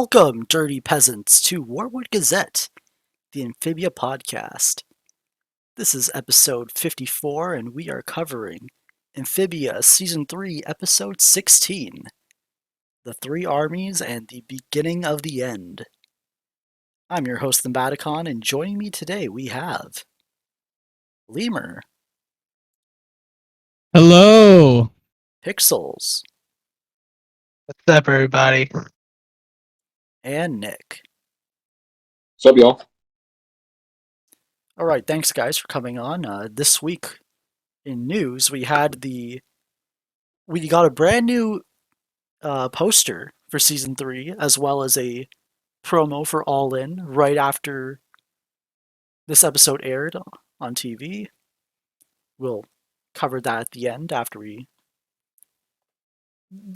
Welcome, dirty peasants, to Wartwood Gazette, the Amphibia podcast. This is episode 54, and we are covering Amphibia Season 3, Episode 16, The Three Armies and the Beginning of the End. I'm your host, the Baticon, and joining me today we have Lemur, Hello. Pixels, What's up, everybody? and Nick. What's up, y'all? Alright, thanks guys for coming on. This week in news, we got a brand new poster for season 3, as well as a promo for All In right after this episode aired on TV. We'll cover that at the end after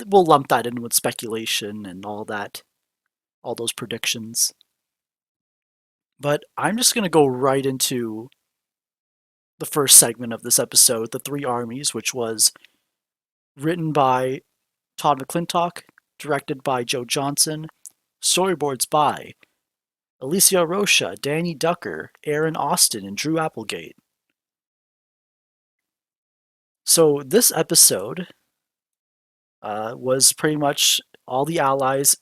we'll lump that in with speculation and all that, all those predictions. But I'm just going to go right into the first segment of this episode, The Three Armies, which was written by Todd McClintock, directed by Joe Johnson, storyboards by Alicia Rocha, Danny Ducker, Aaron Austin, and Drew Applegate. So this episode was pretty much all the allies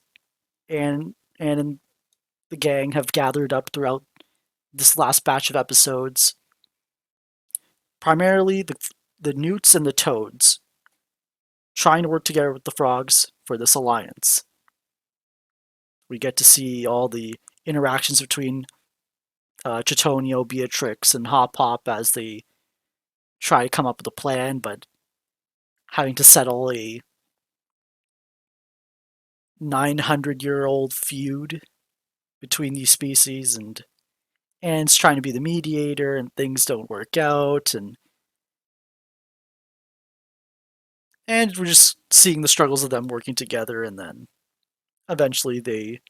and the gang have gathered up throughout this last batch of episodes. Primarily the newts and the toads trying to work together with the frogs for this alliance. We get to see all the interactions between Chitonio, Beatrix, and Hop Hop as they try to come up with a plan, but having to settle a 900-year-old feud between these species, and Anne's trying to be the mediator, and things don't work out, and we're just seeing the struggles of them working together, and then eventually the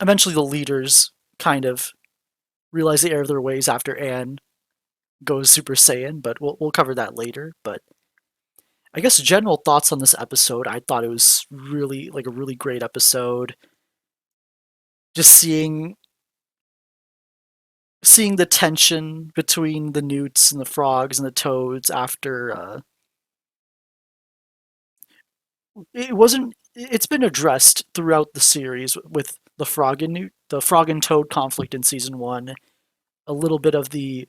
leaders kind of realize the error of their ways after Anne goes Super Saiyan, but we'll cover that later. But I guess general thoughts on this episode, I thought it was really a really great episode. Just seeing the tension between the newts and the frogs and the toads after it's been addressed throughout the series with the frog and toad conflict in season 1, a little bit of the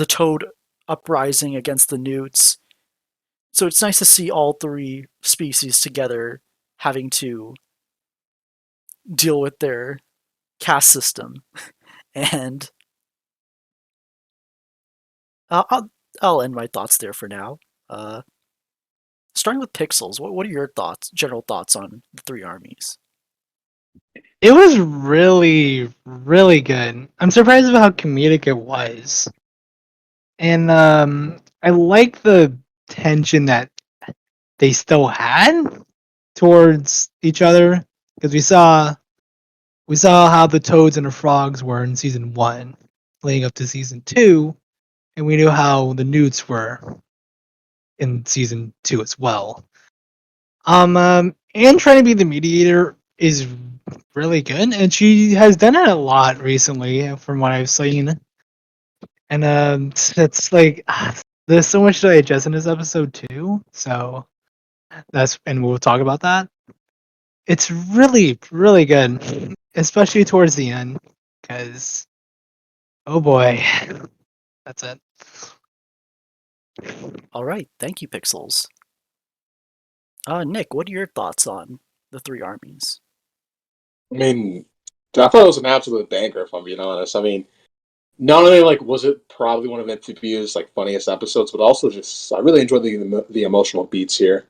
toad uprising against the newts. So it's nice to see all three species together having to deal with their caste system. And I'll end my thoughts there for now. Starting with Pixels, what are your general thoughts on the Three Armies? It was really, really good. I'm surprised about how comedic it was. And I like the tension that they still had towards each other, because we saw how the toads and the frogs were in season 1 leading up to season 2, and we knew how the newts were in season 2 as well. And trying to be the mediator is really good, and she has done it a lot recently from what I've seen. And it's like there's so much to digest in this episode too, so and we'll talk about that. It's really, really good, especially towards the end, because oh boy, that's it. All right, thank you, Pixels. Nick, what are your thoughts on the Three Armies? I mean, I thought it was an absolute banker, if I'm being honest. I mean, not only was it probably one of Amphibia's funniest episodes, but also just I really enjoyed the emotional beats here.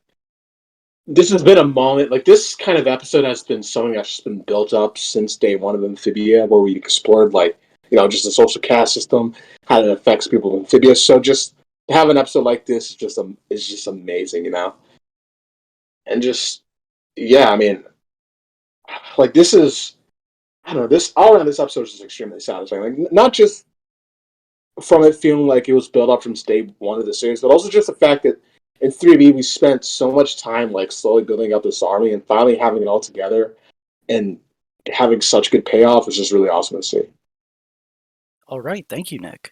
This has been a moment, this kind of episode has been something that's just been built up since day one of Amphibia, where we explored just the social caste system, how it affects people in Amphibia. So just to have an episode like this is just amazing, and just I mean, this is. I don't know, this all around this episode is just extremely satisfying. Not just from it feeling like it was built up from day one of the series, but also just the fact that in 3B we spent so much time like slowly building up this army and finally having it all together and having such good payoff is just really awesome to see. All right, thank you, Nick.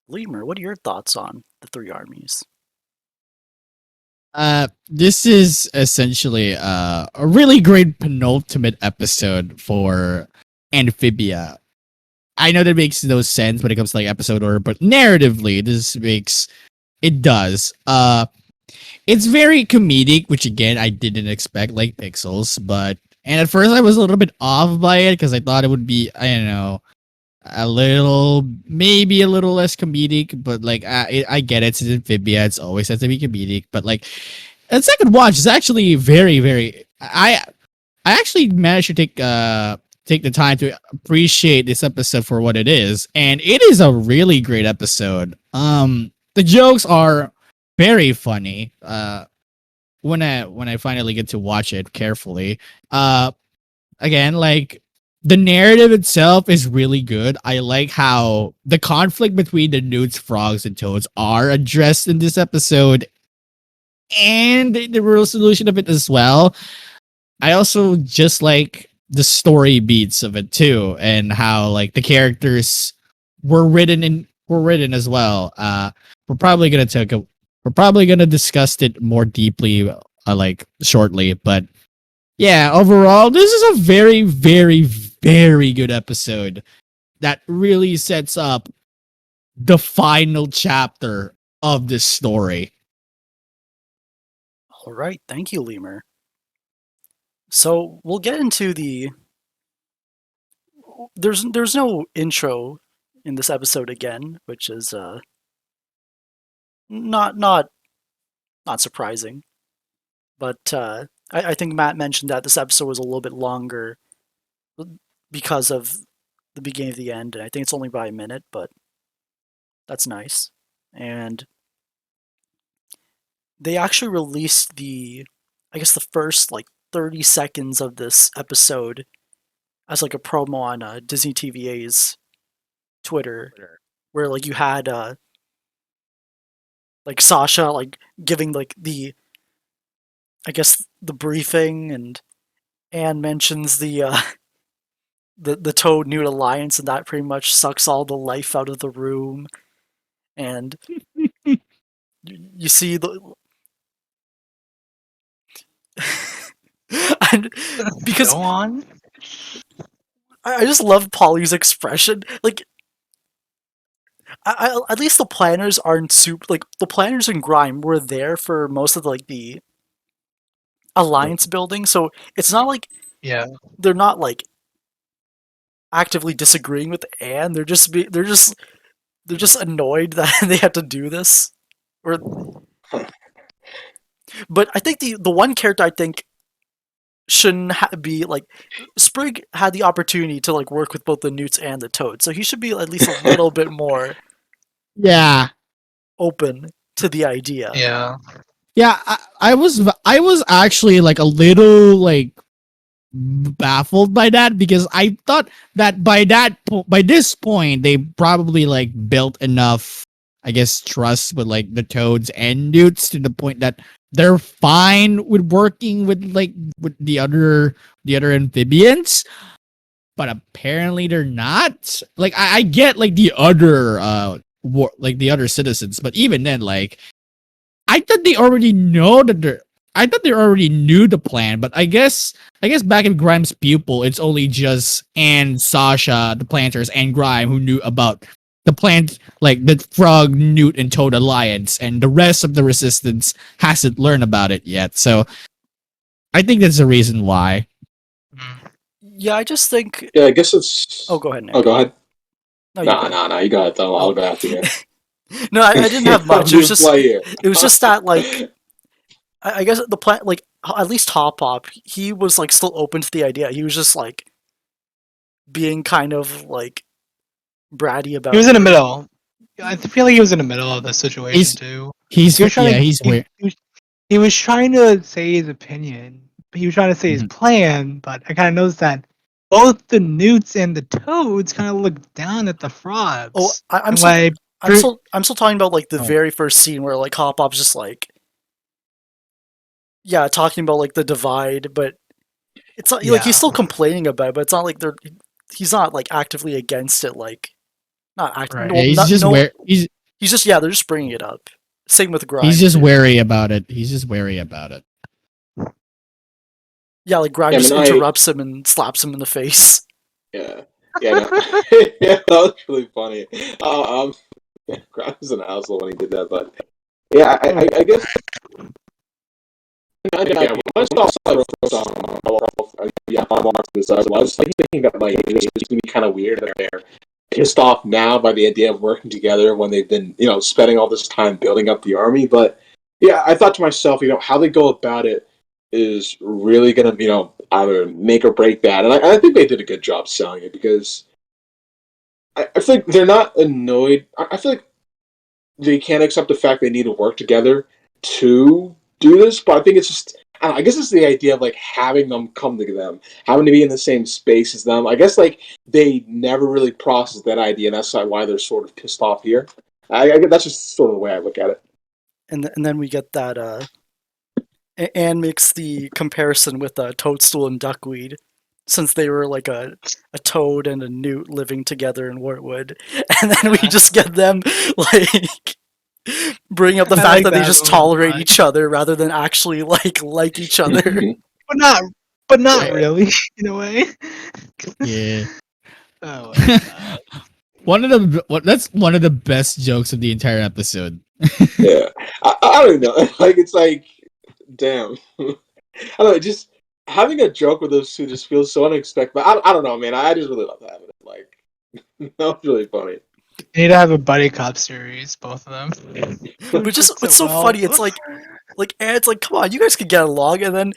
Lemur, what are your thoughts on the Three Armies? This is essentially a really great penultimate episode for Amphibia. I know that makes no sense when it comes to like episode order, but narratively, it does. It's very comedic, which again I didn't expect, like Pixels, and at first I was a little bit off by it because I thought it would be, I don't know, maybe a little less comedic, but like I get it. It's Amphibia, it's always has to be comedic, but like a second watch is actually very, very. I actually managed to take the time to appreciate this episode for what it is, and it is a really great episode. The jokes are very funny. When I finally get to watch it carefully, again, like the narrative itself is really good. I like how the conflict between the newts, frogs, and toads are addressed in this episode, and the real solution of it as well. I also just like the story beats of it too, and how like the characters were written as well. We're probably gonna discuss it more deeply, like shortly, but yeah, overall, this is a very, very, very good episode that really sets up the final chapter of this story. All right, thank you, Lemur. So we'll get into the. There's no intro in this episode again, which is not surprising. But I think Matt mentioned that this episode was a little bit longer because of the beginning of the end, and I think it's only by a minute, but that's nice. And they actually released the first like 30 seconds of this episode as like a promo on Disney TVA's Twitter, where like you had like Sasha like giving like the briefing, and Anne mentions the the Toad Newt alliance, and that pretty much sucks all the life out of the room. And you see the and because Go on. I just love Polly's expression. Like, at least the planners aren't super. Like, the planners in Grime were there for most of like the alliance building, so it's not like Yeah. they're not like actively disagreeing with Anne. They're just annoyed that they have to do this. But I think the one character I think shouldn't be like Sprig had the opportunity to like work with both the Newts and the Toads, so he should be at least a little bit more open to the idea. Yeah. I was actually like a little like baffled by that, because I thought that by this point they probably like built enough, I guess, trust with like the Toads and Newts to the point that they're fine with working with the other amphibians, but apparently they're not. Like I get like the other the other citizens, but even then, like I thought they already knew the plan, but I guess back in Grime's pupil, it's only just Anne, Sasha, the planters, and Grime who knew about the plant, like the Frog, Newt, and Toad alliance, and the rest of the resistance hasn't learned about it yet. So I think that's the reason why. Yeah, I just think. Yeah, I guess it's. Oh, go ahead, Nick. Oh, go ahead. No, you got it though. I'll go after you. No, I didn't have much. It was just that like. I guess the plan, like at least Hop Hop, he was like still open to the idea. He was just like being kind of like bratty about. He was in the middle. I feel like he was in the middle of the situation too. He's weird. He was trying to say his opinion. He was trying to say his plan, but I kind of noticed that both the Newts and the Toads kind of look down at the frogs. Oh, I'm still talking about like the very first scene where like Hop Hop's just like yeah, talking about like the divide, but it's not like he's still complaining about it, but it's not like he's not like actively against it, like not act Right. no, Yeah, he's not, just no, he's just they're just bringing it up. Same with Grime. he's just too. wary about it. He's just wary about it. Yeah, like Grime Yeah, I just mean, interrupts him and slaps him in the face. Yeah. Yeah, no. Yeah, that was really funny. Grimes was an asshole when he did that, but yeah, I guess. Yeah, when I saw yeah, I was like thinking that like it's gonna be kind of weird that they're pissed off now by the idea of working together when they've been spending all this time building up the army. But yeah, I thought to myself, how they go about it is really gonna either make or break that, and I think they did a good job selling it because I feel like they're not annoyed. I feel like they can't accept the fact they need to work together to do this, but I think it's just I guess it's the idea of like having them come to them, having to be in the same space as them. I guess like they never really processed that idea, and that's why they're sort of pissed off here. I guess that's just sort of the way I look at it. And then we get that Anne makes the comparison with Toadstool and Duckweed, since they were like a toad and a newt living together in Wartwood, and then we just get them like bring up the fact that they just tolerate each other rather than actually like each other. but not really in a way. Yeah. Oh, That's one of the best jokes of the entire episode. Yeah, I don't know. Like it's like, damn. I don't know. Just having a joke with those two just feels so unexpected. But I don't know, man. I just really love having it. Like that was really funny. You need to have a buddy cop series, both of them. But just what's so funny, it's like Anne's like, come on, you guys could get along, and then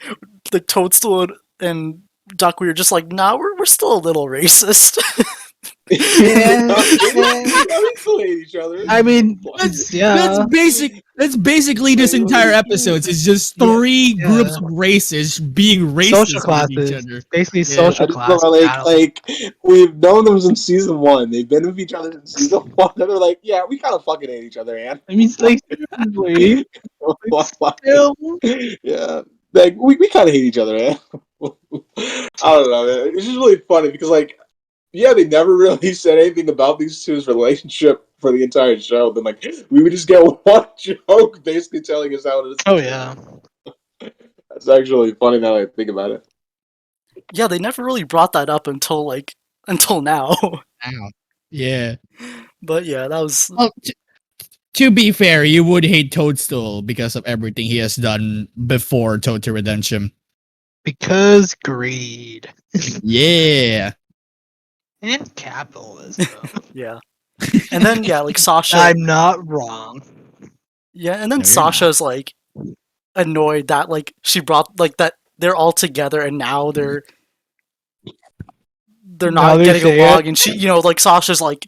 the Toadstool and Duckweed are just like, nah, we're still a little racist. Yeah. We still hate each other. I mean, That's basically this entire episode. It's just three groups of races being racist social with classes, each other. basically social class. Like we've known them since season 1. They've been with each other since season 1. And they're like, yeah, we kind of fucking hate each other, Anne. I mean, like seriously, still. Yeah, like we kind of hate each other, man. I don't know, man. It's just really funny because, like, yeah, they never really said anything about these two's relationship for the entire show. Then, like, we would just get one joke basically telling us how it is. Oh yeah, that's actually funny now that I think about it. Yeah, they never really brought that up until now. Ow. Yeah. But yeah, that was. Well, to be fair, you would hate Toadstool because of everything he has done before Toad to Redemption. because greed Yeah. and capitalism. Yeah. And then like Sasha. I'm not wrong. Yeah, and then No, you're Sasha's like annoyed that like she brought like that they're all together and now they're not getting along, and she like Sasha's like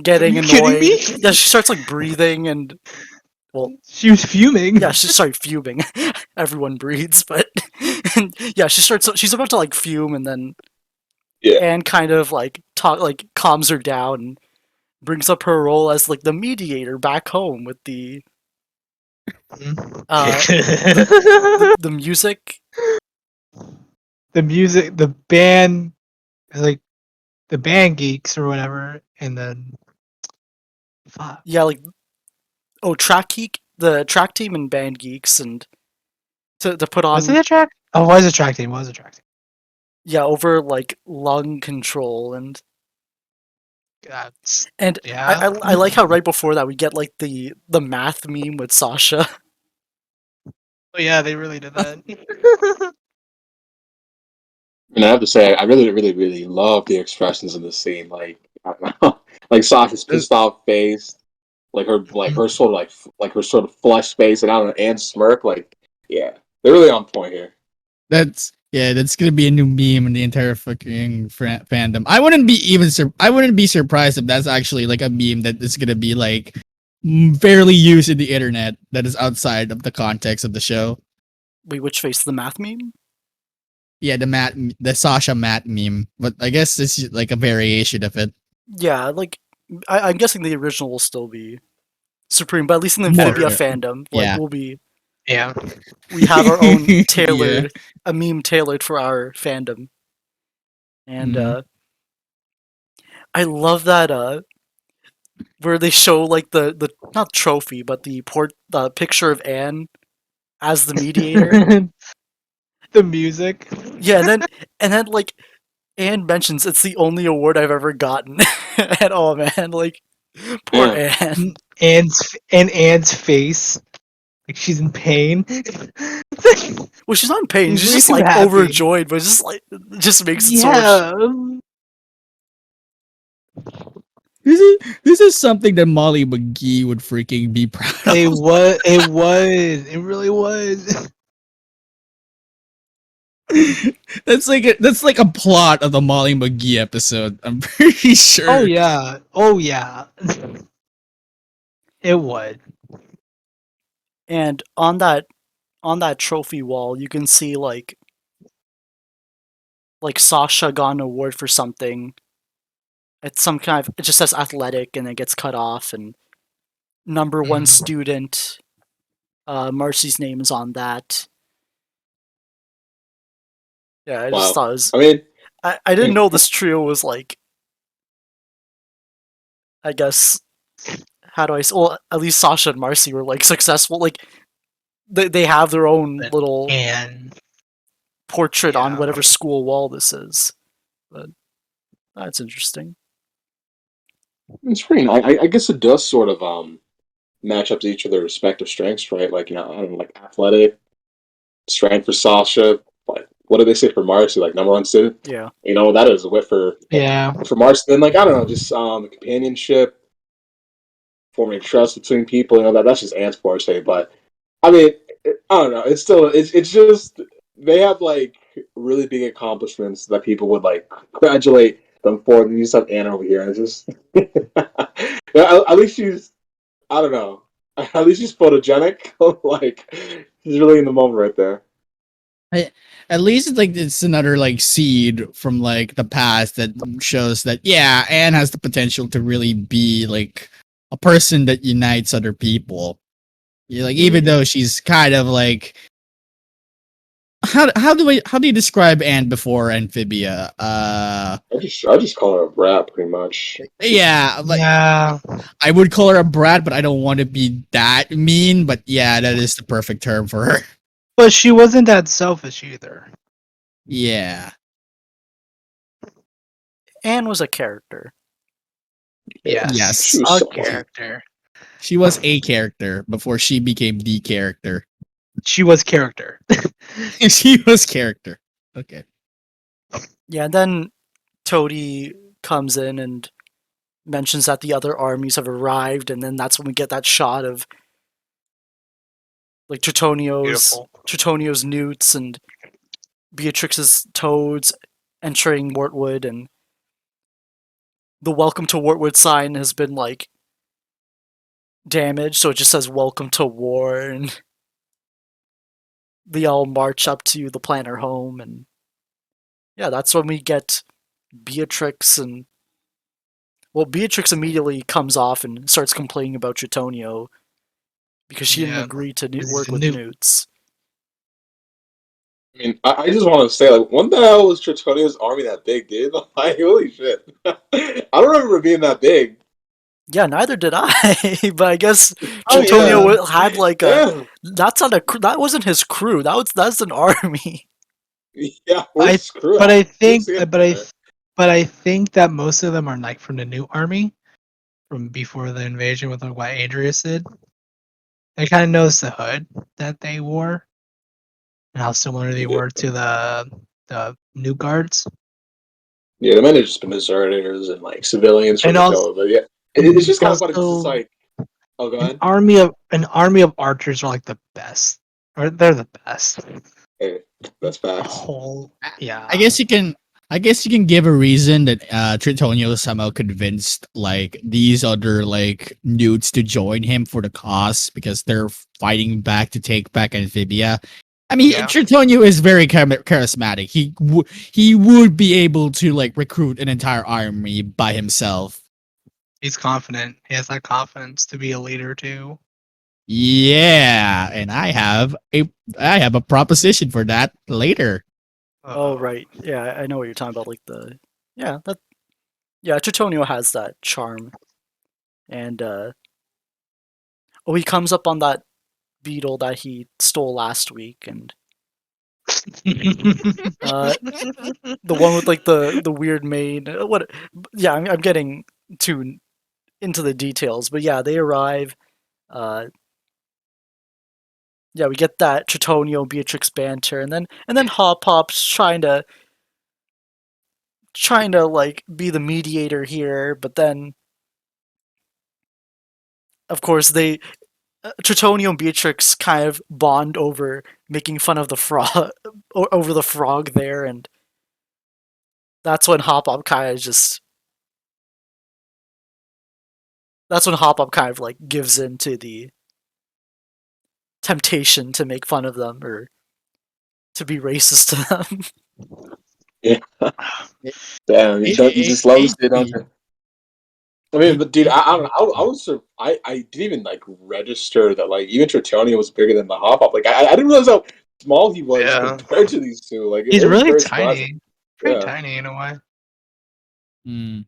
getting annoyed. Me? Yeah, she starts like breathing and She was fuming. yeah, she's fuming. Everyone breathes, but yeah, she's about to like fume, and then Anne kind of like calms her down and brings up her role as like the mediator back home with the the music. The music, the band, like the band geeks or whatever, and then Yeah, like the track team and band geeks, and to put on. Was it a track? Oh, it was a track team. Yeah, over like lung control and yeah. I like how right before that we get like the math meme with Sasha. Oh yeah, they really did that. And I have to say, I really, really, really love the expressions in this scene. Like, I don't know, like Sasha's pissed off face, like her sort of flush face, and I don't know, and smirk. Like, yeah, they're really on point here. That's gonna be a new meme in the entire fucking fandom. I wouldn't be surprised if that's actually like a meme that is gonna be like fairly used in the internet that is outside of the context of the show. Wait, which face? The math meme? Yeah, the Sasha Matt meme, but I guess it's like a variation of it. Yeah, like I'm guessing the original will still be supreme, but at least in the Amphibia fandom, like will be Yeah. We have our own Yeah. tailored, a meme tailored for our fandom. And Mhm. I love that where they show like the not trophy, but the picture of Anne as the mediator. The music. Yeah, and then like Anne mentions it's the only award I've ever gotten. And oh man, like poor Yeah. Anne. Anne's face, like she's in pain. Well, she's not in pain. She's She's way just too like happy. overjoyed, but just like it just makes it so much. Yeah, This is something that Molly McGee would freaking be proud it of. was. It was. It really was. That's like a plot of the Molly McGee episode. I'm pretty sure. Oh yeah. Oh yeah. It would. And on that trophy wall, you can see like Sasha got an award for something. It's some kind of it just says athletic and it gets cut off and number one Mhm. student. Marcy's name is on that. Yeah, I just Wow. thought it was. I mean, I didn't know this trio was like. I guess how do I? Well, at least Sasha and Marcy were like successful. Like they have their own But little Anne. portrait on Yeah. whatever school wall this is. But that's interesting. it's pretty. I guess it does sort of match up to each of their respective strengths, right? Like I don't know, like athletic strength for Sasha. Like what do they say for Marcy? Like number one student. Yeah. That is a whip Yeah. for Marcy. Then like I don't know, just companionship, forming trust between people. That's just Ant's forte. But I mean, I don't know. It's still it's just they have like really big accomplishments that people would like congratulate them for. And you just have Anna over here, and it's just at least she's I don't know. At least she's photogenic. Like she's really in the moment right there. At least it's like it's another like seed from like the past that shows that yeah, Anne has the potential to really be like a person that unites other people. Yeah, like even though she's kind of like how do you describe Anne before Amphibia? I just call her a brat, pretty much. Yeah, like Yeah. I would call her a brat, but I don't want to be that mean. But yeah, that is the perfect term for her. But she wasn't that selfish either. Yeah. Anne was a character. Yes. Yes. She was A so character. She was a character before she became the character. She was character. She was character. Okay. Yeah, and then Toady comes in and mentions that the other armies have arrived, and then that's when we get that shot of like Beautiful. Tritonio's newts and Beatrix's toads entering Wartwood, and the welcome to Wartwood sign has been like damaged, so it just says welcome to war, and they all march up to the planter home, and yeah, that's when we get Beatrix and Beatrix immediately comes off and starts complaining about Tritonio because she didn't Yeah. agree to He's work a with newt. newts. I mean, I just want to say, like, when the hell was Tritonio's army that big, dude? Like, holy shit! I don't remember it being that big. Yeah, neither did I, but I guess Oh, Tritonio had like Yeah, that wasn't his crew. That's an army. yeah. I- Screw But it. I think, Let's see but I, it. but I think that most of them are like from the new army, from before the invasion with like what Andrias did. I kind of noticed the hood that they wore and how similar they were to the new guards. Yeah, they might have just been deserters and like civilians from And the also, go, but yeah, it's just kind of funny because it's like, oh, go ahead. an army of archers are like the best, or they're the best. Hey, that's A facts. whole, yeah. I guess you can give a reason that Tritonio somehow convinced like these other like newts to join him for the cause because they're fighting back to take back Amphibia. I mean, Yeah. Tritonio is very charismatic. He would be able to like recruit an entire army by himself. He's confident. He has that confidence to be a leader too. Yeah, and I have a proposition for that later. Oh right, yeah, I know what you're talking about. Like Tritonio has that charm, and he comes up on that beetle that he stole last week, and uh, the one with like the weird mane. What? Yeah, I'm getting too into the details, but yeah, they arrive. Uh, yeah, we get that Tritonio Beatrix banter, and then Hop Pop's trying to like be the mediator here, but then of course they Tritonio and Beatrix kind of bond over making fun of the frog over the frog there, and that's when Hop Pop kind of just that's when Hop Pop kind of like gives in to the temptation to make fun of them or to be racist to them. Yeah. Damn, you just love to see it, don't HP. you? I mean, but dude, I don't know. HP. I didn't even like register that like even Tertonia was bigger than the Hop Hop. Like I didn't realize how small he was Yeah. compared to these two. Like He's it was really very tiny. surprising. Pretty Yeah. tiny in a way.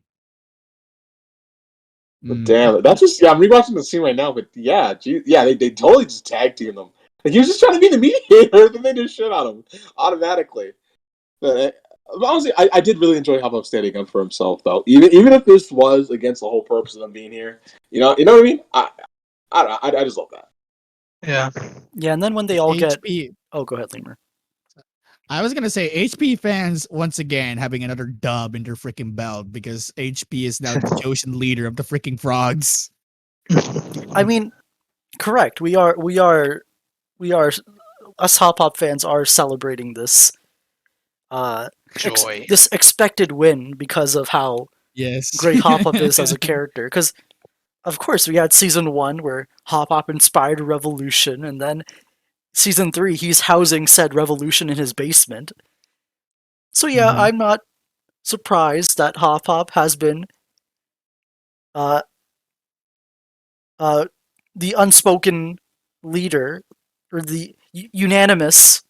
But damn, that's just I'm rewatching the scene right now. But yeah, they totally just tag team them. Like he was just trying to be the mediator, then they just shit on him automatically. But honestly, I did really enjoy Hop Hop standing up for himself, though. Even if this was against the whole purpose of them being here, you know what I mean? I just love that. Yeah. Yeah, and then when they all get HP. oh, go ahead, Lemur. I was gonna say HP fans once again having another dub in their freaking belt because HP is now the chosen leader of the freaking frogs. I mean, correct. We are us Hop Hop fans are celebrating this Joy. this expected win because of how Yes. great Hop Hop is as a character. Because of course we had season 1 where Hop Hop inspired a revolution, and then season 3 he's housing said revolution in his basement. So yeah, Mhm. I'm not surprised that Hop Hop has been uh uh the unspoken leader or the unanimous.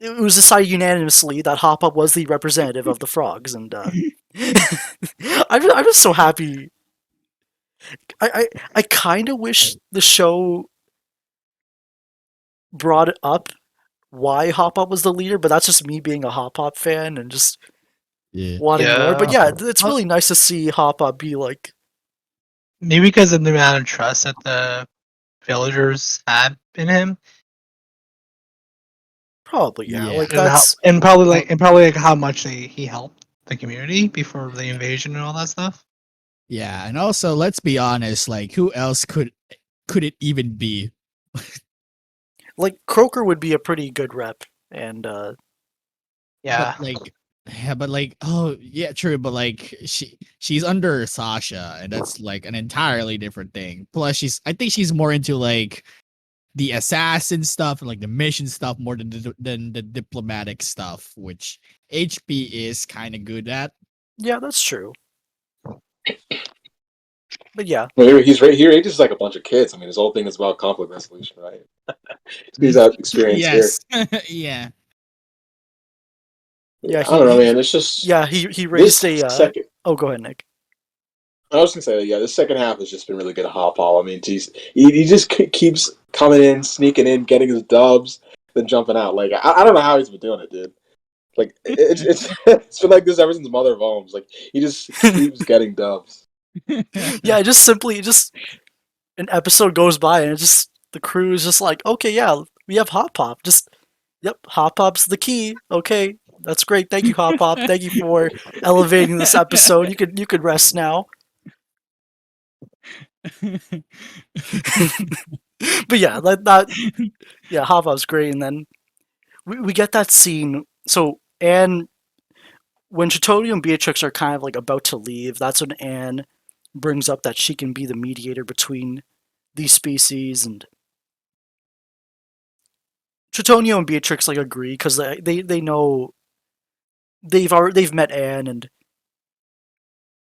It was decided unanimously that Hop Hop was the representative of the frogs, and I'm just so happy. I kind of wish the show brought it up why Hop Hop was the leader, but that's just me being a Hop Hop fan and just Yeah. wanting more. But Yeah. yeah, it's really nice to see Hop Hop be like, Maybe because of the amount of trust that the villagers had in him, probably yeah, Yeah. like that's and probably like how much he helped the community before the invasion and all that stuff. Yeah, and also let's be honest, like who else could it even be? like Croaker would be a pretty good rep, and Yeah. But like oh yeah, true, but like she's under Sasha and that's like an entirely different thing. Plus I think she's more into like the assassin stuff and like the mission stuff more than the diplomatic stuff, which HP is kind of good at. yeah, that's true. But yeah, Well, he's right here. He's just like a bunch of kids. I mean, his whole thing is about conflict resolution, right? He's that experience here. Yes. Yeah. yeah, I don't know, man. It's just he this raised a. second. Oh, go ahead, Nick. I was gonna say, yeah, this second half has just been really good at Hop Hop. I mean, geez, he just keeps coming in, sneaking in, getting his dubs, then jumping out. Like I don't know how he's been doing it, dude. Like it's it's been like this ever since Mother of Homes. Like he just keeps getting dubs. Yeah, just an episode goes by and the crew is just like, okay, yeah, we have Hop Pop. Just yep, Hop Pop's the key. Okay, that's great. Thank you, Hop Pop. Thank you for elevating this episode. You could rest now. But yeah, yeah, Hop Pop's great, and then we get that scene. So Anne, when Chitodio and Beatrix are kind of like about to leave, that's when Anne brings up that she can be the mediator between these species, and Tritonio and Beatrix like agree because they know they've met Anne, and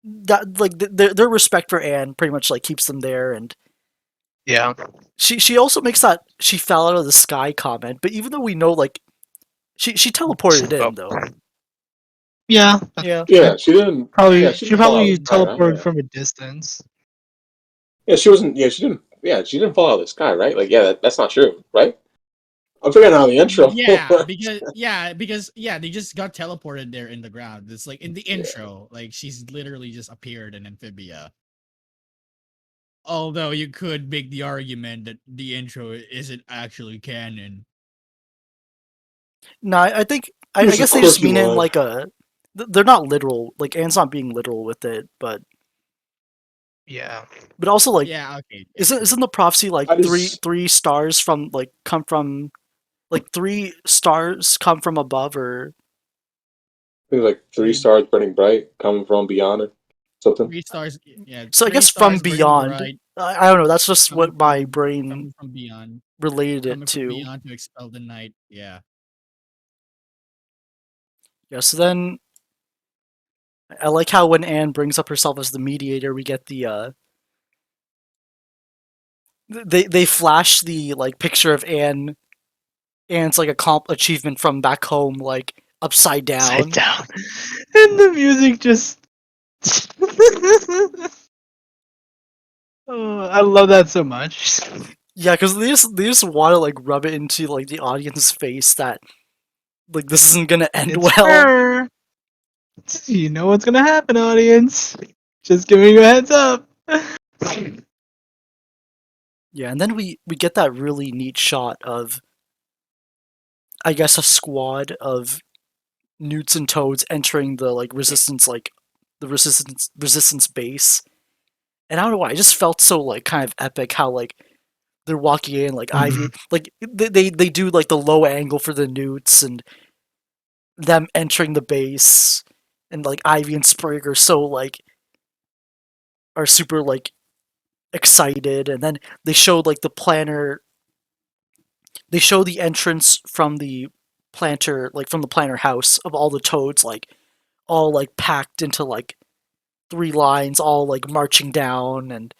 that like their respect for Anne pretty much like keeps them there, and Yeah. She also makes that she fell out of the sky comment, but even though we know like she teleported in though. Yeah. Yeah. Yeah, she didn't. Probably Yeah, she she didn't fall out probably of the sky, right? teleported Yeah. from a distance. Yeah, she wasn't. Yeah, she didn't. Yeah, she didn't fall out of the sky, right? Like, yeah, that's not true, right? I'm forgetting how the intro. Yeah, works. because they just got teleported there in the ground. It's like in the intro, like she's literally just appeared in Amphibia. Although you could make the argument that the intro isn't actually canon. No, I think I Which, of guess they course, just you mean it in would. like a. They're not literal. Like Anne's not being literal with it, but Yeah. also like Yeah, okay. Yeah. isn't the prophecy like I just three stars from like come from like 3 stars come from above or think like 3 stars burning bright, coming from beyond or something. 3 stars. Yeah, so I three guess from stars burning beyond. bright, I don't know. That's just what my coming brain from beyond, related it coming from to. beyond to expel the night. Yeah. Yeah. So then I like how when Anne brings up herself as the mediator, we get the they flash the like picture of Anne's like achievement from back home like upside down. Sit down. And the music just Oh, I love that so much. Yeah, because they just want to like rub it into like the audience's face that like this isn't gonna end It's well. her. You know what's gonna happen, audience. Just giving you a heads up. Yeah, and then we get that really neat shot of I guess a squad of newts and toads entering the like resistance base. And I don't know why, I just felt so like kind of epic how like they're walking in like Ivy like they do like the low angle for the newts and them entering the base and like Ivy and Sprig are so like are super like excited and then they showed like the planner they show the entrance from the planter like from the planter house of all the toads like all like packed into like 3 lines all like marching down and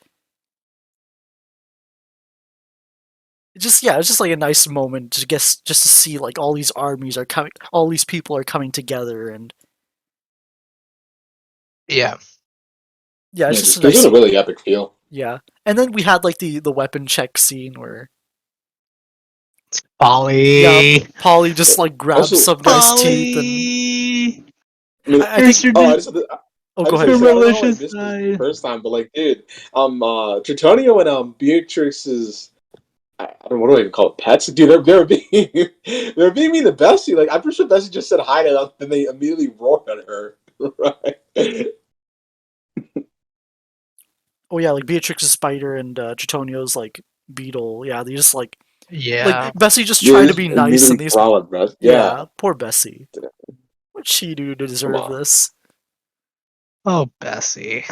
it's just like a nice moment to guess just to see like all these armies are coming all these people are coming together and Yeah. yeah Yeah, it's it just just a gives nice it a really epic feel. yeah and then we had like the weapon check scene where Polly. yeah Polly just like grabs Also, some guy's teeth and Polly. I mean, I think Here's your, oh, I go just ahead want to your say, I don't know how I malicious missed this the side. first time, but like, dude, Tritonio and Beatrix's, I don't know, what do I even call it, pets? Dude, they're being they're being me the Bessie. Like, I'm pretty sure Bessie just said hi to them, and they immediately roared at her. Right? oh yeah like Beatrix's spider and Tritonio's like beetle yeah they just like Yeah. Bessie just Yeah, tried they to just be nice immediately and these growl at Bessie. Yeah, yeah poor Bessie what'd she do to come deserve on. this Oh, Bessie.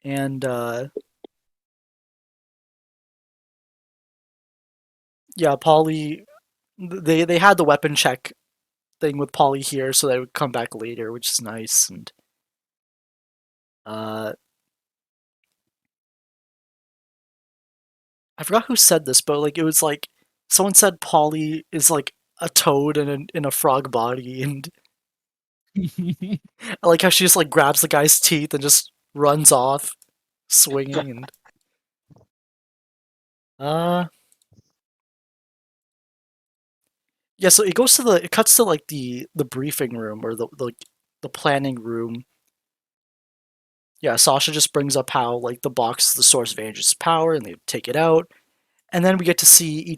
and yeah Polly they had the weapon check thing with Polly here so they would come back later which is nice and uh I forgot who said this but like it was like someone said Polly is like a toad in a frog body and I like how she just like grabs the guy's teeth and just runs off swinging and uh yeah so it cuts to like the briefing room or the planning room. Yeah, Sasha just brings up how like the box is the source of Andrias' power and they take it out. And then we get to see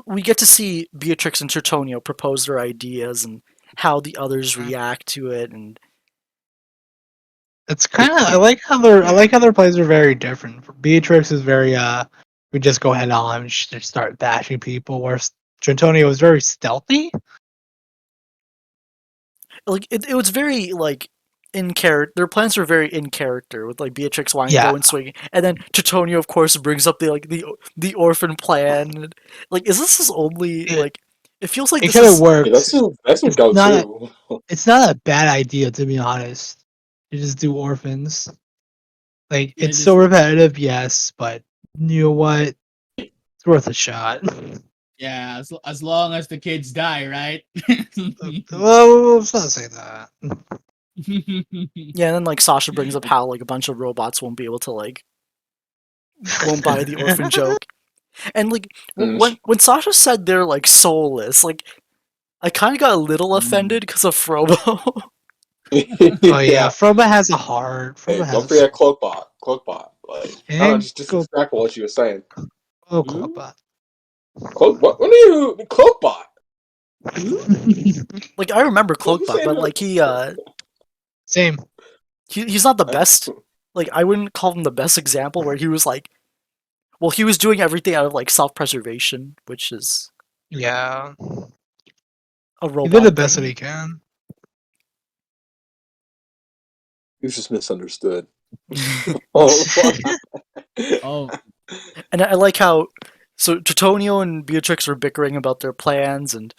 we get to see Beatrix and Tertonio propose their ideas and how the others react to it and It's kind of I like how their plays are very different. Beatrix is very we just go head on and just start bashing people, whereas Trentonio is very stealthy. like it was very like in character. Their plans were very in character with like Beatrix wanting to go and swing, and then Tertonio of course brings up the orphan plan. Like, is this his only like? It feels like It this kind of is Yeah, works. that's a It's go not to. it's not a bad idea, to be honest. You just do orphans. Like Yeah, it's just- so repetitive, yes, but you know what? It's worth a shot. Yeah, as long as the kids die, right? Well, let's not say that. Yeah, and then like Sasha brings up how like a bunch of robots won't be able to like won't buy the orphan joke, and like when Sasha said they're like soulless, like I kind of got a little offended because of Frobo. Oh yeah, Froba has a heart. Hey, Froba has don't a forget soul. Cloakbot. Cloakbot. Like, I don't know, And just go exactly what you were saying. Cloakbot. What do you Cloakbot? Like I remember What you Cloakbot, saying? but like Same. he's not the best. Like I wouldn't call him the best example where he was like, well, he was doing everything out of like self-preservation, which is Yeah. a He robot did the best that thing. he can. He was just misunderstood. Oh, Oh, And I like how so Tritonio and Beatrix were bickering about their plans, and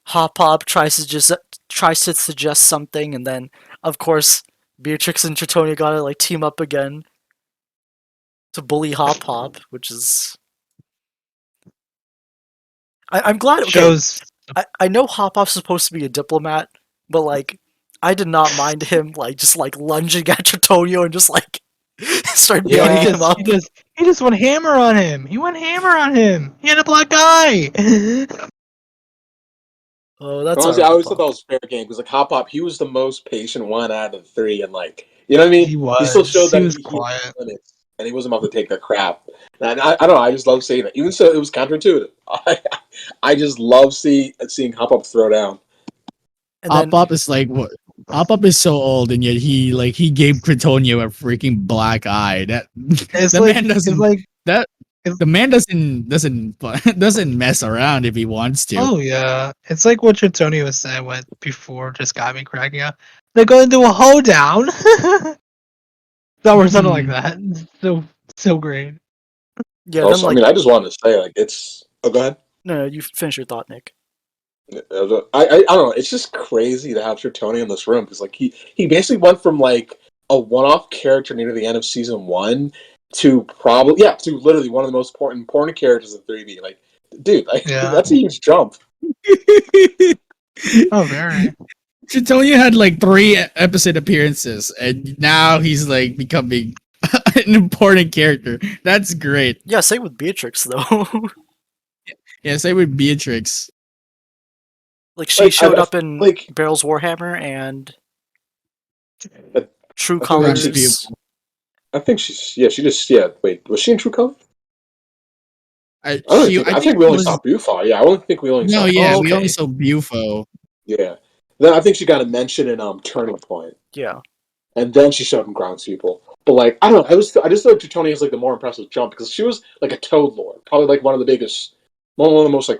Hop Hop tries to suggest something, and then of course Beatrix and Tritonio gotta like team up again to bully Hop Hop, which is I'm glad. Okay, Shows. I know Hop Hop's supposed to be a diplomat, but like I did not mind him like just like lunging at Tritonio and just like start Yeah, beating Yeah. him up. he just went hammer on him. He went hammer on him. He had a black eye. Oh, that's honestly, I alright, always thought that Buck. was fair game because like Hop Hop, he was the most patient one out of the three, and like you know what I mean. He He still was. showed that He was he had quiet. limits, and he wasn't about to take the crap. And I don't know. I just love seeing it. Even so, it was counterintuitive. I just love seeing Hop Hop throw down. And Hop then Up is like what? Hop Up is so old, and yet he gave Cretonio a freaking black eye. That It's the like man it's doesn't like that it's, the man doesn't mess around if he wants to. oh yeah. It's like what Tritonio said what before just got me cracking up. They're going to do a hoedown. That or something like that. So great. yeah, then Also, I like mean, I just wanted to say like it's. Oh, go ahead. no, you finish your thought, Nick. I don't know. It's just crazy to have Tony in this room because like he basically went from like a one-off character near the end of season one to to literally one of the most important characters in 3D. Like, dude, like Yeah. that's a huge jump. Oh very. Cretonio had like 3 episode appearances, and now he's like becoming an important character. That's great. Yeah, same with Beatrix though. Yeah, same with Beatrix. Like she Like, showed up in like Barrel's Warhammer and I- True I think Colors. she's- I think Wait, was she in True Color? I I think we only was saw Bufar. Yeah, I only think we only saw. no, yeah, Oh, we okay. only saw Bufo. Yeah. Then I think she got a mention in Turning Point. Yeah. And then she showed up in Groundspeople. But like, I don't know, I just thought Tony has like the more impressive jump because she was like a Toad Lord, probably like one of the most like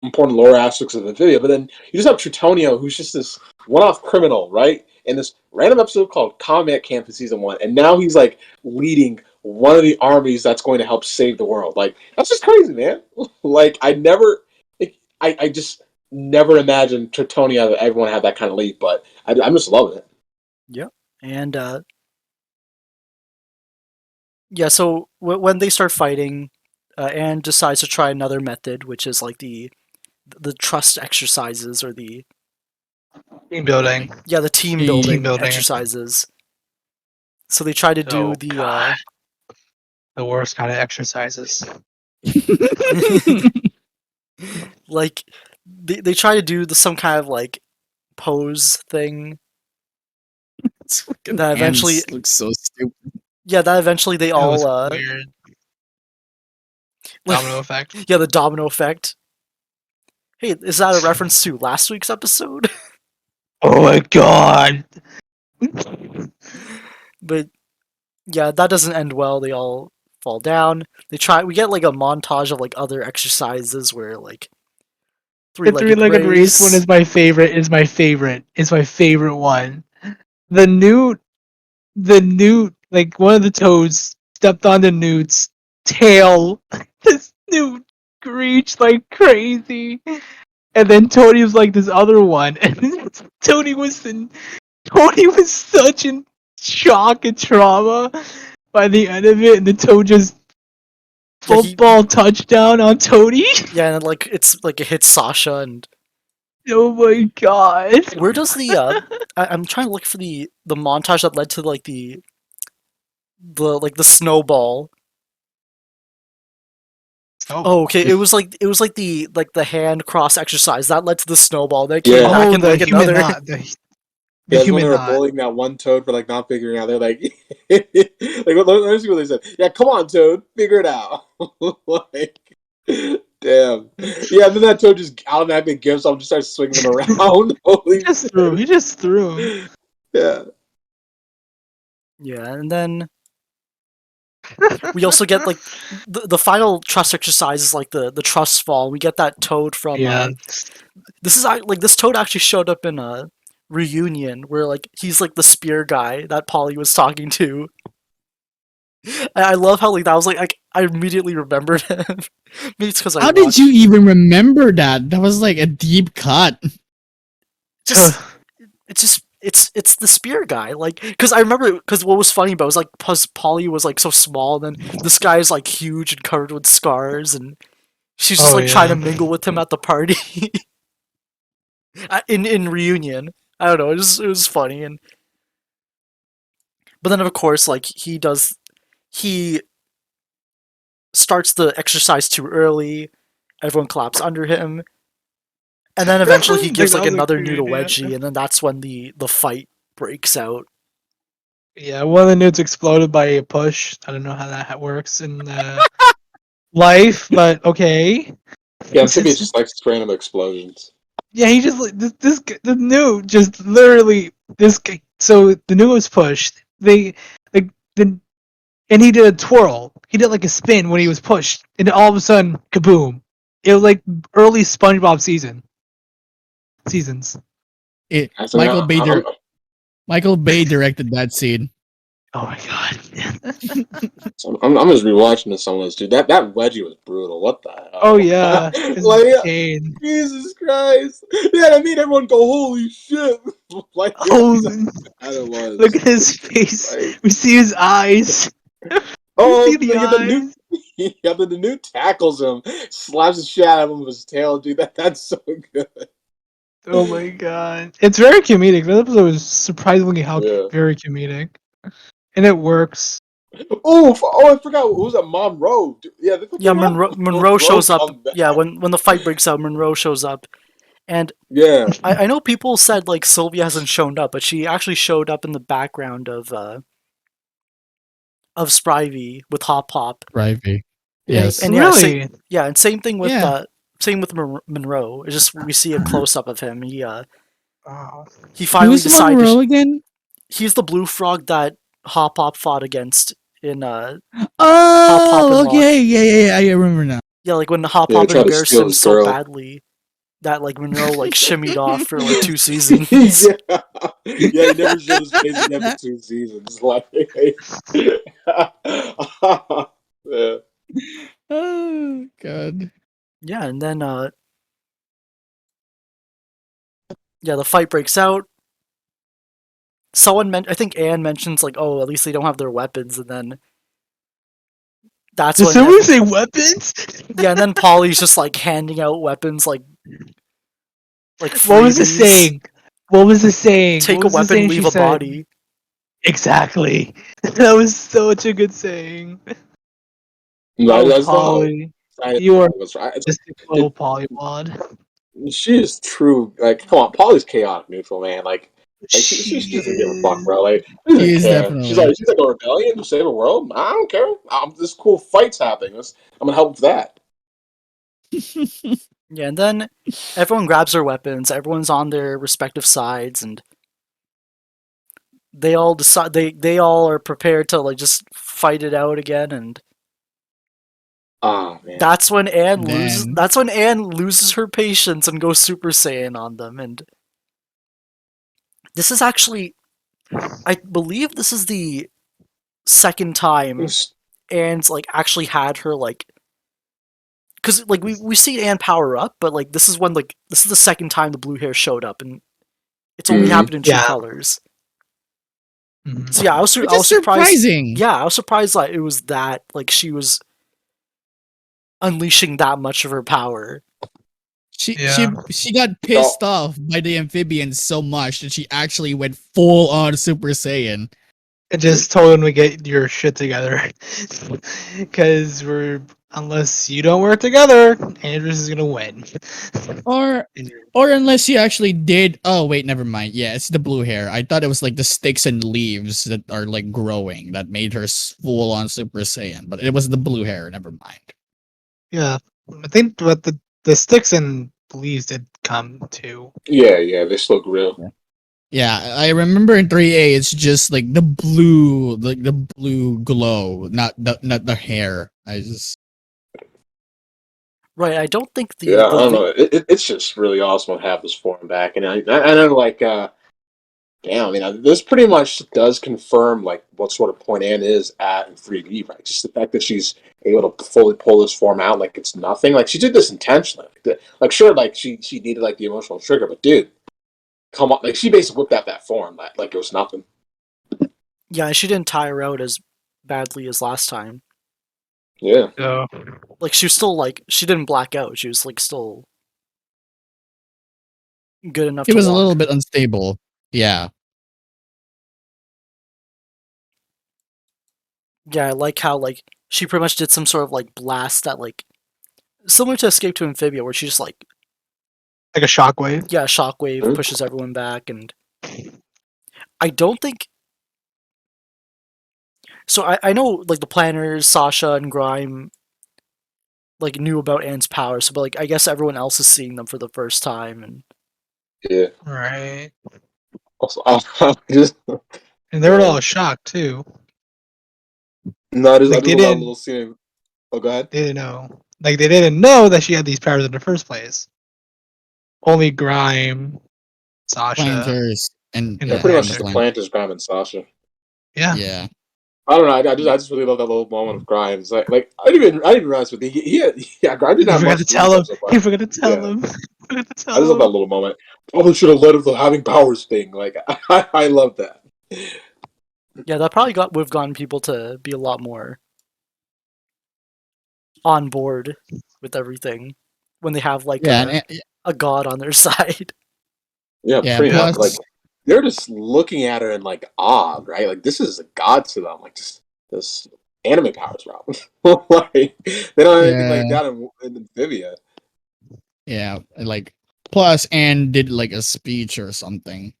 important lore aspects of the video. But then you just have Tritonio, who's just this one-off criminal, right? In this random episode called Combat Camp in season one, and now he's like leading one of the armies that's going to help save the world. Like that's just crazy, man. Like I just never imagined Tritonio that everyone had that kind of leap, but I'm just loving it. Yep. And yeah, so when they start fighting, Anne decides to try another method, which is like the trust exercises or the Team building. the team Team building building. exercises. So they try to do Oh, the God. The worst kind of exercises. like they try to do some kind of like pose thing It's fucking that eventually hands look so stupid. that eventually they It all was weird. Domino effect. yeah, the domino effect. Hey, is that a reference to last week's episode? Oh my god. But yeah, that doesn't end well. They all fall down. We get like a montage of like other exercises where like The three-legged race one is my favorite. Is my favorite one. The newt, like one of the toads stepped on the newt's tail. This newt screeched like crazy. And then Tony was like this other one, and Tony was Tony was such in shock and trauma by the end of it, and the Toad just Yeah, football touchdown on Tony. Yeah, and like it's like it hits Sasha, and Oh my god. where does the I'm trying to look for the montage that led to like the the snowball. Oh, okay. It was like the hand cross exercise that led to the snowball. Then it came Yeah. back Oh, in the like human another. knot. The Yeah, that's when human they were knot. bullying that one Toad for like not figuring out. They're like, like let me see what they said. Yeah, come on, Toad, figure it out. Like, damn. Yeah, and then that Toad just automatically gives up and just starts swinging them around. Holy He just threw him. Yeah. Yeah, and then we also get like the final trust exercise is like the trust fall. We get that Toad from this is like this Toad actually showed up in a reunion where like he's like the spear guy that Polly was talking to. And I love how like that was like I immediately remembered him. Maybe it's because I How watched. did you even remember that? That was like a deep cut. Just it's the spear guy, like, because I remember, because what was funny about it was like Polly was like so small, and then this guy is like huge and covered with scars, and she's just like trying to mingle with him at the party in reunion. I don't know, it was funny, and but then of course like he starts the exercise too early, everyone claps under him, and then eventually he gives like another noodle wedgie, and then that's when the fight breaks out. Yeah, one of the nudes exploded by a push. I don't know how that works in life, but okay. Yeah, Amphibia just likes random explosions. Yeah, he just the nude just literally this guy. So the nude was pushed. And he did a twirl. He did like a spin when he was pushed, and then all of a sudden, kaboom! It was like early SpongeBob seasons. Michael Bay directed that scene. Oh my god! I'm just rewatching this. Someone's dude. That wedgie was brutal. What the hell? Oh yeah, it's like, insane. Jesus Christ! Yeah, I made everyone go, "Holy shit!" Like, Oh, it was. look at his face. Like, We see his eyes. oh, see the eyes. the new tackles him, slaps the shit out of him with his tail, dude. That's so good. Oh my god. It's very comedic. That episode was surprisingly very comedic. And it works. Oh, I forgot. What was that? Monroe. Yeah, Monroe shows up. Yeah, when the fight breaks out, Monroe shows up. And yeah, I know people said like Sylvia hasn't shown up, but she actually showed up in the background of Spivey with Hop Hop. Spivey. Yes. And really? And same thing with Monroe. It's just we see a close up of him. He finally decided. Monroe again? He's the blue frog that Hop Hop fought against in Oh, okay, yeah, I remember now. Yeah, like when Hop Hop embarrassed him so badly that like Monroe like shimmied off for like 2 seasons. yeah, he never showed his face again for 2 seasons. Like, yeah. Oh god. Yeah, and then the fight breaks out. I think Anne mentions like, oh, at least they don't have their weapons, and then that's when someone say weapons? Yeah, and then Polly's just like handing out weapons like what was the saying? What was the saying? Take a weapon, leave a body. Exactly. That was such a good saying. No, that's Polly. You are just a little polywad. She is true. Like, come on, Polly's chaotic neutral, man. Like she doesn't give a fuck, bro. Like, she she's like a rebellion to save the world. I don't care. This cool fight's happening. I'm gonna help with that. Yeah, and then everyone grabs their weapons. Everyone's on their respective sides, and they all decide they all are prepared to like just fight it out again. And man. That's when Anne loses. That's when Anne loses her patience and goes Super Saiyan on them. And this is actually, I believe, this is the second time Anne's like actually had her like, because like we see Anne power up, but like this is the second time the blue hair showed up, and it's only happened in 2 colors. Mhm. So yeah, I was Which is surprised. surprising. Yeah, I was surprised that it was that like she was unleashing that much of her power. She got So, pissed off by the amphibians so much that she actually went full on Super Saiyan. I just told him to get your shit together. Because unless you don't work together, Andrias is gonna win. Or unless she actually did. Oh wait, never mind. Yeah, it's the blue hair. I thought it was like the sticks and leaves that are like growing that made her full on Super Saiyan, but it was the blue hair. Never mind. Yeah, I think, but the sticks and leaves did come too. yeah, they still grew. Yeah, I remember in 3A, it's just like the blue, like the blue glow, not the hair. I just Right. I don't think Yeah, I don't know. It's just really awesome to have this form back, and I know like damn, I mean, this pretty much does confirm like what sort of point Anne is at in 3D, right? Just the fact that she's able to fully pull this form out like it's nothing. Like she did this intentionally. Like sure, like she needed like the emotional trigger, but dude, come on, like she basically whipped out that form like it was nothing. Yeah, she didn't tire out as badly as last time. Yeah, So Like she was still like she didn't black out. She was like still good enough it to was a walk. little bit unstable. Yeah, Yeah, I like how like she pretty much did some sort of like blast that like similar to Escape to Amphibia, where she just like like a shockwave. yeah, shockwave Mhm. pushes everyone back, and I don't think so. I know like the planners, Sasha and Grime, like knew about Anne's powers, so but like I guess everyone else is seeing them for the first time, and yeah. Right. Also, just And they were all shocked too. no, I Like just love that little scene. Oh, go ahead. they didn't know. Like they didn't know that she had these powers in the first place. Only Grime, Sasha, planters and and Yeah, the yeah, pretty and much the just Planter. the plant. planters, Graham and Sasha. Yeah. Yeah, I don't know. I just really love that little moment of Grimes. Like I didn't even realize with yeah, Grimes didn't You have forgot much to screen tell time him. so far. You forgot to tell Yeah, him. You forgot to I just love tell that him. little moment. Probably should have led with the having powers thing. Like I love that. yeah, that probably would have gotten people to be a lot more on board with everything when they have like yeah, a god on their side. Yeah, yeah. pretty much. Like Plus, they're just looking at her in like awe, right? Like this is a god to them. Like just this anime powers, Rob. Like they don't have anything yeah, like that in Amphibia. yeah, like plus, and did like a speech or something.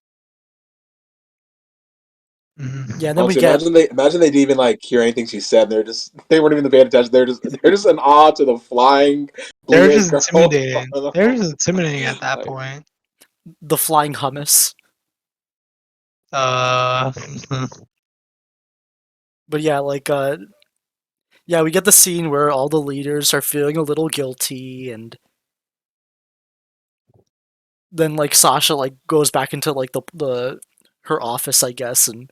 Mhm. Yeah, then we Honestly, get imagine they didn't even like hear anything she said. They weren't even paying attention. They're just in awe to the flying They blue were haired just girl. intimidating. They were just intimidating at that Like, point. the flying hummus. Uh, But yeah, like yeah, we get the scene where all the leaders are feeling a little guilty, and then like Sasha like goes back into like the her office, I guess, and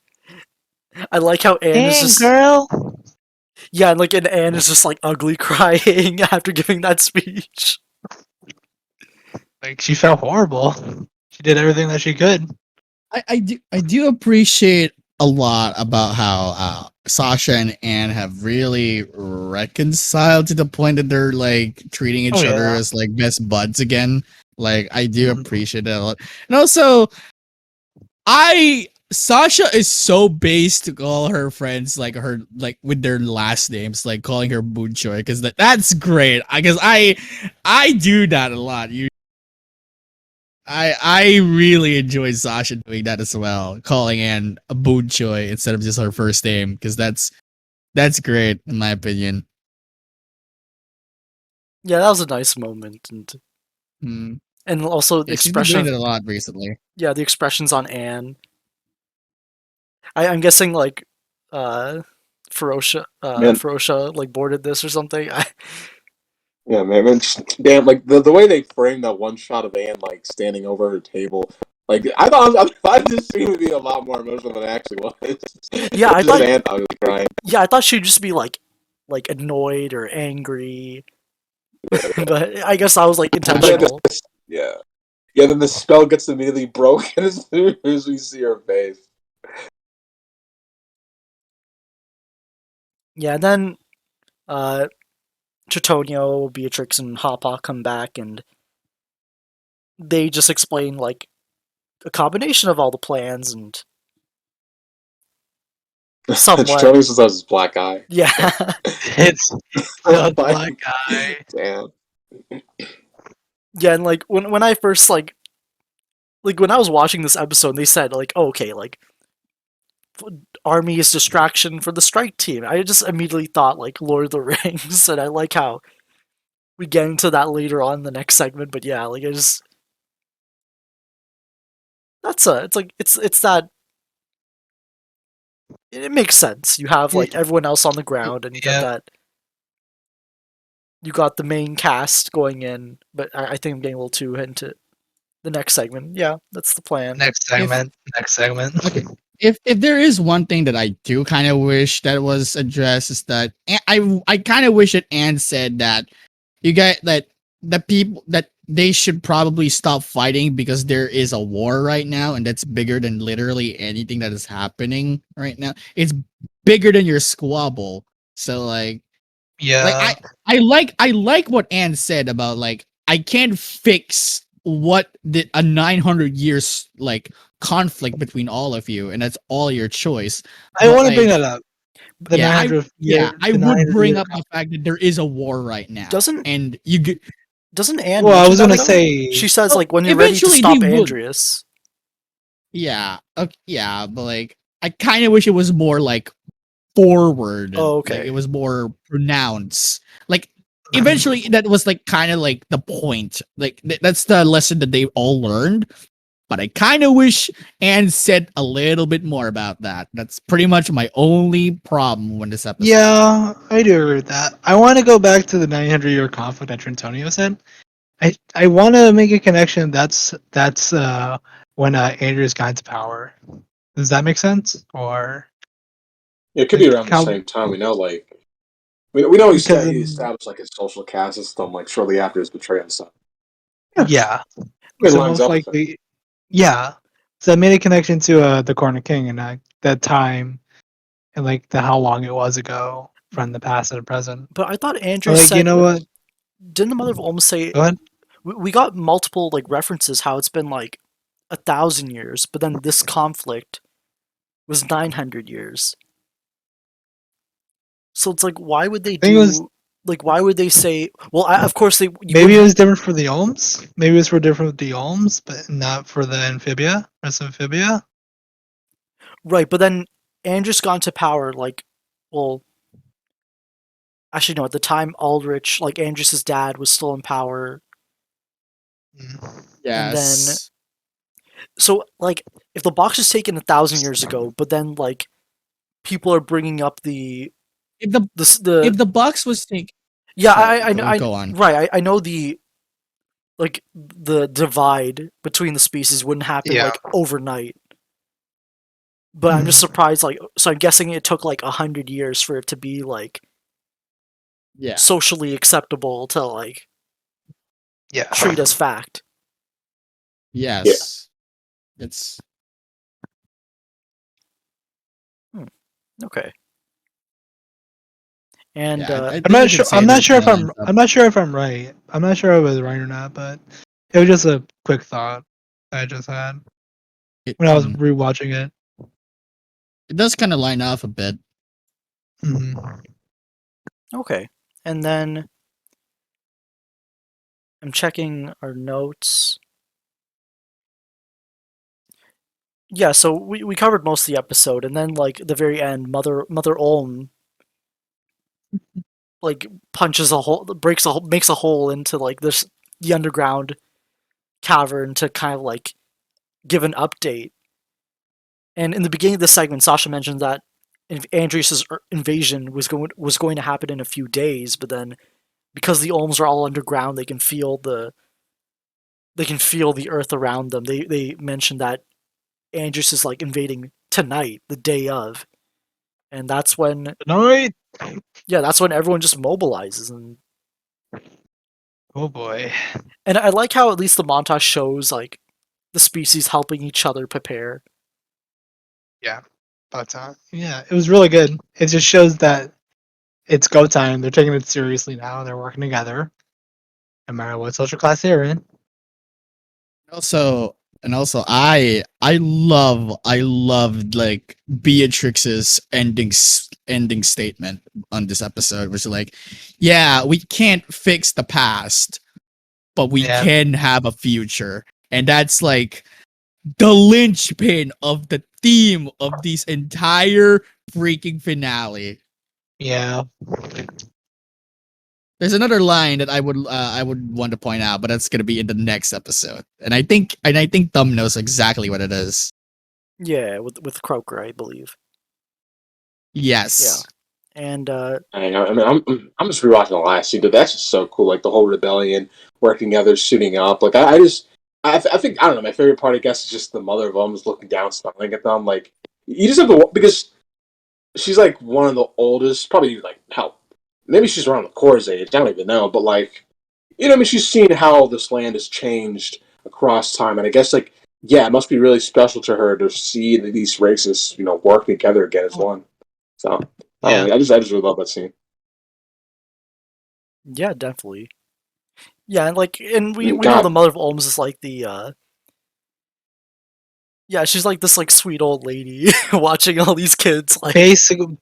I like how Anne is dang just girl. yeah, and Anne is just like ugly crying after giving that speech. Like she felt horrible. She did everything that she could. I do appreciate a lot about how Sasha and Anne have really reconciled to the point that they're like treating Oh each other yeah. as like best buds again. Like I do Mhm. appreciate that a lot. And also I Sasha is so based to call her friends like her like with their last names, like calling her Boonchoy, because that's great. I guess I do that a lot. I really enjoyed Sasha doing that as well, calling Anne a Boon Choi instead of just her first name, because that's great in my opinion. Yeah, that was a nice moment, Mm. and also the Yeah, she's been doing expression. that a lot recently. Yeah, the expressions on Anne. I'm guessing like man, Ferocia like boarded this or something. yeah, man, damn, like the way they framed that one shot of Anne like standing over her table. Like I thought this scene would be a lot more emotional than it actually was. Yeah, I It's just thought Anne ugly crying. yeah, I thought she'd just be like annoyed or angry, but I guess that was like But then intentional. yeah, yeah. Then the spell gets immediately broken as soon as we see her face. Yeah, and then Tritonio, Beatrix, and Hoppa come back, and they just explain like a combination of all the plans and somewhat. Tritonius just has his black eye. Yeah. It's the black guy. Damn. Yeah, and like when I first like when I was watching this episode, they said like, oh, okay, like army is distraction for the strike team. I just immediately thought like Lord of the Rings, and I like how we get into that later on in the next segment. But yeah, like I just it's like it's that it makes sense. You have like everyone else on the ground, and you got Yeah. that. You got the main cast going in, but I think I'm getting a little too into the next segment. Yeah, that's the plan. Next segment. Next segment. If there is one thing that I do kind of wish that was addressed is that I kind of wish that Anne said that you get that the people that they should probably stop fighting because there is a war right now and that's bigger than literally anything that is happening right now. It's bigger than your squabble. So like Yeah. I like what Anne said about like I can't fix what the a 900 years like conflict between all of you and that's all your choice. I But, want to like, bring that up. The yeah, 900 year. I the would 900 bring year up the fact that there is a war right now. Doesn't and you get doesn't Anne? Well, I mention was that, gonna though? say. She says Well, like when you're ready to eventually stop they would. Andrias. Yeah, okay, yeah, but like I kind of wish it was more like forward. Oh, Like okay. it was more pronounced. Like eventually that was like kind of like the point. Like that's the lesson that they all learned. But I kind of wish Anne said a little bit more about that. That's pretty much my only problem with this episode. Yeah, I do agree with that. I want to go back to the 900 year conflict that Trentonio said. I want to make a connection. That's when Andrews got into power. Does that make sense? Or It could be around the same time. We know, like, we know he because established like his social caste system, like shortly after his betrayal and stuff. yeah, It so lines most up with it. likely, yeah. So I made a connection to the Corner King and that time and like the how long it was ago from the past and the present. But I thought So, Andrews like, you said. know what? Didn't the Mother of Olm say? Go ahead. We got multiple like references how it's been like 1,000 years, but then this conflict was 900 years. So it's like, why would they I think it was- do? Like, why would they say? Well, of course they. Maybe it was different for the Olms. Maybe it was for different with the Olms, but not for the Amphibia. Rest of Amphibia. Right, but then Andrus got into power. Like, well, actually, no. At the time, Aldrich, like Andrus's dad, was still in power. Yes. So, like, if the box was taken 1,000 years ago, but then like people are bringing up the if the box was taken. Yeah, Sorry, I go on. Right, I know the like the divide between the species wouldn't happen Yeah. like overnight. But I'm just surprised, like, so I'm guessing it took like 100 years for it to be like Yeah. socially acceptable to like Yeah. treat as fact. Yes. It's Okay. And yeah, I I'm not think you sure. could say I'm that not sure if lines up. I'm not sure if I'm right. I'm not sure if I was right or not, but it was just a quick thought I just had when I was rewatching it. It does kind of line up a bit. Mhm. okay. And then I'm checking our notes. Yeah, so we covered most of the episode, and then like the very end, Mother Olm like punches a hole, makes a hole into like the underground cavern to kind of like give an update. And in the beginning of the segment, Sasha mentioned that Andrias' invasion was going to happen in a few days, but then because the Olms are all underground, they can feel the earth around them. They mentioned that Andrias is like invading tonight, the day of, and that's when Tonight. that's when everyone just mobilizes. And Oh boy. I like how at least the montage shows like the species helping each other prepare. Yeah. But yeah, it was really good. It just shows that it's go time. They're taking it seriously now. They're working together, no matter what social class they're in. Also, I loved like Beatrix's ending statement on this episode, which is like, yeah, we can't fix the past, but we Yeah. can have a future, and that's like the linchpin of the theme of this entire freaking finale. Yeah. There's another line that I would want to point out, but that's gonna be in the next episode. And I think Thumb knows exactly what it is. Yeah, with Croaker, I believe. Yes. And I know. I mean, I'm just rewatching the last scene, but that's just so cool. Like the whole rebellion, working together, suiting up. Like I think I don't know. My favorite part, I guess, is just the mother of them is looking down, smiling at them. Like you just have to because she's like one of the oldest, probably like hell, maybe she's around the Core's age. I don't even know, but like I mean, she's seen how this land has changed across time, and I guess like yeah, it must be really special to her to see these races, working together again as one. So I don't know. I just really love that scene. yeah, definitely. Yeah, and we know God, the mother of Olms is like the yeah, she's like this like sweet old lady watching all these kids like Basically.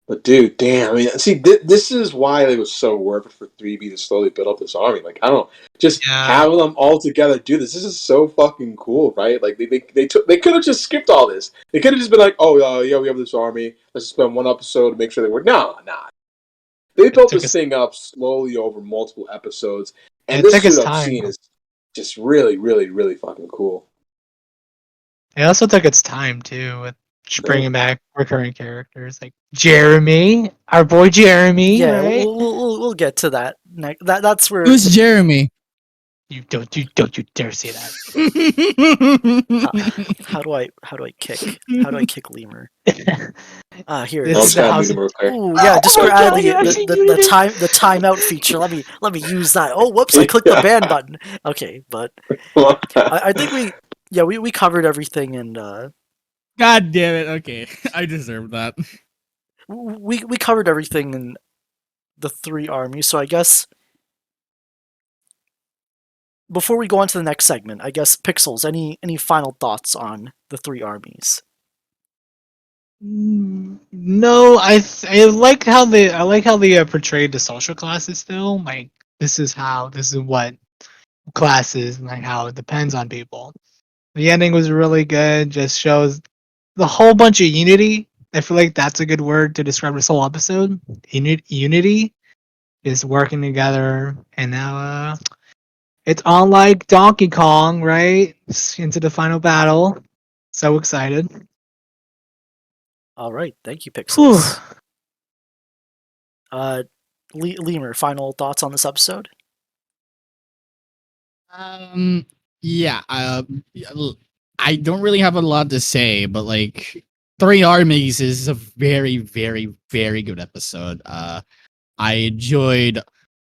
but dude, damn! I mean, see, this is why it was so worth it for 3B to slowly build up this army. Like, I don't know, just Yeah. having them all together do this. This is so fucking cool, right? Like, they could have just skipped all this. They could have just been like, oh, yeah, we have this army. Let's just spend one episode to make sure they work. No, nah. They built this thing up slowly over multiple episodes, and this suit up scene is just really, really, really fucking cool. It also took its time too with bringing back recurring characters like Jeremy, our boy Jeremy. yeah, Right? we'll get to that. That's where Who's Jeremy? You don't you dare say that. how do I kick Lemur? Here it This Don't is. is the tap house. me real quick. Ooh, yeah, just Oh for my adding God, the timeout feature. Let me use that. Oh, whoops! I clicked the ban button. Okay, but I think we covered everything, and God damn it. Okay. I deserve that. we covered everything in the Three Armies. So I guess before we go on to the next segment, I guess Pixels, any final thoughts on the Three Armies? No, I like how they portrayed the social classes still. Like this is what class is, and like how it depends on people. The ending was really good. Just shows the whole bunch of unity. I feel like that's a good word to describe this whole episode. Unity is working together, and now it's on like Donkey Kong, right? Into the final battle. So excited. All right, thank you, Whew. Pixels. Lemur, final thoughts on this episode? Yeah, I don't really have a lot to say, but like Three Armies is a very, very, very good episode. I enjoyed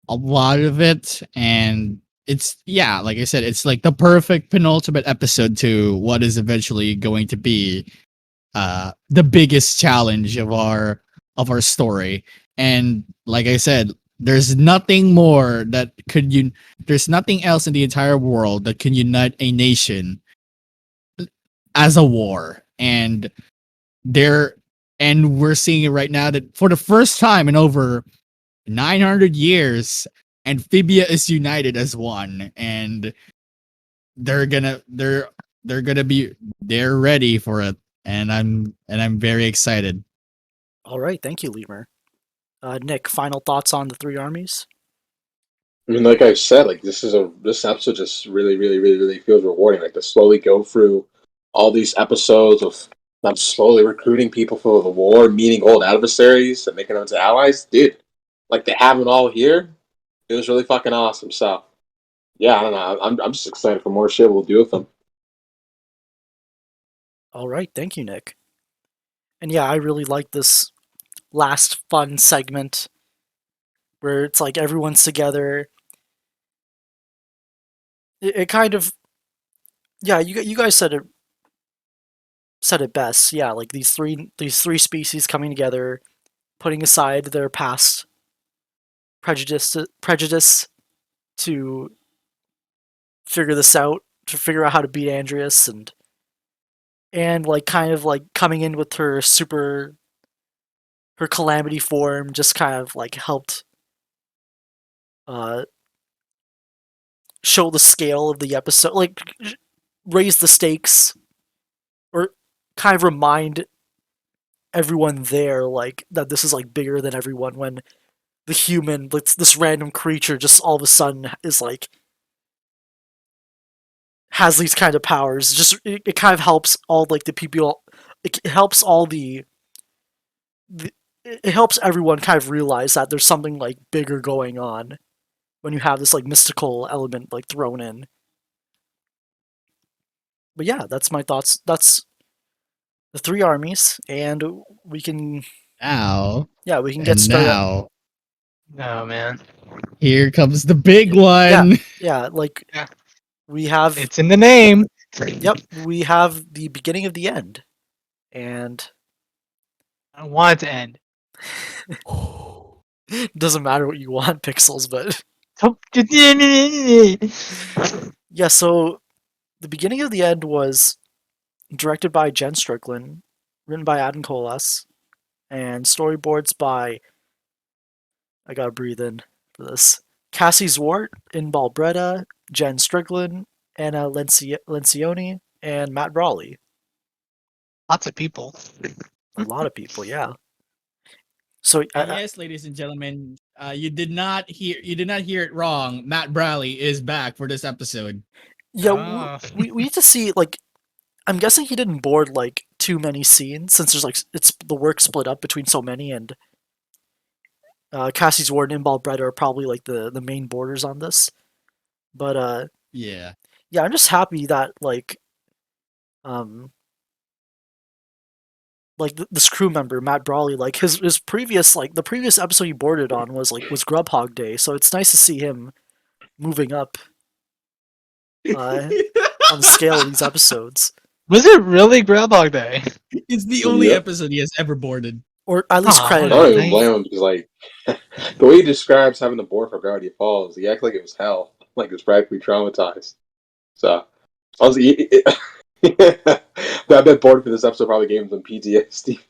a lot of it, and it's like I said, it's like the perfect penultimate episode to what is eventually going to be the biggest challenge of our story. And like I said, there's nothing more that there's nothing else in the entire world that can unite a nation as a war. And there and we're seeing it right now that for the first time in over 900 years, Amphibia is united as one, and they're gonna they're gonna be they're ready for it, and I'm very excited. All right, thank you, Lemur. Nick, final thoughts on the Three Armies? I mean, like I said, like this episode just really, really, really, really feels rewarding. Like to slowly go through all these episodes of them slowly recruiting people for the war, meeting old adversaries, and making them into allies. Dude, like they have it all here. It was really fucking awesome. So, yeah, I don't know. I'm just excited for more shit we'll do with them. All right, thank you, Nick. And yeah, I really like this last fun segment where it's like everyone's together. It kind of, yeah, you guys said it said it best. Yeah, like these three species coming together, putting aside their past prejudice to figure this out, to figure out how to beat Andrias, and like kind of like coming in with her calamity form just kind of like helped uh show the scale of the episode, like raise the stakes, or kind of remind everyone there like that this is like bigger than everyone, when the human, like this random creature, just all of a sudden is like has these kind of powers. Just it kind of helps all like the people. It helps all the it helps everyone kind of realize that there's something like bigger going on when you have this like mystical element like thrown in. But yeah, that's my thoughts. That's the Three Armies, and we can Now, we can get and started. now, Oh man, here comes the big Yeah, one. like Yeah. we have. it's in the name. Yep, we have the beginning of the end, and I don't want it to end. it doesn't matter what you want, Pixels, but yeah. So the beginning of the end was directed by Jen Strickland, written by Adam Colas, and storyboards by, I gotta breathe in for this, Cassie Zwart, Inbal Breda, Jen Strickland, Anna Lencioni, and Matt Brawley. Lots of people. A lot of people, yeah. So Yes, ladies and gentlemen, you did not hear it wrong. Matt Bradley is back for this episode. yeah, Oh. we need to see, like, I'm guessing he didn't board like too many scenes, since there's like it's the work split up between so many, and Cassie's Ward and Inbal Bread are probably like the main borders on this. But Yeah. yeah, I'm just happy that um this crew member Matt Brawley, like his previous, like the previous episode he boarded on was Grubhog Day, so it's nice to see him moving up on the scale of these episodes, Was it really Groundhog Day? It's the only Yep. episode he has ever boarded. or at least Aw, I credited. don't even Nice. blame him because, like, the way he describes having to board for Gravity Falls, he acts like it was hell, like it was practically traumatized. So, honestly, that bit bored for this episode probably gave him some PTSD.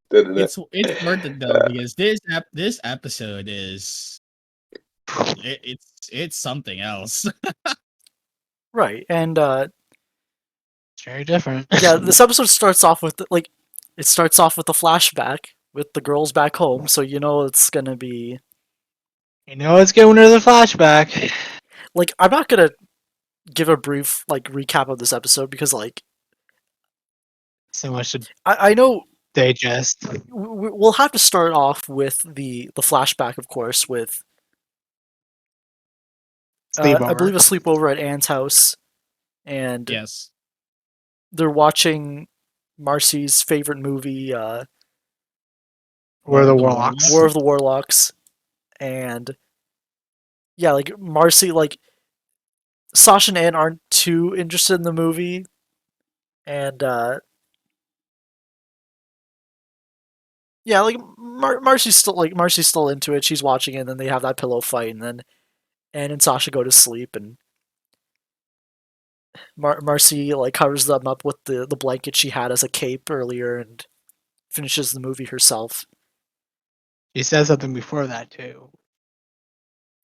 Didn't it? It's worth it though, because this episode is it's something else. Right, and It's very different. yeah, this episode starts off with like it starts off with a flashback with the girls back home, so you know it's gonna be You know it's going to the flashback. like, I'm not gonna give a brief like recap of this episode because like So much to I know digest. we'll have to start off with the flashback, of course, with I Sleepover. believe a sleepover at Anne's house, and Yes. they're watching Marcy's favorite movie, Where the the Warlocks. War of the Warlocks, and yeah, like Marcy, like Sasha and Anne aren't too interested in the movie, and yeah, like Marcy's still into it. She's watching it, and then they have that pillow fight, and then Anne and Sasha go to sleep, and Marcy like covers them up with the blanket she had as a cape earlier, and finishes the movie herself. She says something before that too.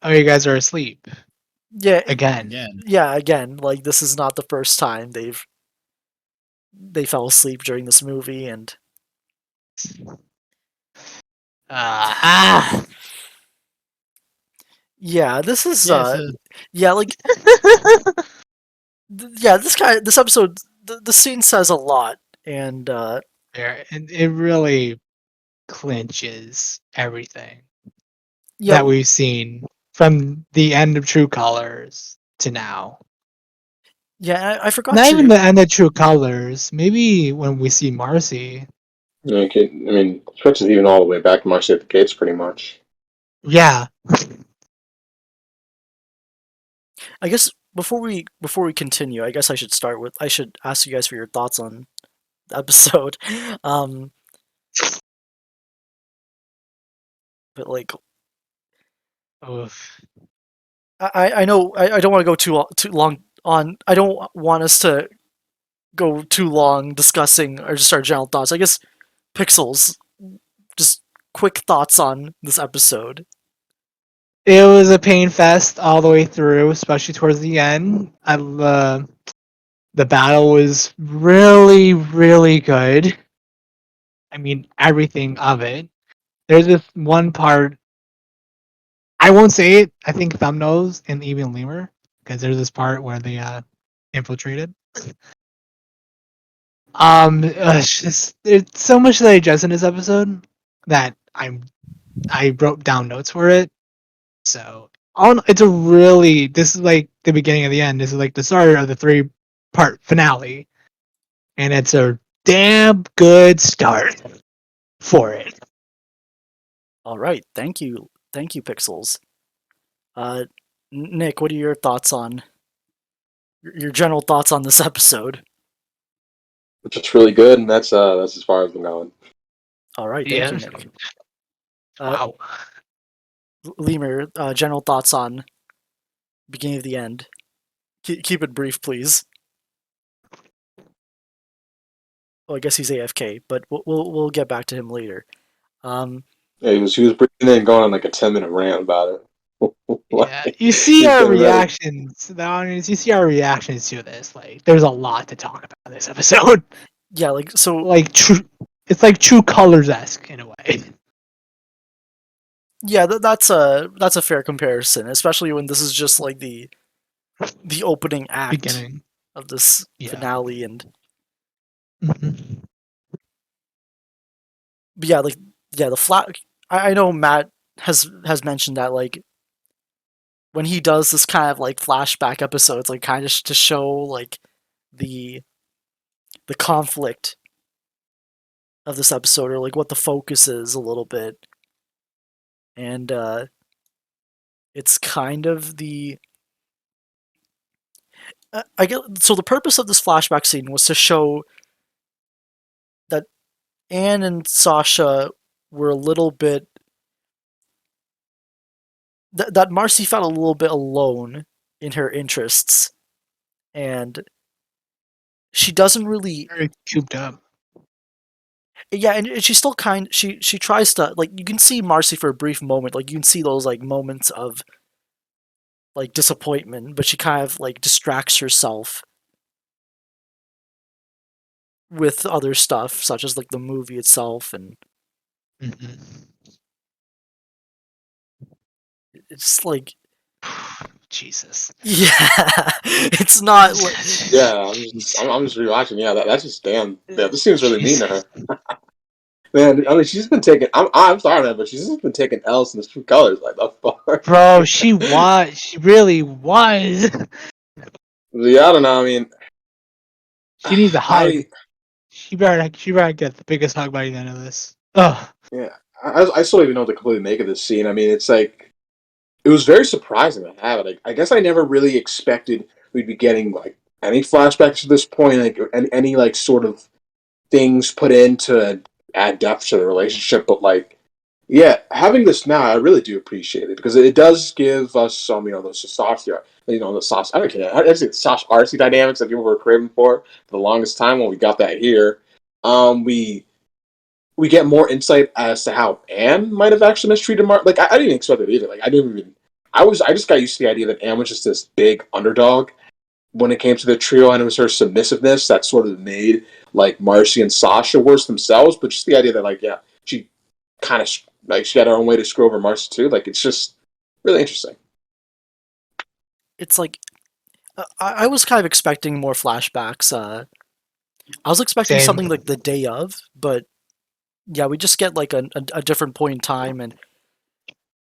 Oh, you guys are asleep Yeah, again. Again. yeah. Again, like this is not the first time they fell asleep during this movie, and Ah. yeah, this is Yeah, so yeah, like yeah, this episode, the scene says a lot, and There, and it really clinches everything yeah, that we've seen from the end of True Colors to now. yeah. I forgot Not to. even the end of True Colors. Maybe when we see Marcy. Okay, I mean, stretches even all the way back to Marcy at the Gates, pretty much. Yeah. I guess before we continue, I guess I should ask you guys for your thoughts on the episode. Um, but like, Oof. I know I don't want to go too long on. I don't want us to go too long discussing or just our general thoughts. I guess Pixels, just quick thoughts on this episode. It was a pain fest all the way through, especially towards the end. The battle was really, really good. I mean, everything of it. There's this one part. I won't say it. I think Thumb knows and even Lemur, because there's this part where they infiltrated. It's just there's so much that I digest in this episode that I wrote down notes for it. So it's a really this is like the beginning of the end. This is like the start of the 3-part finale, and it's a damn good start for it. All right, thank you, Pixels. Nick, what are your thoughts on your general thoughts on this episode? Which is really good, and that's as far as I'm going. All right, thank you, Nick. Wow. Lemur, general thoughts on beginning of the end. Keep it brief, please. Well, I guess he's AFK, but we'll get back to him later. Yeah, he was breathing in and going on like a 10-minute rant about it. Yeah, you see our reactions. The audience, you see our reactions to this. Like, there's a lot to talk about in this episode. Yeah, like so, like true. It's like True Colors-esque in a way. Yeah, that's a fair comparison, especially when this is just like the opening act Beginning of this finale, and mm-hmm. But yeah, like the flat. I know Matt has mentioned that like when he does this kind of like flashback episodes, like kind of to show like the conflict of this episode, or like what the focus is a little bit, and it's kind of the I get so the purpose of this flashback scene was to show that Anne and Sasha were a little bit that Marcy felt a little bit alone in her interests, and she doesn't really Very cooped up. Yeah, and she still she tries to, like, you can see Marcy for a brief moment, like you can see those like moments of like disappointment, but she kind of like distracts herself with other stuff such as like the movie itself, and Mm-hmm. it's like Jesus. Yeah, it's not like Yeah, I'm just rewatching. Yeah, that's just damn. Yeah, this seems really mean to her. Man, I mean, she's been taking. I'm sorry, man, but she's just been taking L's in the True Colors like that far. Bro, she was. She really was. Yeah, I don't know. I mean, She needs a hug. She better get the biggest hug by the end of this. Ugh. Yeah, I still don't even know what to completely make of this scene. I mean, it's like it was very surprising to have it. I guess I never really expected we'd be getting like any flashbacks at this point, like any like sort of things put in to add depth to the relationship. But like, yeah, having this now, I really do appreciate it because it does give us some, those Sasha, the Sasha. I don't care. I say Sasha Artsy dynamics that people were craving for the longest time. When we got that here, we get more insight as to how Anne might have actually mistreated Mark. Like I didn't expect it either. Like I didn't even. I just got used to the idea that Anne was just this big underdog when it came to the trio, and it was her submissiveness that sort of made like Marcy and Sasha worse themselves. But just the idea that like she kind of like she had her own way to screw over Marcy too. Like it's just really interesting. it's like I was kind of expecting more flashbacks. I was expecting Same. something like the day of, but yeah, we just get like a different point in time, and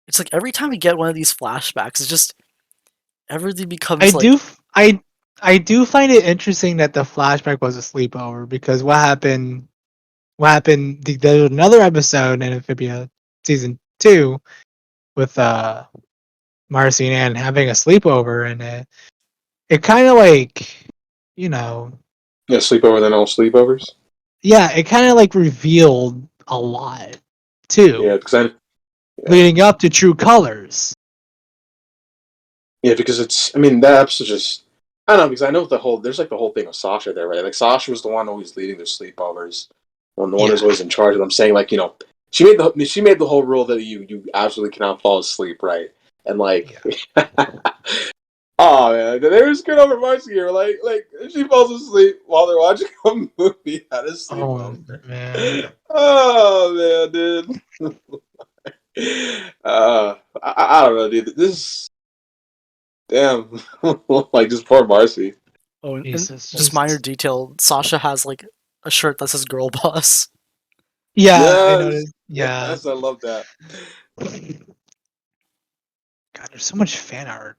it's like every time we get one of these flashbacks, it's just everything becomes I do find it interesting that the flashback was a sleepover because what happened? There was another episode in Amphibia season 2 with Marcy and Anne having a sleepover, and it kind of like, you know, Yeah, sleepover than all sleepovers. yeah, it kind of like revealed a lot too, Yeah, because leading up to True Colors. yeah, because it's. I mean, that episode just. I don't know, because I know there's like the whole thing with Sasha there, right? Like Sasha was the one always leading their sleepovers, the one who's Yeah. always in charge of them, saying like, she made the whole rule that you absolutely cannot fall asleep, right? And like, oh man, they were just good over Marcy here. Like she falls asleep while they're watching a movie at a Oh sleepover. man. Oh man, dude. I don't know, dude. This damn, like just poor Marcy. Oh, and Jesus. just minor detail, Sasha has like a shirt that says "Girl Boss." Yeah, I Yes, noticed. Yeah. yes, I love that. God, there's so much fan art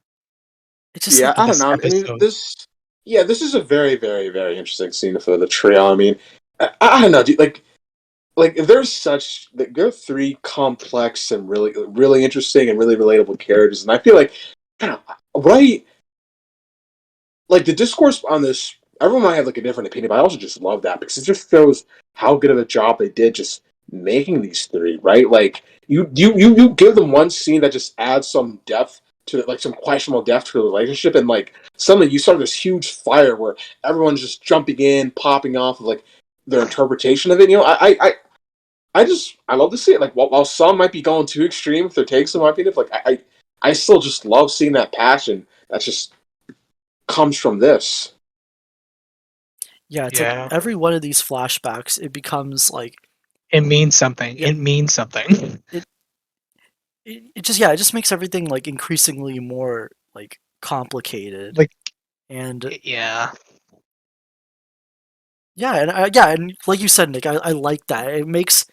It's just Yeah, like I don't this know. I mean, episode. this is a very, very, very interesting scene for the trio. I mean, I don't know, dude. Like if there's such, like, there are three complex and really, really interesting and really relatable characters, and I feel like, kind of right, like the discourse on this. Everyone might have like a different opinion, but I also just love that because it just shows how good of a job they did just making these three. Right, like you give them one scene that just adds some depth to it, like some questionable depth to the relationship, and like suddenly you start this huge fire where everyone's just jumping in, popping off of like their interpretation of it. I love to see it. Like while some might be going too extreme with their takes, in my opinion, like I still just love seeing that passion that just comes from this. yeah, it's like Yeah. every one of these flashbacks, it becomes like It means something. Yeah. It means something. it just makes everything like increasingly more like complicated. Like, And yeah. and like you said, Nick, I like that. It makes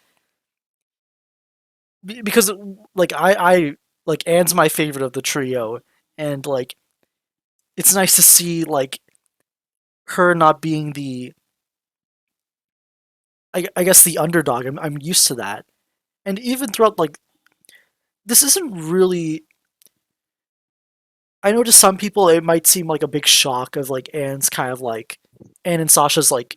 because like I like Anne's my favorite of the trio, and like it's nice to see like her not being the I guess the underdog. I'm used to that, and even throughout like this isn't really. I know to some people it might seem like a big shock of like Anne's kind of like Anne and Sasha's like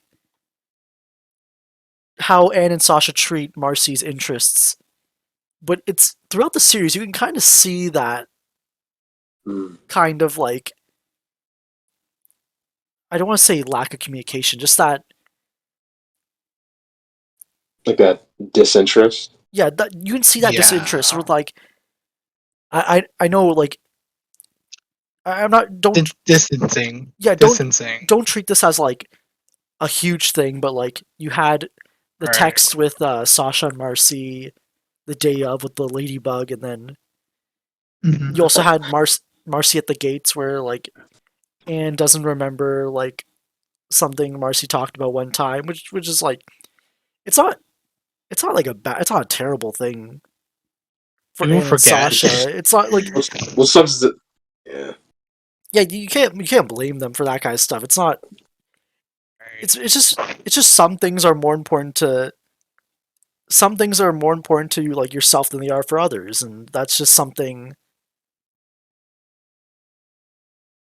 how Anne and Sasha treat Marcy's interests, but it's throughout the series you can kind of see that Mm. kind of like I don't want to say lack of communication, just that Like that disinterest. yeah, that you can see that disinterest Yeah. with like I know like I'm not don't Distancing. yeah Distancing. don't treat this as like a huge thing, but like you had the Right. text with Sasha and Marcy the day of with the ladybug, and then Mhm. you also had Marcy at the gates where like Anne doesn't remember like something Marcy talked about one time, which is like it's not like it's not a terrible thing for People Anne and forget. Sasha. It's not like Well, subs. Yeah. yeah, you can't blame them for that kind of stuff. It's not. It's just some things are more important to you like yourself than they are for others, and that's just something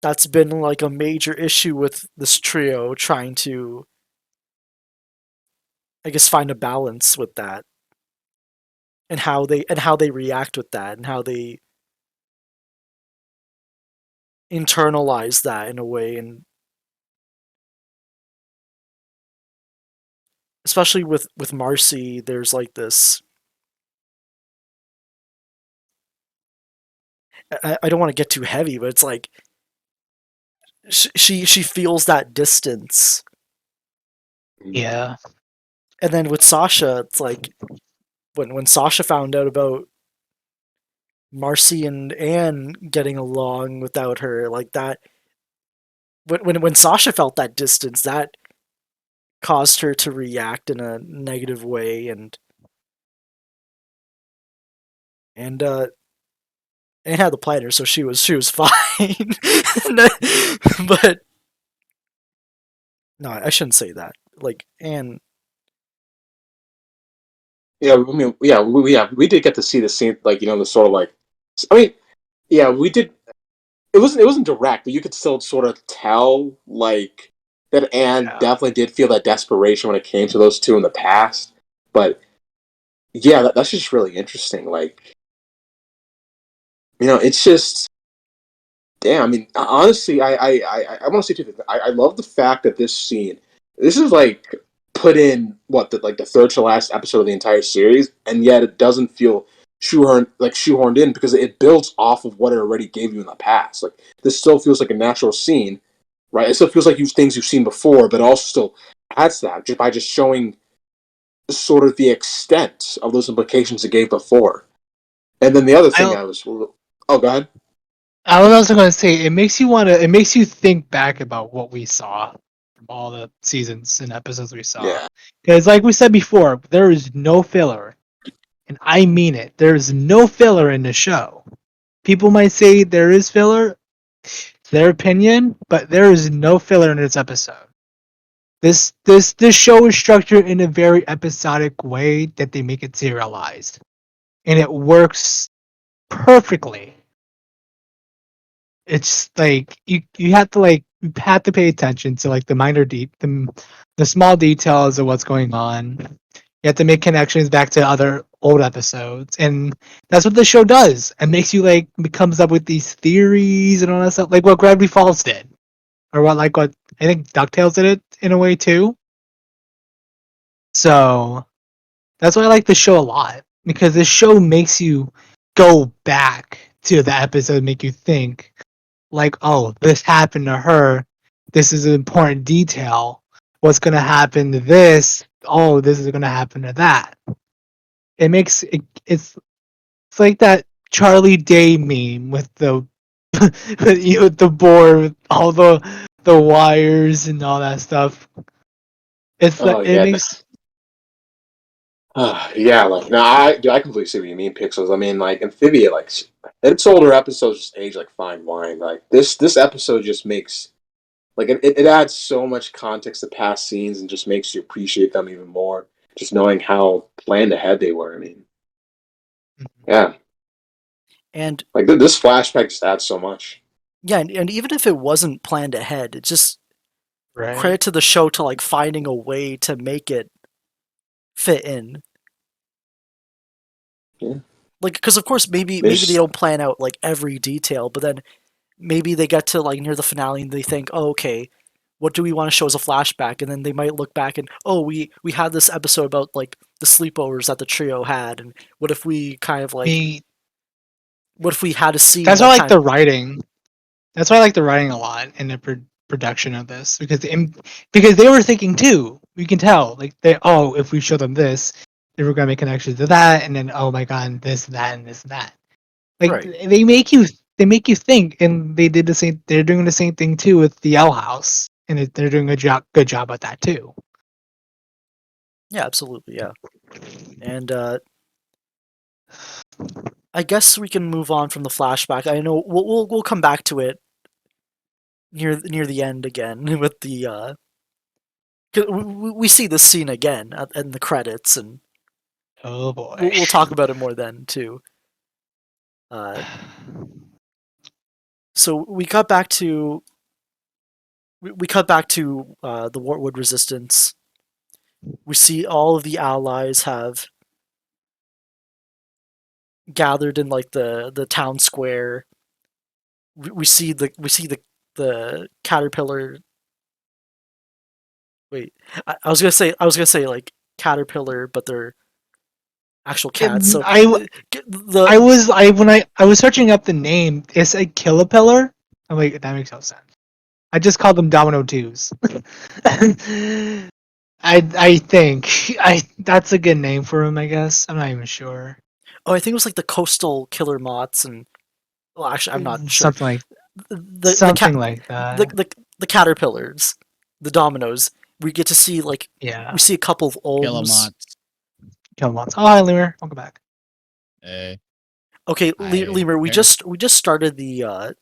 that's been like a major issue with this trio trying to I guess find a balance with that and how they react with that and how they internalize that in a way, and especially with Marcy there's like this I don't want to get too heavy, but it's like she feels that distance, Yeah. and then with Sasha it's like when Sasha found out about Marcy and Anne getting along without her, like that when Sasha felt that distance, that caused her to react in a negative way, and Anne had the planner, so she was fine. But no, I shouldn't say that. Like Anne, Yeah, I mean, we did get to see the scene, like the sort of like, I mean, yeah, we did. it wasn't direct, but you could still sort of tell like that Anne Yeah. definitely did feel that desperation when it came to those two in the past. But yeah, that's just really interesting. Like, it's just damn. I mean, honestly, I want to say two things. I love the fact that this scene, this is like put in the third to last episode of the entire series, and yet it doesn't feel shoehorned in because it builds off of what it already gave you in the past. Like this still feels like a natural scene, right? It still feels like things you've seen before, but also still adds to that just by just showing sort of the extent of those implications it gave before. And then the other thing go ahead. I was also going to say it makes you think back about what we saw from all the seasons and episodes we saw. Yeah. Because, like we said before, there is no filler, and I mean it. There is no filler in the show. People might say there is filler, it's their opinion, but there is no filler in this episode. This show is structured in a very episodic way that they make it serialized, and it works perfectly. It's like you have to pay attention to like the the small details of what's going on. You have to make connections back to other old episodes, and that's what the show does. It makes you like it comes up with these theories and all that stuff, like what Gravity Falls did, or what I think Ducktales did it in a way too. So that's why I like the show a lot, because this show makes you go back to the episode, make you think like, oh, this happened to her. This is an important detail. What's gonna happen to this? Oh, this is gonna happen to that. It makes it. It's like that Charlie Day meme with the with the board, with all the wires and all that stuff. It's like Oh it yeah. makes Yeah, like no, I completely see what you mean, Pixels. I mean, like Amphibia, like its older episodes just age like fine wine. Like this episode just makes it adds so much context to past scenes and just makes you appreciate them even more. Just knowing how planned ahead they were. I mean, yeah, And like this flashback just adds so much. yeah, and even if it wasn't planned ahead, it's just right. credit to the show to like finding a way to make it fit in. Yeah. Like, because of course maybe they don't plan out like every detail, but then maybe they get to like near the finale and they think, oh, okay, what do we want to show as a flashback? And then they might look back and, oh, we had this episode about like the sleepovers that the trio had, and what if we kind of like, Me, what if we had a scene that's why I that like kind the writing. That's why I like the writing a lot in the production of this, because they were thinking too. We can tell, like if we show them this, they were gonna make connections to that, and then oh my god, this, that, and this, and that. Like right? they make you think, and they did the same. They're doing the same thing too with the L House, and they're doing a good job at that too. Yeah, absolutely, yeah. And I guess we can move on from the flashback. I know we'll come back to it near the end again with the 'cause we see this scene again in the credits, and Oh boy. we'll talk about it more then too. So we cut back to the Wartwood resistance. We see all of the allies have gathered in like the town square. We see the caterpillar. Wait, I was gonna say like caterpillar, but they're actual cats. So I was when I was searching up the name, it's a Killapillar. I'm like, that makes no sense. I just called them Domino Twos. I think that's a good name for him. I guess I'm not even sure. I think it was like the coastal killer moths, and well, actually, I'm not sure. Something like The that. the caterpillars, the dominoes. We get to see like Yeah. we see a couple of olms. Killamots. Oh, hi, Lemur. Welcome back. Okay, Hi Lemur. We there. just started the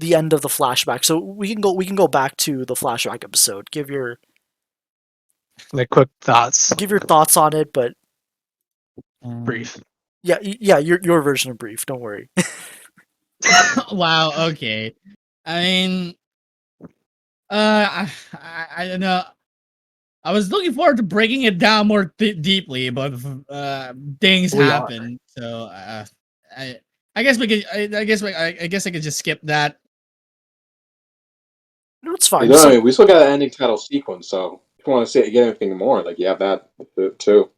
end of the flashback, so we can go back to the flashback episode. Give your Quick thoughts. thoughts on it, but Brief. yeah, your version of brief. Don't worry. Wow. Okay. I mean, I don't know. I was looking forward to breaking it down more deeply, but things We are. happen. So I I guess we could. I guess I could just skip that. No, it's You fine. know, I So mean, we still got an ending title sequence, so if you want to see get anything more, like you have that too.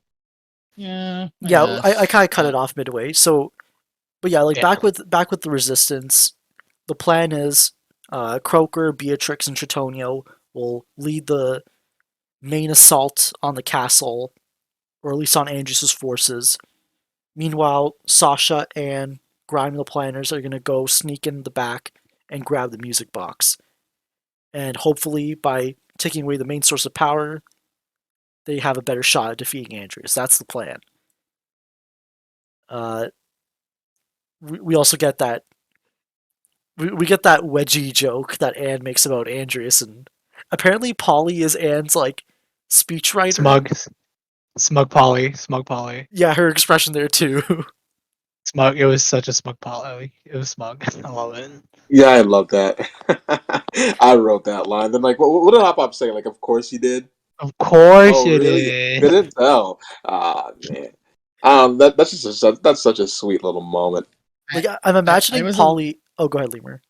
Yeah. I yeah, I guess. kind of cut it off midway. So, but yeah, like Yeah. back with the Resistance, the plan is, Croker, Beatrix, and Tritonio will lead the main assault on the castle, or at least on Andrias's forces. Meanwhile, Sasha and Grime the Planners are gonna go sneak in the back and grab the music box. And hopefully, by taking away the main source of power, they have a better shot at defeating Andrias. That's the plan. Uh, we also get that we get that wedgie joke that Anne makes about Andrias, and apparently Polly is Anne's like speechwriter. Smug Polly. Yeah, her expression there too. Smug. It was such a smug Polly. It was smug. I love it. Yeah, I love that. I wrote that line. Then, like, what did Hop Hop say? Like, of course you did. Of course Oh, you really? did. Couldn't tell. Ah, man. That's just that's such a sweet little moment. Like I'm I imagining was a Polly. Oh, go ahead, Lemur.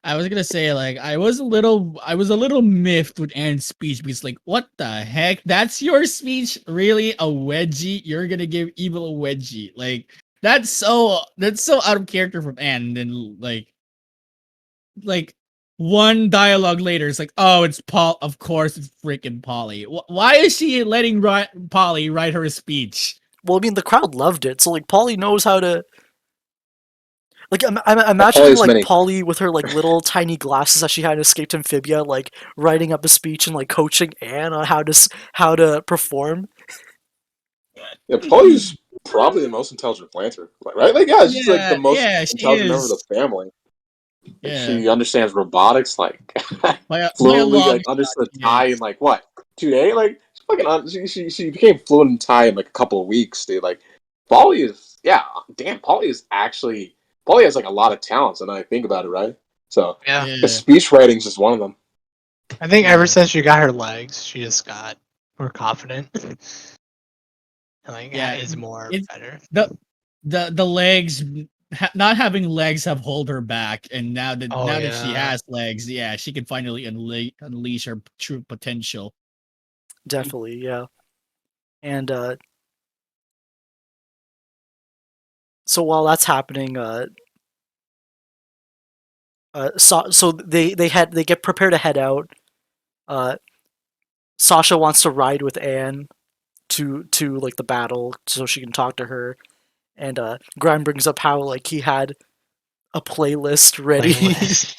I was gonna say like I was a little miffed with Anne's speech because like what the heck? That's your speech? Really? A wedgie? You're gonna give evil a wedgie? Like that's so out of character from Anne. And then like one dialogue later, it's like, oh, it's Paul. Of course, it's freaking Polly. Why is she letting Polly write her speech? Well, I mean, the crowd loved it, so like Polly knows how to. Like I'm Yeah, imagining Polly's like many. Polly with her like little tiny glasses that she had in Escaped Amphibia, like writing up a speech and like coaching Anne on how to perform. Yeah, Polly's probably the most intelligent planter, right? Like, yeah, she's like the Yeah, most yeah, she intelligent member of is. the family. Like, Yeah, she understands robotics, like by a fluently. long Like, understood shot. Yeah. Thai in like what 2 days? Like, she fucking she became fluent in Thai in like a couple of weeks, dude. Like, Polly is damn. Polly has like a lot of talents, and I think about it, right? So, Yeah. the Yeah. speech writing's just one of them. I think ever Yeah. since she got her legs, she just got more confident. And like Yeah, is more it's better. the legs not having legs have hold her back, and Oh now that she yeah. has legs, yeah, she can finally unleash her true potential. Definitely, yeah. And so while that's happening, so they get prepared to head out. Uh, Sasha wants to ride with Anne to like the battle so she can talk to her, and Grime brings up how like he had a playlist ready. Playlist.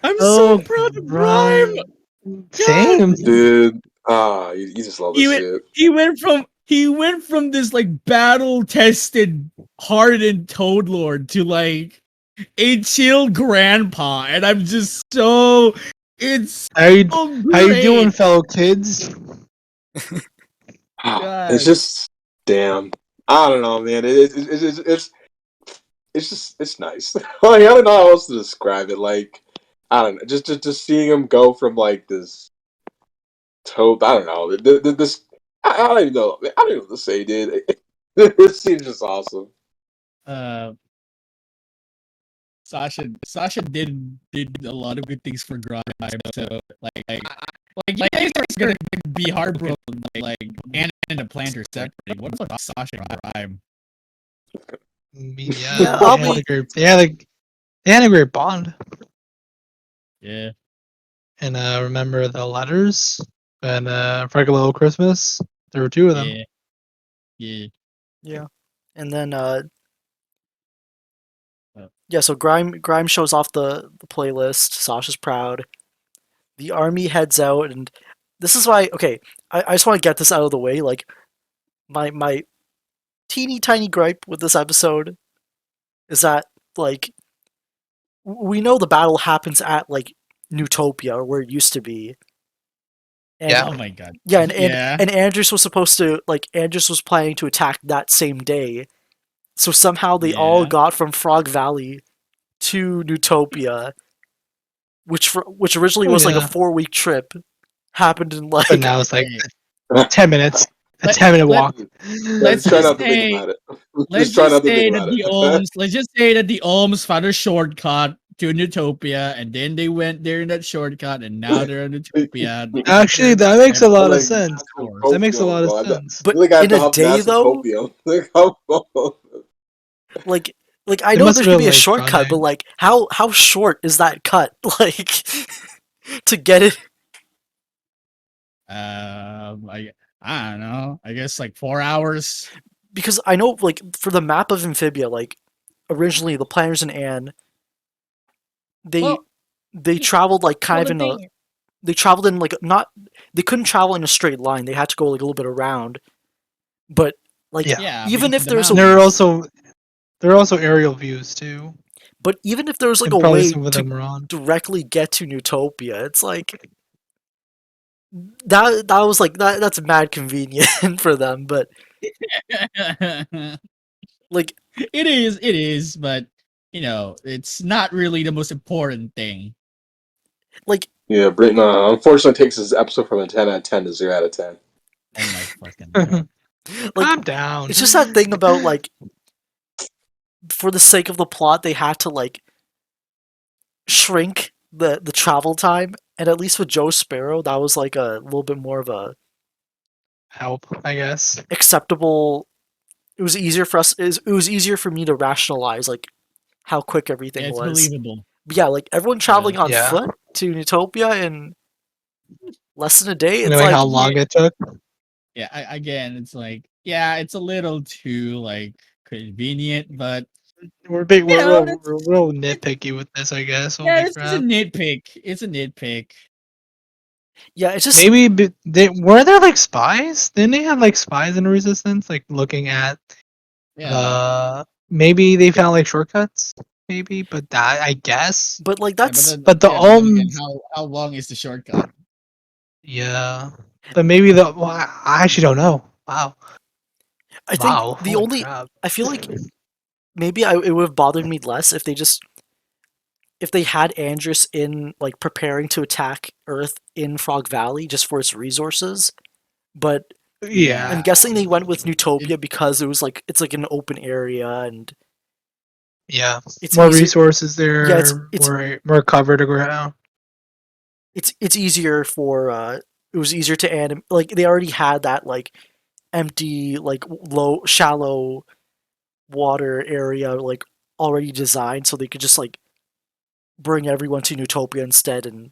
I'm so Oh, proud of Grime. right. God, Same. Dude, you just love he this went shit. he went from this like battle tested hardened Toad Lord to like a chill grandpa, and I'm just so it's so How you doing, great. fellow kids? It's God. just damn. I don't know, man. It's just it's nice. Like, I don't know how else to describe it. Like I don't know, just seeing him go from like this tope. I don't know. This I don't even know. I don't even know what to say, dude. This seems just awesome. Uh, Sasha did a lot of good things for Grime, so it's gonna be heartbroken. Anna and the Planter separating. What the fuck, Sasha and Grime? Yeah, Yeah, I'll be. they had a great bond. Yeah, And remember the letters and for like a little Christmas, there were two of them. yeah, yeah. Yeah, and then Uh, yeah, so Grime shows off the playlist. Sasha's proud. The army heads out, and this is why. Okay, I just want to get this out of the way. Like my teeny tiny gripe with this episode is that like we know the battle happens at like Newtopia or where it used to be, and Yeah. Oh my god. yeah, Yeah. and Andrews was supposed to like Andrews was planning to attack that same day. So somehow they all got from Frog Valley to Newtopia, which originally was like a 4-week trip, happened in like. But now it's like Hey, 10 minutes. A Let- 10-minute let- walk. let's try just not to think say- about it. let's try just not to say think that about the it. Ohms. Let's just say that the Ohms found a shortcut to Newtopia, and then they went there in that shortcut, and now they're in Newtopia. Actually, that makes a lot of sense. Natural That makes a lot of copium, bro. sense. But Really got in to a have day, natural though, copium. Like, how- like I It know must there have could been, be a like, shortcut, but running. like how short is that cut? Like to get it. I don't know. I guess like 4 hours. Because I know, like, for the map of Amphibia, like, originally the planners and Anne, they Well, traveled like kind well, of the in a, thing- they traveled in like not, they couldn't travel in a straight line. They had to go like a little bit around. But like, Yeah. even because if of the there's a, mountains. There are also aerial views too. but even if there was like And a probably way some of to them are on. directly get to Newtopia, it's like that was like that's mad convenient for them. But like, It is, but it's not really the most important thing. like Yeah, Britton unfortunately takes his episode from a 10 out of 10 to 0 out of 10. Oh my fucking god. like Calm down. it's just that thing about like, for the sake of the plot, they had to like shrink the travel time, and at least with Joe Sparrow, that was like a little bit more of a Help, I guess. acceptable. It was easier for us. It was easier for me to rationalize like how quick everything Yeah, it's was. believable. But yeah, like everyone traveling on Yeah. foot to Newtopia in less than a day. You It's know, like like how long it took. Yeah, again, it's like, it's a little too like convenient, but We're know, real nitpicky with this, I guess. Holy it's a crap. nitpick. It's a nitpick. yeah, it's just Maybe were there like spies? Didn't they have like spies in the resistance? Like looking at maybe they found like shortcuts, maybe, but that I guess. but like Yeah, that's But the then again, Ohms, how long is the shortcut? yeah. But maybe I actually don't know. Wow. I think Wow. the Holy only crap. I feel like maybe it would have bothered me less if they had Andrias in like preparing to attack Earth in Frog Valley just for its resources. But Yeah. I'm guessing they went with Newtopia because it's like an open area and Yeah. it's More easier, resources there. Yeah, it's more cover to ground. it's easier for it was easier to anim, like they already had that like empty, like low shallow water area like already designed, so they could just like bring everyone to Newtopia instead. And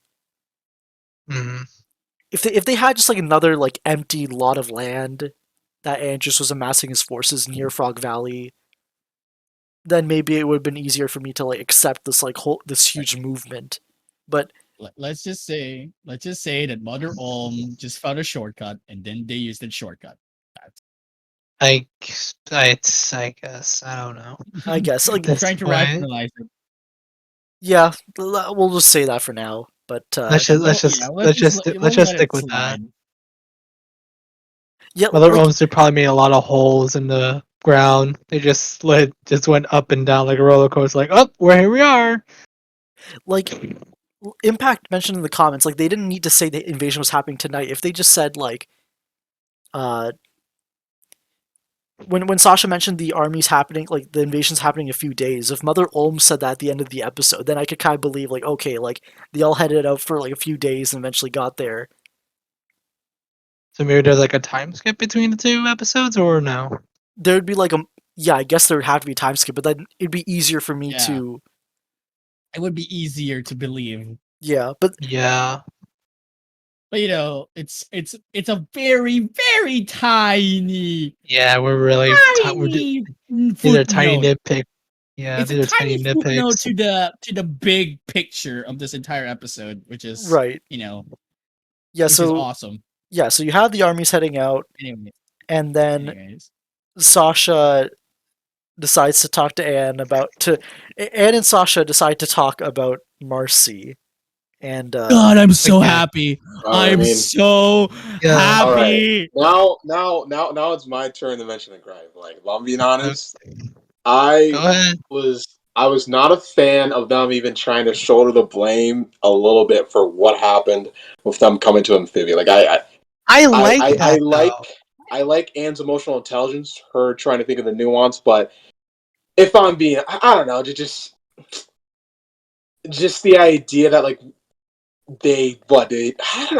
Hmm. if they had just like another like empty lot of land that Andrias was amassing his forces near Frog Valley, then maybe it would have been easier for me to like accept this like this huge movement. But Let's just say that Mother Olm just found a shortcut, and then they used that shortcut. I guess I don't know. I guess like This Trying to point. rationalize it. yeah, we'll just say that for now. But Let's just stick with that. yeah, Mother like, Ohms probably made a lot of holes in the ground. They just went up and down like a roller coaster. Like, oh, here we are. like Impact mentioned in the comments, like they didn't need to say the invasion was happening tonight. If they just said like, when Sasha mentioned the army's happening, like the invasion's happening in a few days. If Mother Olm said that at the end of the episode, then I could kind of believe like, okay, like they all headed out for like a few days and eventually got there. So maybe there's like a time skip between the two episodes, or no? There'd be like I guess there would have to be a time skip, but then it'd be easier for me to. It would be easier to believe. Yeah, but Yeah. But it's a very, very tiny. Yeah, we're really Tiny these are tiny footnote. nitpick. Yeah, It's these a are tiny tiny footnote nitpicks. to the big picture of this entire episode, which is right. Yeah, which is awesome. Yeah, so you have the armies heading out, and then Sasha decides to talk to Anne Anne and Sasha decide to talk about Marcy. And God, I'm so happy. I'm so happy. Right. Now it's my turn to mention the gripe. Like, if I'm being honest, I Go ahead. was not a fan of them even trying to shoulder the blame a little bit for what happened with them coming to Amphibia. Like I like I that though. like Anne's emotional intelligence, her trying to think of the nuance, but if I'm being, I don't know, just the idea that like I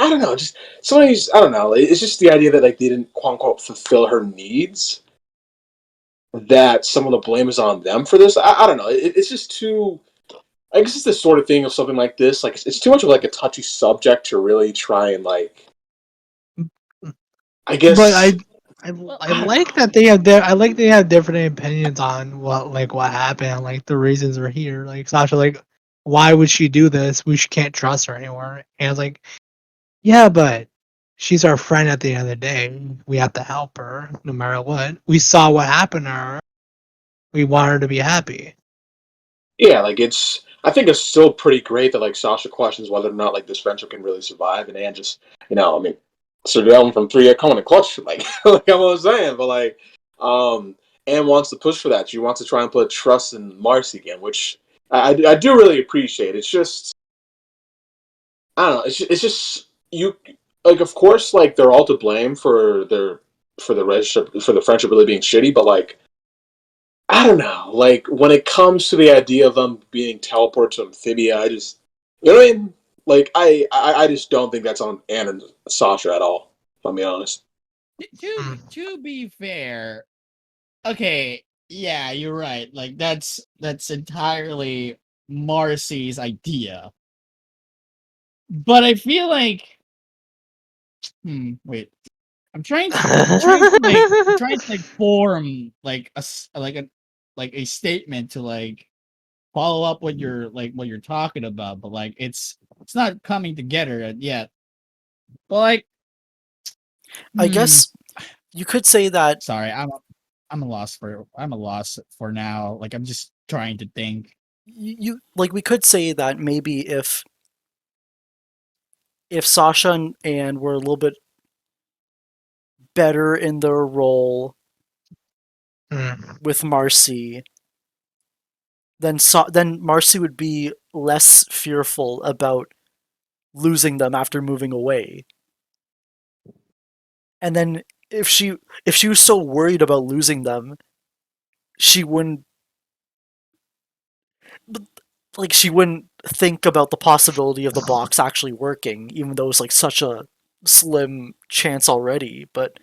don't know, just somebody's, I don't know, it's just the idea that like they didn't quote unquote fulfill her needs, that some of the blame is on them for this. I don't know, it's just too, I guess it's the sort of thing of something like this, like it's too much of like a touchy subject to really try and like, I But guess, I I don't like know. that they have I like they have different opinions on what happened, like the reasons we're here. Like Sasha, like why would she do this? Can't trust her anymore. And I was like, yeah, but she's our friend at the end of the day. We have to help her no matter what. We saw what happened to her. We want her to be happy. Yeah, like it's. I think it's still pretty great that like Sasha questions whether or not like this friendship can really survive, and Anne just, I mean, Sir Dylan from 3 coming in clutch, like like I was saying, but like, um, Anne wants to push for that. She wants to try and put trust in Marcy again, which I do really appreciate. It's just, I don't know. It's just you, like, of course, like they're all to blame for the relationship, for the friendship really being shitty, but like I don't know. Like when it comes to the idea of them being teleported to Amphibia, I just, you know what I mean? Like I just don't think that's on Anne and Sasha at all. If I'm being honest. To be fair, okay, yeah, you're right. Like that's entirely Marcy's idea. But I feel like wait. I'm trying to like form like like a statement to like follow up what you're talking about, but like it's not coming together yet. But like I hmm, guess you could say that sorry, I'm a loss for now. Like I'm just trying to think. you like we could say that maybe if Sasha and Anne were a little bit better in their role with Marcy, then Marcy would be less fearful about losing them after moving away. And then if she was so worried about losing them, she wouldn't she wouldn't think about the possibility of the box actually working, even though it's like such a slim chance already. But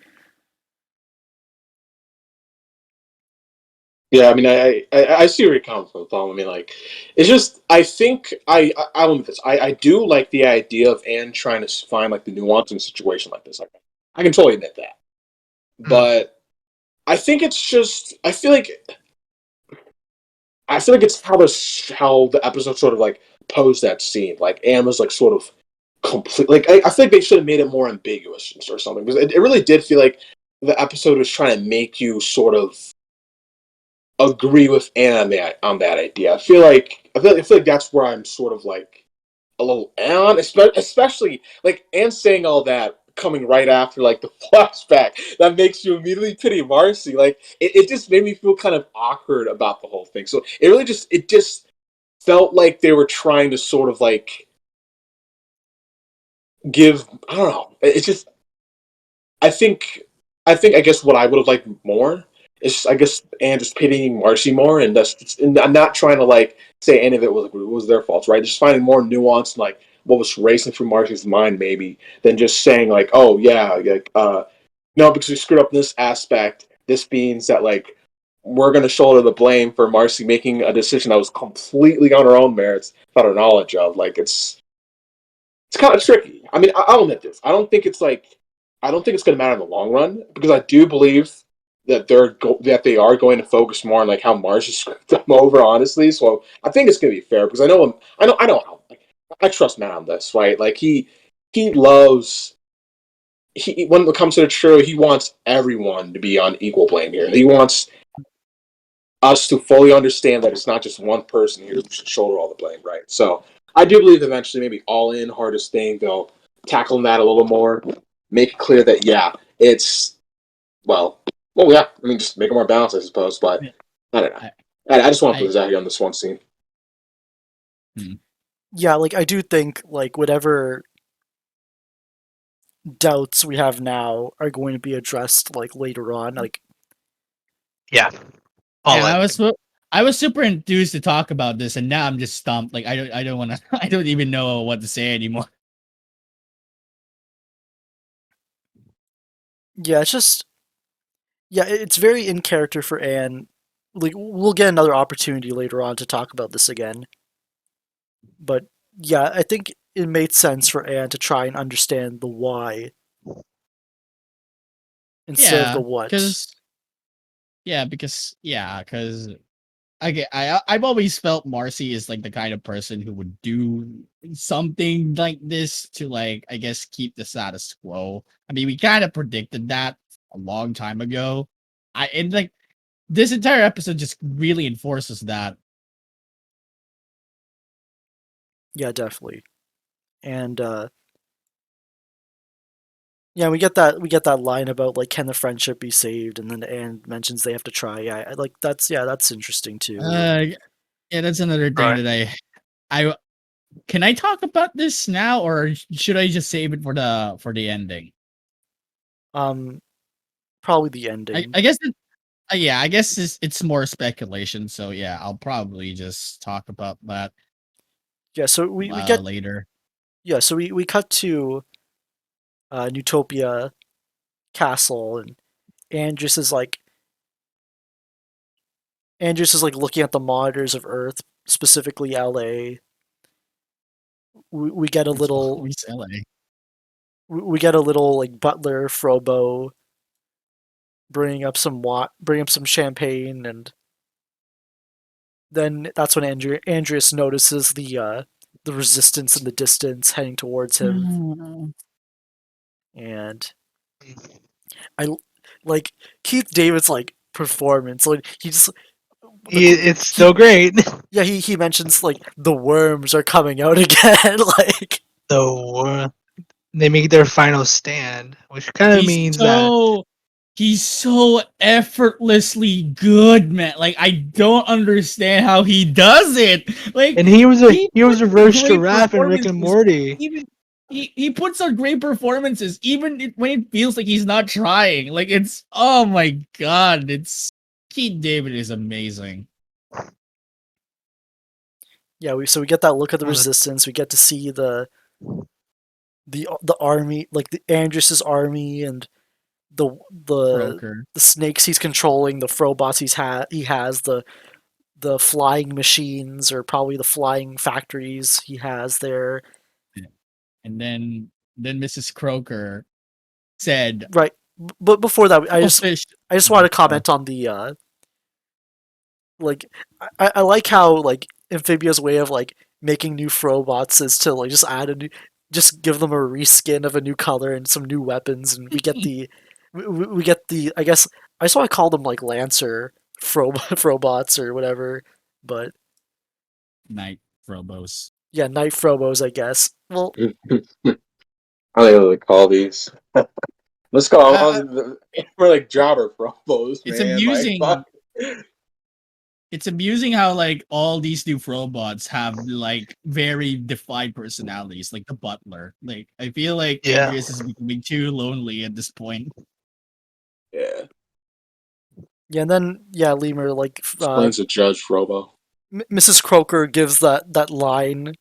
Yeah, I mean, I see where you're coming from, Tom. I mean, like, it's just I think I will admit this. I do like the idea of Anne trying to find like the nuance in a situation like this. Like, I can totally admit that, but I think it's just I feel like it's how the episode sort of like posed that scene. Like Anne was like sort of complete. Like I feel like they should have made it more ambiguous or something, because it really did feel like the episode was trying to make you sort of agree with Anne on that idea. I feel like that's where I'm sort of like a little on, especially like Anne saying all that coming right after like the flashback that makes you immediately pity Marcy. Like it just made me feel kind of awkward about the whole thing. So it just felt like they were trying to sort of like give, I don't know. It's just I think I guess what I would have liked more is, I guess, and just pitying Marcy more, and and I'm not trying to like say any of it was their fault, right? Just finding more nuance, like what was racing through Marcy's mind, maybe, than just saying like, oh yeah, like no, because we screwed up in this aspect. This means that like we're going to shoulder the blame for Marcy making a decision that was completely on her own merits, without her knowledge of. Like it's kind of tricky. I mean, I'll admit this. I don't think it's going to matter in the long run, because I do believe that that they are going to focus more on like how Marsh has screwed them over, honestly. So I think it's going to be fair, because I know how, like, I trust Matt on this, right? Like he loves when it comes to the show, he wants everyone to be on equal blame here. He wants us to fully understand that it's not just one person here who should shoulder all the blame, right? So I do believe eventually, maybe All In, Hardest Thing, they'll tackle that a little more, make it clear that yeah, it's well, yeah. I mean, just make it more balanced, I suppose. But I don't know. I, I just want to put I this out here on this one scene. Yeah, like I do think like whatever doubts we have now are going to be addressed like later on. Like Yeah. All and in. I was super enthused to talk about this, and now I'm just stumped. Like I don't want to. I don't even know what to say anymore. yeah, it's just it's very in character for Anne. Like we'll get another opportunity later on to talk about this again. But yeah, I think it made sense for Anne to try and understand the why instead of the Yeah, what. because because I've always felt Marcy is like the kind of person who would do something like this to like I guess keep the status quo. I mean, we kind of predicted that a long time ago. And like this entire episode just really enforces that. Yeah, definitely. And yeah, we get that line about like can the friendship be saved, and then Anne mentions they have to try. Yeah, like that's interesting too. Yeah, that's another thing Right. that I can I talk about this now or should I just save it for the ending? Um, probably the ending. I guess yeah, I guess it's more speculation. So yeah, I'll probably just talk about that Yeah, so we get later. so we cut to Newtopia Castle, and Andrias is like looking at the monitors of Earth, specifically LA. We get a It's little always LA. we get a little like butler Frobo bringing up some champagne, and then that's when Andrias notices the resistance in the distance heading towards him, and I like Keith David's like performance. Like he just It's he still great. yeah he mentions like the worms are coming out again. Like So they make their final stand, which kind of He's means that. so he's so effortlessly good, man. Like I don't understand how he does it. Like And he was he puts a on reverse great giraffe in Rick and performances. Morty. Even he puts on great performances, even when it feels like he's not trying. Like it's oh my god, it's Keith David is amazing. yeah, we get that look at the Oh, that's- resistance. We get to see the army, like the Andrus's army, and the the Croker. the snakes he's controlling, the Frobots he has, the flying machines, or probably the flying factories he has there. And then Mrs. Croker said Right. But before that, official. I just want to comment on the like I like how like Amphibia's way of like making new Frobots is to like just give them a reskin of a new color and some new weapons, and we get the I guess I just want to call them like Lancer Frobots or whatever, but Night Frobos. yeah, Night Frobos, I guess. Well, I don't know what to call these. Let's call them we're like jobber promos, It's man. Like amusing. fuck. It's amusing how like all these new robots have like very defined personalities, like the butler. Like I feel like Yeah. Andrias is becoming too lonely at this point. Yeah. yeah, and then yeah, Lemur like Explains the Judge Frobo. Mrs. Croker gives that line,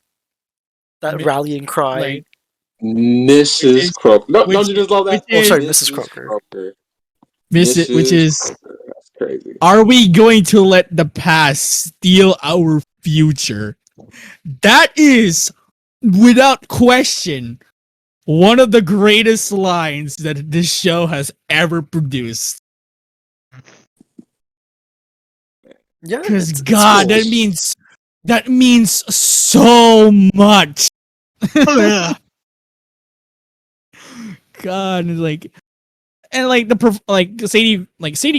that Mi- rallying cry. Like which Mrs. is Croker. No, which don't you just love which that? Oh, is sorry, Mrs. Mrs. Croker. Croker. which Mrs. is Croker. That's crazy. are we going to let the past steal our future? That is without question one of the greatest lines that this show has ever produced. Yeah, Because it's God, cool. that means so much. Oh yeah. God, and like Sadie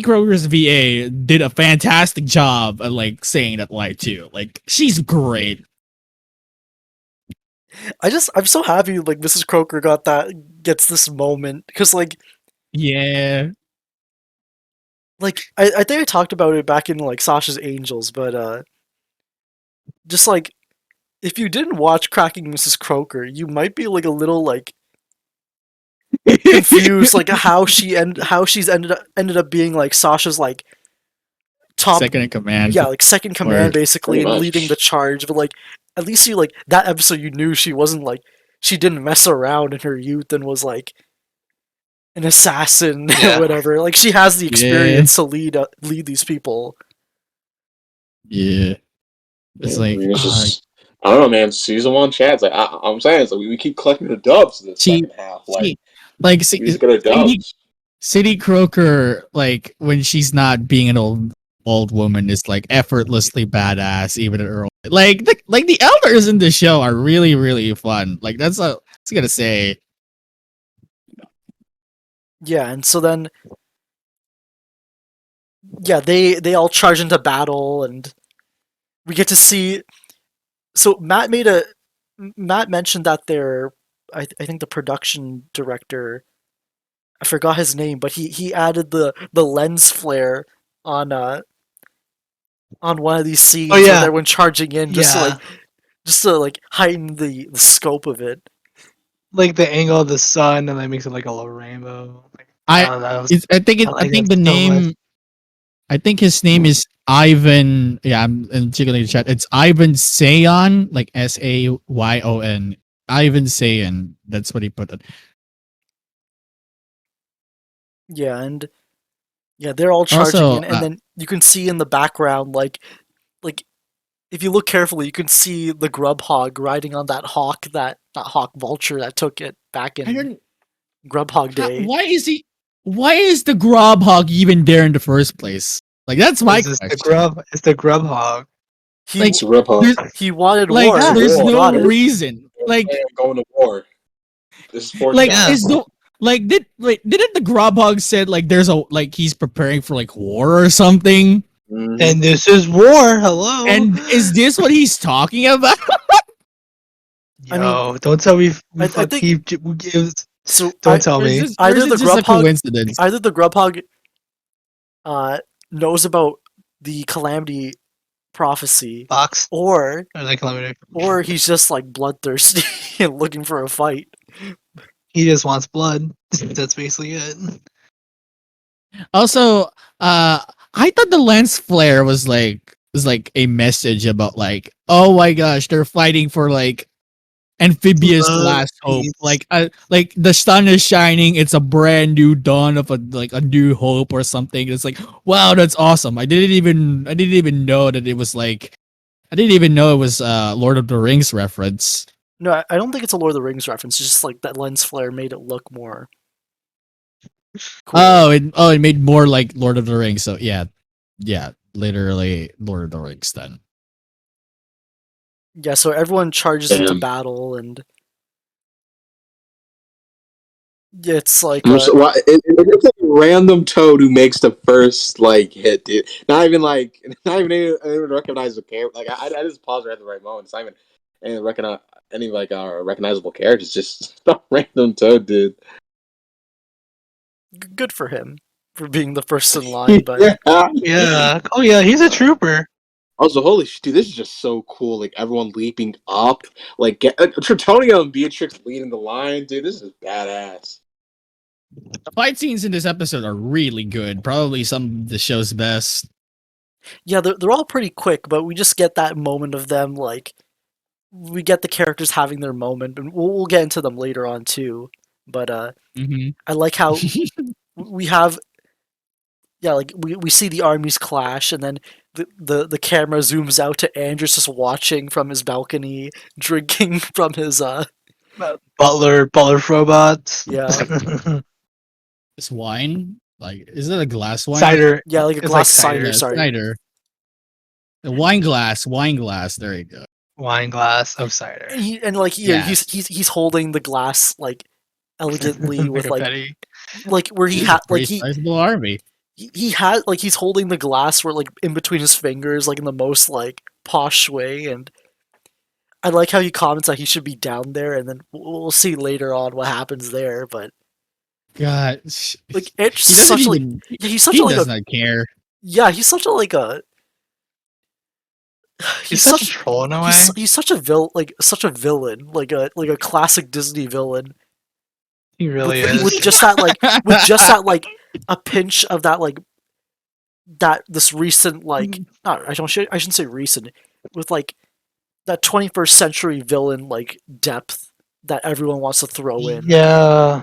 Kroger's VA did a fantastic job at like saying that line too. Like she's great. I'm so happy like Mrs. Croker gets this moment because like Yeah, like I think I talked about it back in like Sasha's Angels, but just like if you didn't watch Cracking Mrs. Croker, you might be like a little like confused, like how she's ended up being like Sasha's like top, Second in command. yeah, like second command basically, Pretty and much. leading the charge. But like at least you like that episode, you knew she wasn't like she didn't mess around in her youth and was like an assassin Yeah. or whatever. Like she has the Yeah. experience to lead these people. Yeah. It's I like mean, it's just, I don't know, man. Season 1 Chad's like I'm saying, it's like we keep collecting the dubs in the second half. Like we need to get our dubs. City Croker, like when she's not being an old woman, is like effortlessly badass, even at her. Like the elders in the show are really fun. Like that's a, I was gonna say. Yeah, and so then yeah, they all charge into battle, and we get to see. So Matt mentioned that I think the production director, I forgot his name, but he added the lens flare on one of these scenes Oh, yeah. where everyone charging in just Yeah. to like heighten the scope of it. Like the angle of the sun, and that makes it like a little rainbow. Like, I don't know. I think I like the it so name. much. I think his name is Ivan. Yeah, I'm checking the chat. It's Ivan Sayon, like Sayon. Ivan Sayon. That's what he put it. Yeah, and yeah, they're all charging Also, in, and then you can see in the background like if you look carefully, you can see the grub hog riding on that hawk, that not hawk, vulture that took it back I in don't. Grubhog Day. Why is he? Why is the Grobhog even there in the first place? Like that's my It's question. the grub. It's the grub hog. He Like, It's a rip off. he wanted like war. there's He no got it. reason. Like I'm going to war. This is for like Yeah. is the like didn't the Grobhog said like there's a like he's preparing for like war or something? Mhm. And this is war. Hello. And is this what he's talking about? I Yo, don't tell me. I think- he gives. So Don't tell me. Either Or is the it just a Grubhog- coincidence. either the Grubhog knows about the Calamity prophecy, Box or or like kilometer. he's just like bloodthirsty and looking for a fight. He just wants blood. That's basically it. Also, I thought the lens flare was like a message about like, oh my gosh, they're fighting for like Amphibia's Love, last hope. peace. Like the sun is shining. It's a brand new dawn of a new hope or something. It's like, wow, that's awesome. I didn't even know that it was like, I didn't even know it was Lord of the Rings reference. No, I don't think it's a Lord of the Rings reference. It's just like that lens flare made it look more cool. It made more like Lord of the Rings. So yeah, literally Lord of the Rings then. Yeah, so everyone charges into Damn. battle, and it's like It's like a random toad who makes the first like hit, dude. Not even recognize the character. Like I just paused right at the right moment. It's not even any recognizable characters. Just a random toad, dude. good for him for being the first in line. But Yeah. Yeah. Oh yeah, he's a trooper. Also, holy shit, dude, this is just so cool. Like everyone leaping up, like Tritonio and Beatrix leading the line, dude. This is badass. The fight scenes in this episode are really good. Probably some of the show's best. yeah, they're all pretty quick, but we just get that moment of them, like we get the characters having their moment, and we'll get into them later on too. But Mm-hmm. I like how we have, yeah, like we see the armies clash, and then the camera zooms out to Andrias just watching from his balcony, drinking from his Butler robots. Yeah. This wine, like, is it a glass wine? Cider. Yeah, like a It's glass like cider. Yeah, Sorry. cider. The wine glass. There you go. Wine glass of cider. He's holding the glass like elegantly with a like petty. where he He's had a pretty like he sizable army. he had like he's holding the glass where like in between his fingers, like in the most like posh way, and I like how he comments that he should be down there, and then we'll see later on what happens there. But God, Like it's he doesn't such like even. yeah, he's such He a, like does a not care. yeah, he's such a like a He's such a troll in a way. he's such a villain, like a classic Disney villain. He really With is. just that like a pinch of that like that this recent like not I shouldn't say recent with like that 21st century villain like depth that everyone wants to throw in. Yeah.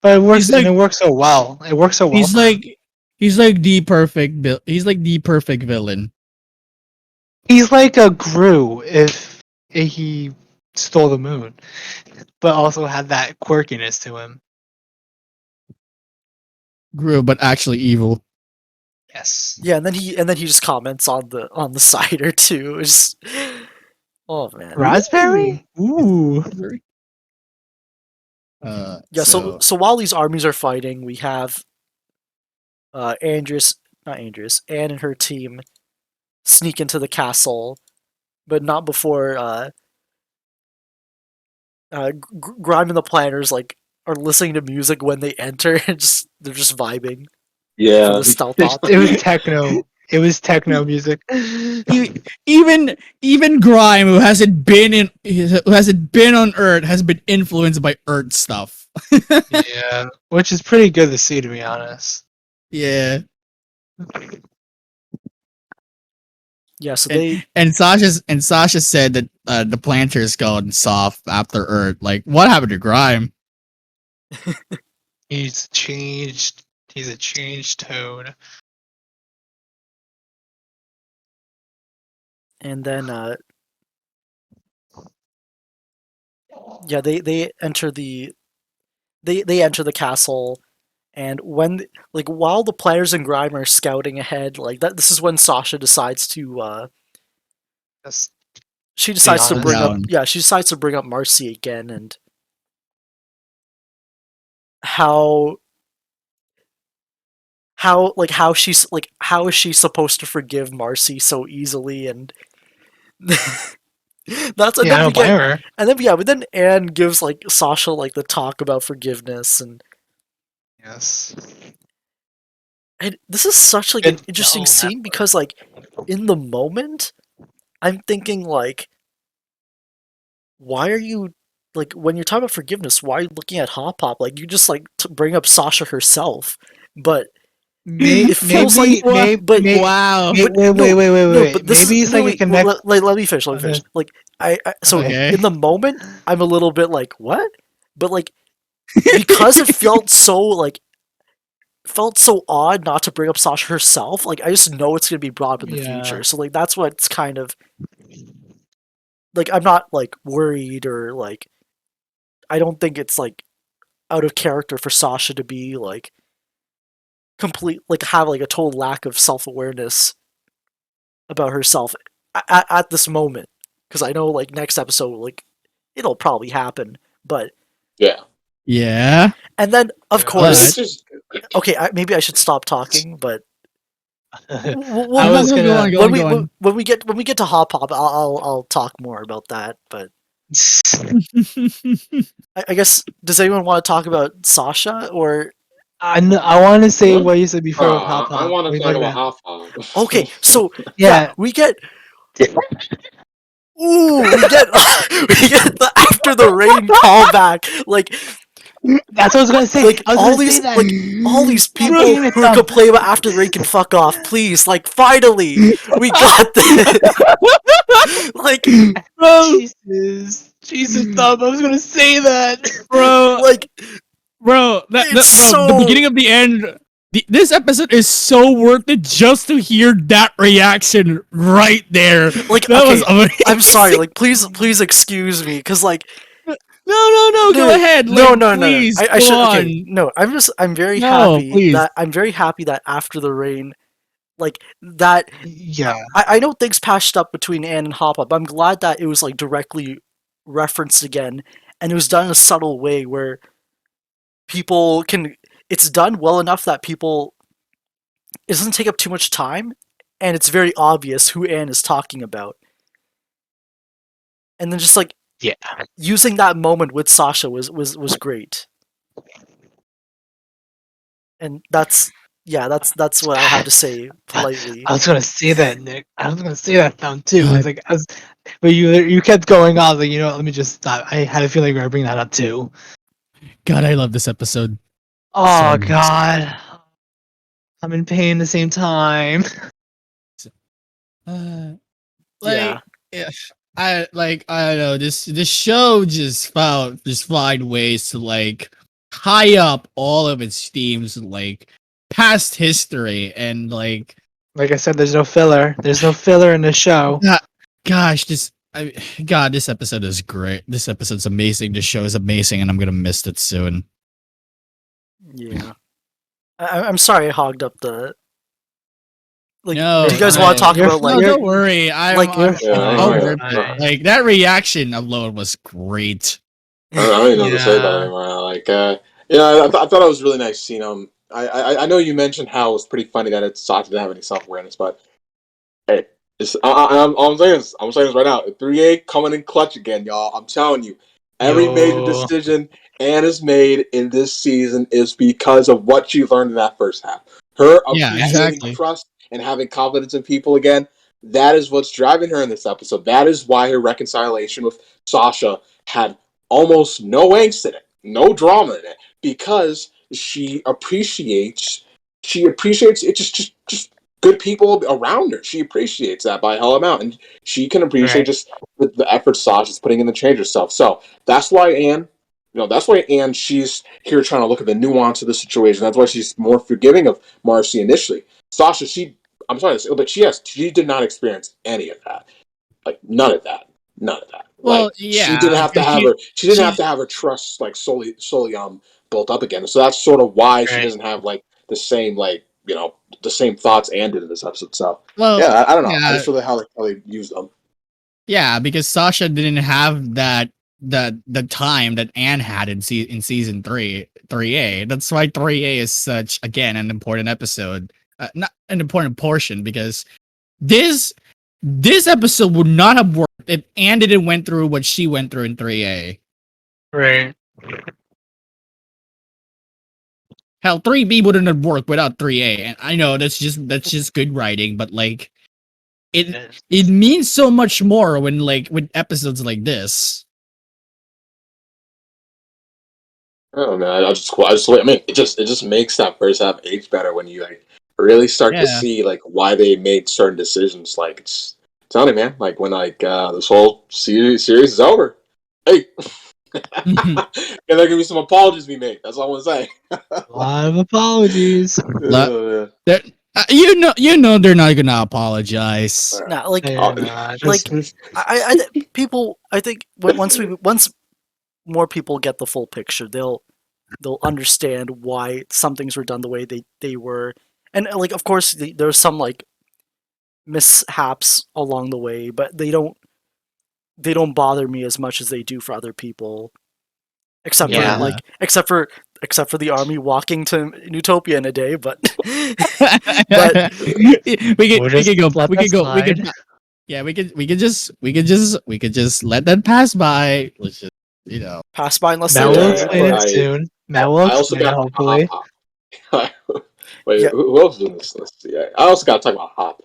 But it works, like- and it works so well. It works so well. He's for him. like the perfect He's like the perfect villain. He's like a Gru if he stole the moon, but also had that quirkiness to him. Gru, but actually evil. Yes. Yeah, and then he just comments on the cider too. It's oh man. Raspberry? Ooh. Yeah, so while these armies are fighting, we have Andrias, not Andrias, Anne and her team sneak into the castle, but not before Grime and the planners like are listening to music when they enter and they're just vibing for Yeah. the stealth op. It was techno. It was techno music. Even Grime, who hasn't been on Earth, has been influenced by Earth stuff. Yeah, which is pretty good to see, to be honest. Yeah. Yeah, so they And Sasha said that the planter's gone soft after Earth. Like, what happened to Grime? He's changed. He's a changed toad. and then yeah, they enter the they enter the castle, and when like while the players and Grime are scouting ahead, like that this is when Sasha decides to That's she decides to honest. bring up Down. yeah, she decides to bring up Marcy again and how she's like how is she supposed to forgive Marcy so easily and that's and yeah, I then we don't blame get her. and then yeah, but then Anne gives like Sasha like the talk about forgiveness Yes. and this is such like an Good interesting dome scene because like in the moment I'm thinking like why are you like when you're talking about forgiveness why are you looking at Hop Hop like you just like bring up Sasha herself but it feels like but Wow. Wait, no, wait. but this Maybe is it's no, like a wait, connect. let me finish Okay. like so Okay. in the moment I'm a little bit like what but like because it felt so odd not to bring up Sasha herself like I just know it's gonna be brought up in the Yeah. future so like that's what's kind of like I'm not like worried or like I don't think it's like out of character for Sasha to be like complete like have like a total lack of self-awareness about herself at this moment because I know like next episode like it'll probably happen but Yeah. Yeah. and then of Yeah. course It's just okay maybe I should stop talking but I we'll- was No, gonna. go on. when we get to Hop Hop I'll talk more about that but I guess does anyone want to talk about Sasha or I want to say What? what you said before with Hop I Hop. want to We talk never- about Hop Hop. okay so Yeah. we get ooh we get we get the after the rain callback like That's what I was gonna say. like I was all gonna these say that. like all these people Bro, who are complaining about after the rain can fuck off please like finally we got this like Bro, Jesus, Tom. I was gonna say that. bro, like it's the beginning of the end. This episode is so worth it just to hear that reaction right there. like That okay, was amazing. I'm sorry like please excuse me because like No, go ahead. no Like, no please, I go should on. okay no I'm very No, happy please. that after the rain like that Yeah. I know things patched up between Anne and Hop Up. I'm glad that it was like directly referenced again, and it was done in a subtle way where people can. It's done well enough that people. It doesn't take up too much time, and it's very obvious who Anne is talking about. And then just like Yeah. using that moment with Sasha was great. And that's what I have to say politely. I was gonna say that, Nick. I was gonna say that down too. But you kept going on. Like, let me just stop. I had a feeling you were gonna bring that up too. God, I love this episode. Oh So much. God, I'm in pain at the same time. Yeah. I don't know, this show just find ways to like tie up all of its themes, like past history, and like Like I said, there's no filler. There's no filler in the show. gosh, this episode is great. This episode's amazing. This show is amazing, and I'm gonna miss it soon. Yeah. I'm sorry I hogged up the. Like, No, do you guys no, want to talk you're about like? no, don't worry. I'm you're I'm fine. like that reaction alone was great. I don't even know what to say about it Yeah. anymore. Like, I thought it was really nice seeing him. I know you mentioned how it was pretty funny that it Sasha didn't have any self awareness, but hey, I'm saying this right now. 3A coming in clutch again, y'all. I'm telling you, every major Yo. decision Anne has made in this season is because of what she learned in that first half. Her Yeah, appreciating exactly. trust and having confidence in people again. That is what's driving her in this episode. That is why her reconciliation with Sasha had almost no angst in it, no drama in it, because she appreciates it. Just good people around her. She appreciates that by a hell amount, and she can appreciate Right. just the effort Sasha's putting in to change herself. So that's why Anne, she's here trying to look at the nuance of the situation. That's why she's more forgiving of Marcy initially. Sasha, I'm sorry to say, but she did not experience any of that. Like none of that. Well, Like she didn't yeah, have to have she her. She didn't have she's to have her trust like solely built up again. So that's sort of why she Right. doesn't have like the same the same thoughts Anne did in this episode. So well, yeah, I don't know. I yeah, just really how they used them. yeah, because Sasha didn't have the time that Anne had in season 3A. That's why 3A is such again an important episode, not an important portion, because this this episode would not have worked if Anne didn't went through what she went through in 3A. Right. Hell, 3B wouldn't have worked without 3A, and I know that's just good writing, but like it means so much more when like with episodes like this. I don't know. I mean, it just makes that first half age better when you like really start to Yeah. see like why they made certain decisions. Like it's telling you, man. Like when this whole series is over. Hey, and there gonna be some apologies to be made. That's all I want to say. A lot of apologies. Yeah. You know they're not gonna apologize. Nah, like They're not. like people. I think once more people get the full picture, they'll understand why some things were done the way they were, and like of course there's some like mishaps along the way, but they don't bother me as much as they do for other people. Except for Yeah. like except for the army walking to Utopia in a day, but But We'll just let that we slide. could yeah, we could just let that pass by. Let's just pass by unless Matt they will die. explain it I soon. Matt will I also explain it, got hopefully. Hop. Wait, Yeah. who else is in this list? Yeah, I also got to talk about Hop.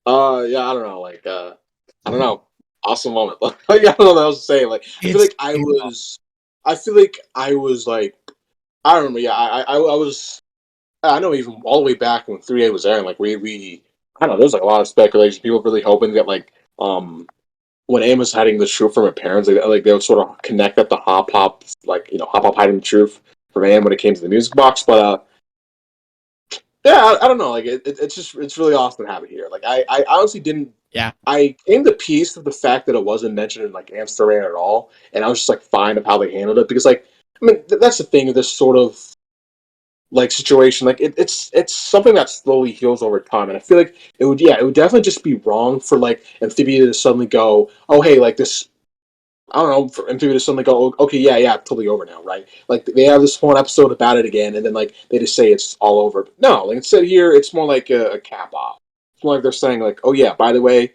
Yeah, I don't know. Like, I don't know. Awesome moment. Like, I don't know what else to say. Like, I feel like I was like, I remember. Yeah, I was. I know even all the way back when 3A was airing. Like, we I don't know. There was like a lot of speculation. People really hoping that like, when Aim was hiding the truth from her parents, like they would sort of connect that to Hop, like Hop hiding the truth from Aim when it came to the music box. But yeah, I don't know. Like it's really awesome to have it here. Like I honestly didn't. Yeah. I came to peace with the fact that it wasn't mentioned in like Amsterdam at all, and I was just like fine of how they handled it because like I mean that's the thing of this sort of like situation. Like it's something that slowly heals over time, and I feel like it would definitely just be wrong for like Amphibia to suddenly go, oh hey, like this. I don't know, for Amphibia to suddenly go, okay, yeah, totally over now, right? Like they have this one episode about it again, and then like they just say it's all over. No, like instead here, it's more like a cap off. It's more like they're saying like, oh yeah, by the way,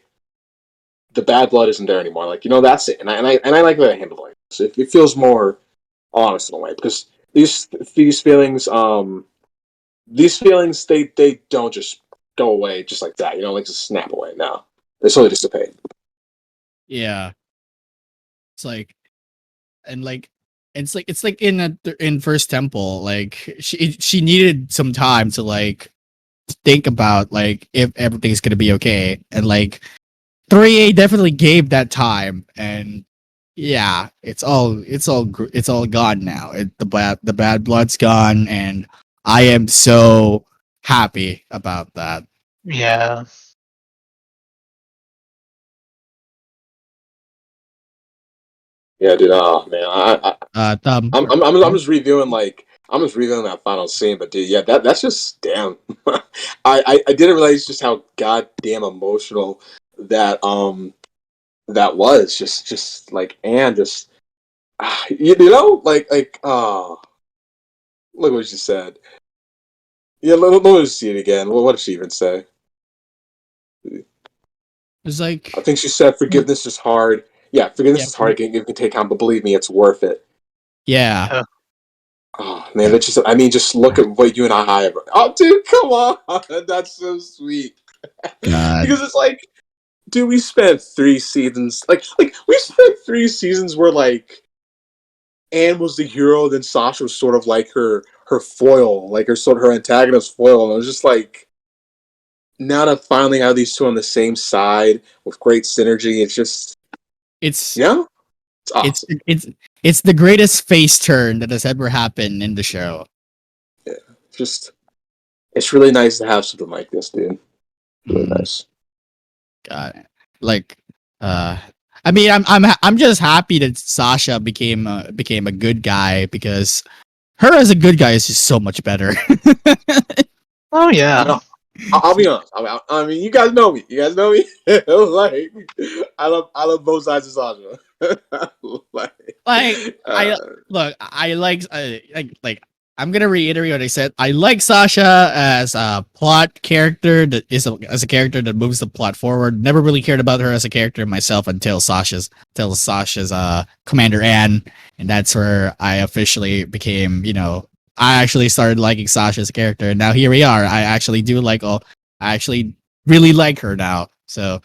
the bad blood isn't there anymore. Like that's it. And I like that I handle it. So it feels more honest in a way because these feelings, they don't just go away just like that. Like just snap away. No, they slowly dissipate. Yeah. It's like, and like, it's like in First Temple, like she needed some time to like think about like if everything's gonna be okay, and like 3A definitely gave that time, and yeah, it's all gone now. The bad blood's gone, and I am so happy about that. Yeah. Yeah, dude. Oh man, I'm just reviewing that final scene, but dude, yeah, that's just damn. I didn't realize just how goddamn emotional that was. Just like and just look what she said. Yeah, let me see it again. What did she even say? It's like, I think she said forgiveness is hard. Yeah, forgiveness yeah, is hard. It can take time, but believe me, it's worth it. yeah. Oh man, that just look at what you and I have. Oh, dude, come on, that's so sweet. God. Because it's like, dude, we spent 3 seasons, like we spent 3 seasons where like Anne was the hero, then Sasha was sort of like her foil, like her antagonist foil, and it was just like now to finally have these two on the same side with great synergy, it's just It's it's it's awesome. it's the greatest face turn that has ever happened in the show. Yeah, it's really nice to have something like this, dude. Really nice. God, like, I mean, I'm just happy that Sasha became a good guy, because her as a good guy is just so much better. Oh yeah. I'll be honest. I mean, you guys know me. Like, I love both sides of Sasha. Like, uh, I like I'm gonna reiterate what I said. I like Sasha as a plot character as a character that moves the plot forward. Never really cared about her as a character myself until Sasha's Commander Anne, and that's where I officially became, I actually started liking Sasha as a character, and now here we are. I actually really like her now. So,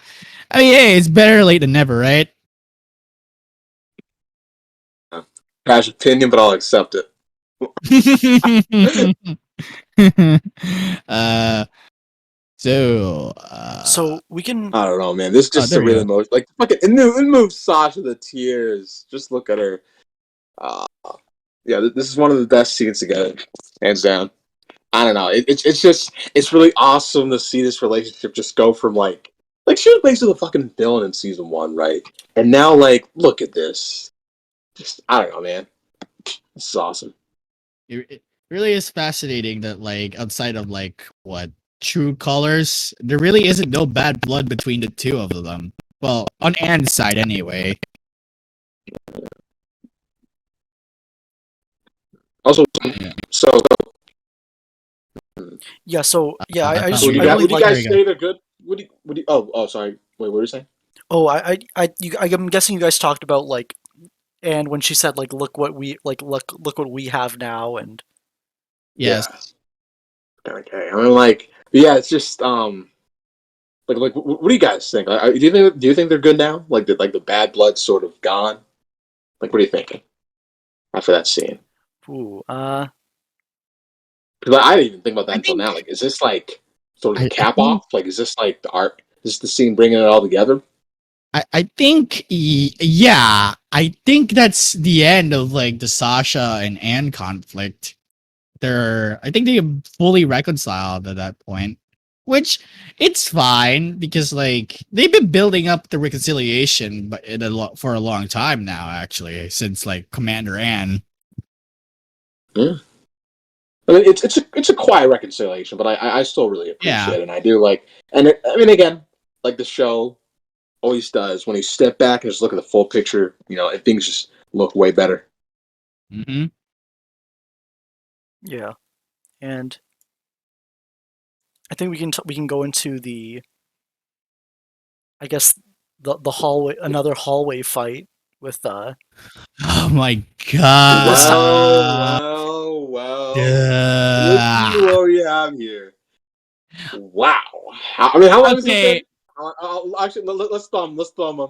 I mean, hey, it's better late than never, right? Cash opinion, but I'll accept it. uh, So we can. I don't know, man. This is just there a we really go. emotional. Like, fucking, it moves Sasha to tears. Just look at her. Uh, yeah, this is one of the best scenes together, hands down. I don't know. It's really awesome to see this relationship just go from like she was basically the fucking villain in season 1, right? And now like look at this. Just I don't know, man. This is awesome. It really is fascinating that, like, outside of like what true colors, there really isn't no bad blood between the two of them. Well, on Anne's side anyway. Also, Yeah. so Yeah. So yeah, I Tom, just would you I guys, really would you like. guys say they're good? Would you? Oh, sorry. Wait, what were you saying? Oh, I'm guessing you guys talked about like, and when she said like, look what we have now, and Yes. Yeah. Okay. I mean, like, yeah, it's just what do you guys think? Do you think they're good now? Like the bad blood's sort of gone. Like, what are you thinking after that scene? ooh, Because I didn't even think about that I until now. think Like, is this like sort of the I cap think off? Like, is this like the art? Is this the scene bringing it all together? I think yeah, I think that's the end of like the Sasha and Anne conflict. I think they fully reconciled at that point, which it's fine, because like they've been building up the reconciliation, but for a long time now, actually, since like Commander Anne. Yeah. I mean, it's a quiet reconciliation, but I still really Yeah. appreciate it. And I do like, I mean, again, like the show always does, when you step back and just look at the full picture, and things just look way better. Mm-hmm. yeah, and I think we can go into I guess the hallway, another hallway fight with Oh my god. Well, well, Duh. let's see what we have here. Wow. I mean, how long has it Okay. been? Actually, let's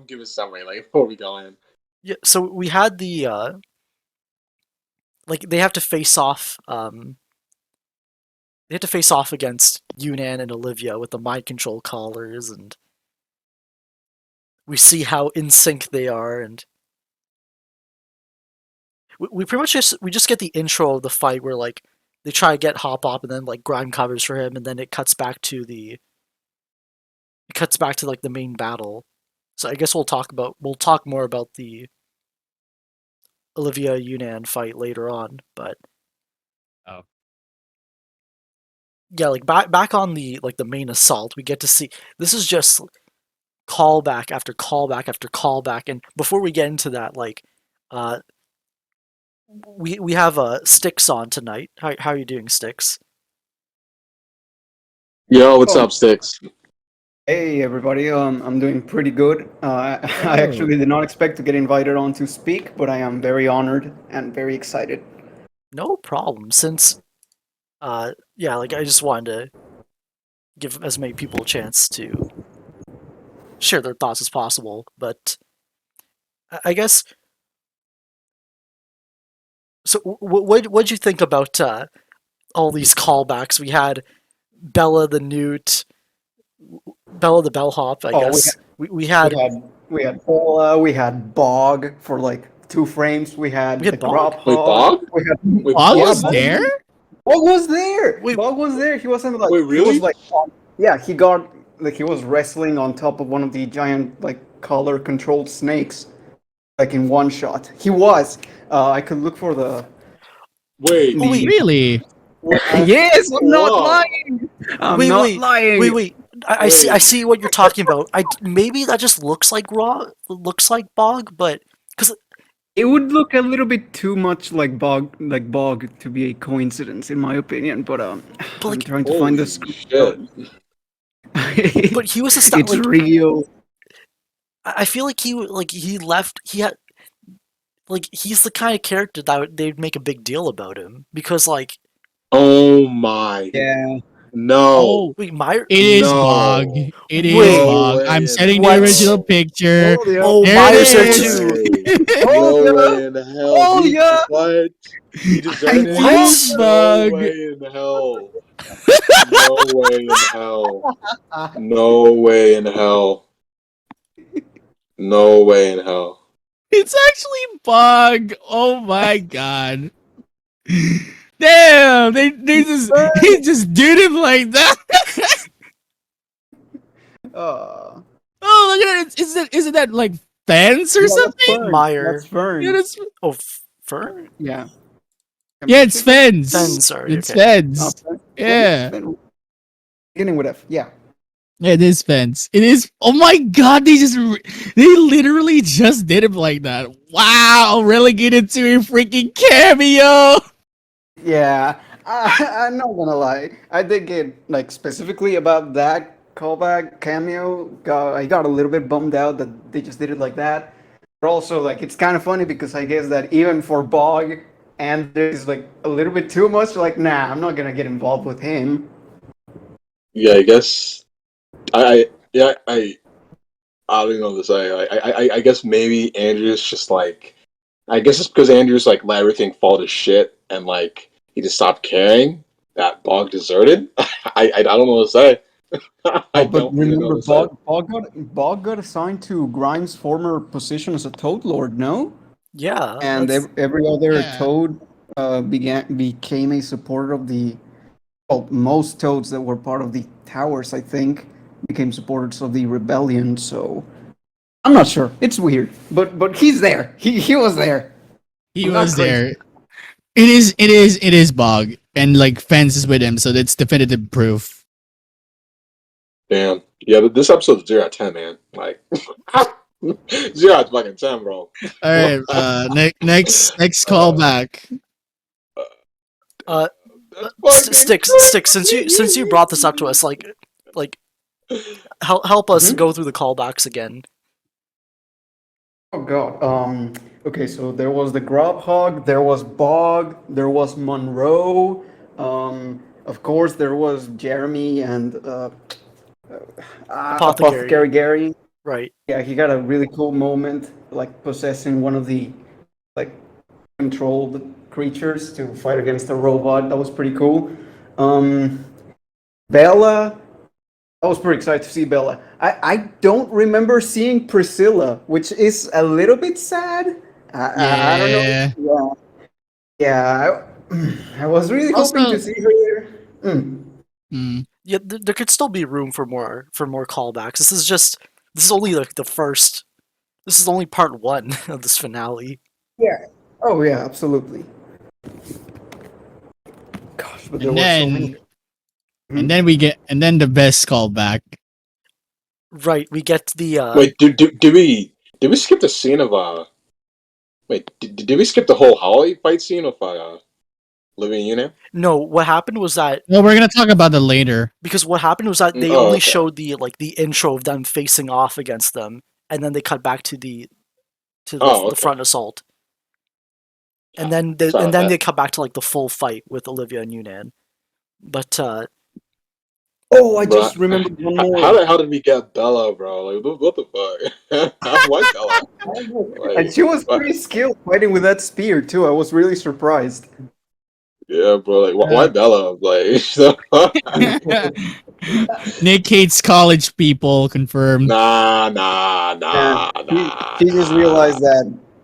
give a summary like before we go in. Yeah, so we had the like they have to face off against Yunnan and Yulivia with the mind control collars, and we see how in sync they are, and we pretty much just get the intro of the fight where like they try to get Hop Hop and then like Grime covers for him, and then it cuts back to like the main battle. So I guess we'll talk more about the Olivia Yunnan fight later on, but Oh. yeah, like back on the like the main assault, we get to see this is just callback after callback after callback, and before we get into that, like we have Sticks on tonight. How are you doing, Sticks? Yo, what's up, Sticks? Hey everybody, I'm doing pretty good. I actually did not expect to get invited on to speak, but I am very honored and very excited. No problem. Since yeah, like I just wanted to give as many people a chance to share their thoughts as possible, but I guess. So what'd you think about all these callbacks? We had Bella the Newt, Bella the Bellhop. I guess we had Paula, we had Bog for like 2 frames. We had We had the Bog? Grub Wait, Hog. Bog? We had Wait, Bog yeah, was Bog- there? Bog was there. Wait. Bog was there. He wasn't like Wait, He really? was like yeah, he got like he was wrestling on top of one of the giant like color controlled snakes, like in one shot. He was. I could look for the. Wait. Oh, wait. Really? Yes, I'm not Whoa. lying. I'm Wait, not wait, lying. wait. I see what you're talking about. Maybe that just looks like Bog, but because It would look a little bit too much like Bog to be a coincidence, in my opinion. But I'm like- trying to find Holy the shit. but he was a star. It's Like real. I feel like he left. He had like he's the kind of character that they'd make a big deal about him because like Oh my. Yeah. No. Oh, wait, Meyer. it is No. Bog. It is Wait. Bog. No I'm way. setting What? the original picture. Oh, yeah. Oh, There Meyer's it there is. too. Oh, No yeah. way in hell. Oh, He, yeah. What? He deserted It it? is No Bug. way in hell. No way in hell. No way in hell. No way in hell. It's actually Bog. Oh my god. Damn, they just did him like that. Uh, Oh, look at it. Isn't that like fence or yeah, that's something? Fern. Meyer. That's Fern. Yeah, that's, Oh, Fern. Yeah. yeah, it's fence. Fen, sorry, It's okay. fence. Fern. Yeah. Beginning with F. Yeah. It is fence. It is. Oh my god, they literally just did him like that. Wow, relegated to a freaking cameo. Yeah. I'm not gonna lie. I did get like specifically about that callback cameo. I got a little bit bummed out that they just did it like that. But also, like, it's kind of funny because I guess that even for Bog, and there's like a little bit too much. Like, nah, I'm not gonna get involved with him. Yeah, I guess. I don't even know what to say. I guess maybe Andrews just like. I guess it's because Andrews like let everything fall to shit and like he just stopped caring that Bog deserted. I don't know what to say. I But don't really know remember, what to say. Bog got assigned to Grimes' former position as a Toad Lord, no? Yeah, And that's- every other Yeah. Toad became a supporter of the. Well, most Toads that were part of the Towers, I think, became supporters of the rebellion. So I'm not sure. It's weird, but he's there. He was there. He I'm not was crazy. there. It is Bog, and like fence is with him, so that's definitive proof. Damn. Yeah, but this episode's 0 out of 10, man. Like 0 out of fucking 10, bro. All right, next callback. Sticks. Since you brought this up to us, like help us Mhm. go through the callbacks again. Oh God. Okay, so there was the Grubhog, there was Bog, there was Monroe. Of course, there was Jeremy and Apothecary. Apothecary Gary. Right. Yeah, he got a really cool moment, like possessing one of the like controlled creatures to fight against a robot. That was pretty cool. Um, Bella, I was pretty excited to see Bella. I don't remember seeing Priscilla, which is a little bit sad. I don't Yeah. know. Yeah, I was really hoping to Also, see her there. mm, Yeah, there could still be room for more callbacks. This is only like the first. This is only part one of this finale. Yeah. Oh yeah, absolutely. Gosh, but there and were so many. then and then the best callback. Right, we get the Wait, did we skip the scene of Wait, did we skip the whole Holly fight scene of Living Unit? no. What happened was that Well, we're gonna talk about that later. because what happened was that they Oh, only okay. showed the intro of them facing off against them, and then they cut back to the Oh, the okay. front assault, and Ah, then sorry about that. they cut back to like the full fight with Olivia and Yunan. But Oh, I Bro, just remembered one how more. the hell did we get Bella, bro? Like, what the fuck? Why Bella? And she was What? pretty skilled fighting with that spear too. I was really surprised. Yeah, bro. Like, why Uh, Bella? Like, Nick hates college people. Confirmed. nah. And she just realized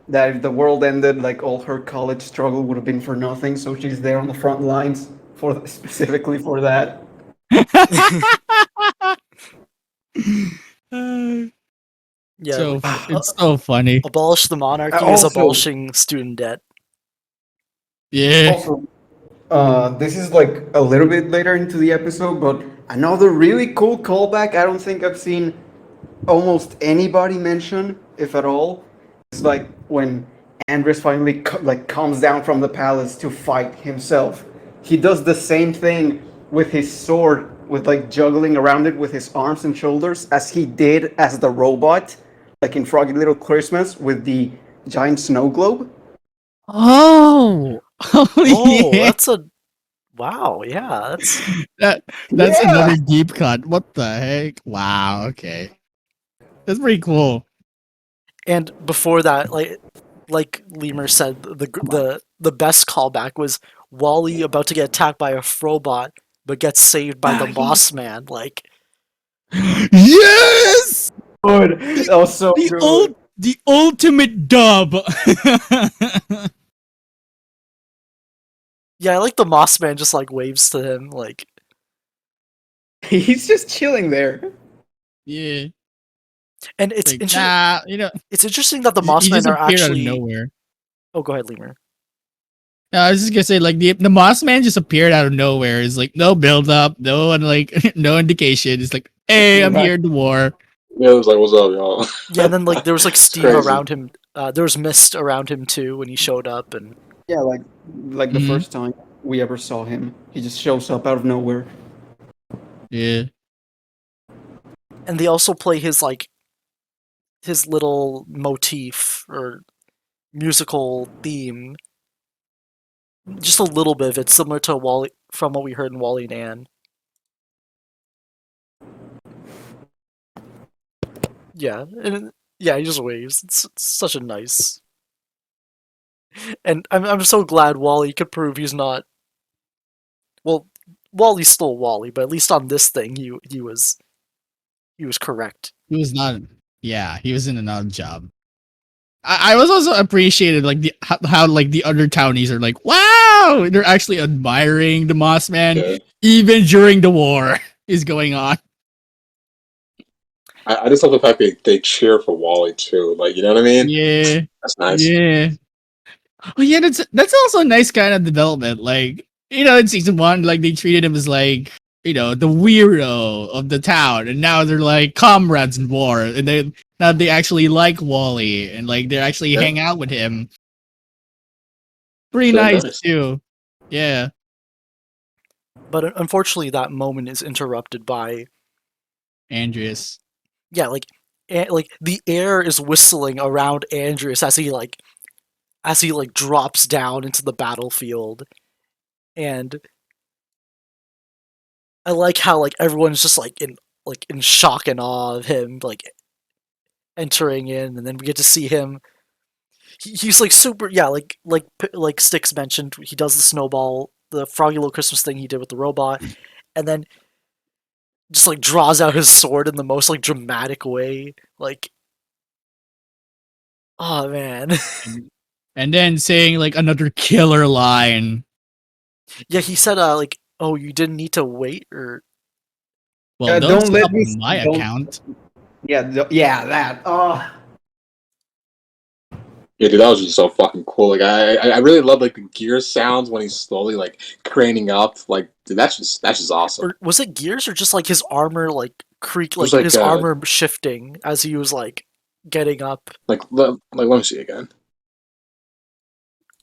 that if the world ended, like all her college struggle would have been for nothing. So she's there on the front lines for specifically for that. yeah, So like, it's so funny. abolish the monarchy is Also, abolishing student debt. Yeah. also, this is like a little bit later into the episode, but another really cool callback. I don't think I've seen almost anybody mention, if at all. It's like when Andrias finally like comes down from the palace to fight himself. He does the same thing with his sword, with like juggling around it with his arms and shoulders, as he did as the robot, like in Froggy Little Christmas with the giant snow globe. Oh. Oh Oh, yeah. that's a wow. Yeah, That's Yeah. another deep cut. What the heck? Wow. Okay. That's pretty cool. and before that, like Lemur said, the best callback was Wally about to get attacked by a Frobot, but gets saved by the Moss Man. Like, Yes. Good. That was so good. The ultimate dub. yeah, I like the Moss Man just like waves to him. Like, He's just chilling there. Yeah. and it's Like, nah, you know, it's interesting that the he Moss Men just are appeared out of actually. nowhere. Oh, go ahead, Lemur. No, I was just gonna say, like the Moss Man just appeared out of nowhere. It's like no build up, no one like no indication. It's like, hey, I'm here in the war. Yeah, it was like, what's up, y'all? Yeah, and then like there was like It's steam crazy. around him. There was mist around him too when he showed up, and Yeah, like the Mhm. first time we ever saw him, he just shows up out of nowhere. Yeah. they also play his little motif or musical theme. Just a little bit of it, similar to Wally from what we heard in Wally and Ann. Yeah, and yeah, he just waves. It's such a nice. And I'm so glad Wally could prove he's not. Well, Wally's still Wally, but at least on this thing, he was correct. He was not. Yeah, he was in another job. I was also appreciated like how like the other townies are like, wow, they're actually admiring the Moss Man Yeah. even during the war is going on. I just love the fact they cheer for Wally too. Like, you know what I mean? Yeah, That's nice. yeah. Oh yeah, that's also a nice kind of development. Like, you know, in season one, like they treated him as like, you know, the weirdo of the town, and now they're like comrades in war, and they actually like Wally, and like they actually Yeah. hang out with him. Pretty Very nice nice. too. Yeah. But unfortunately, that moment is interrupted by Andrias. yeah, like like the air is whistling around Andrias as he drops down into the battlefield, and I like how like everyone's just in shock and awe of him like entering in, and then we get to see him. He's like super, yeah, like Styx mentioned. He does the snowball, the Froggy Little Christmas thing he did with the robot, and then just like draws out his sword in the most like dramatic way. Like, oh man, And then saying like another killer line. yeah. He said, like, oh, you didn't need to wait, or Well, don't don't let stop me on my don't- account. Yeah, that. Oh, Yeah, dude, that was just so fucking cool. Like, I really love like the gear sounds when he's slowly like craning up. Like, dude, that's just awesome. or was it gears, or just like his armor like creak, was like like, his armor shifting as he was like getting up. Let me see again.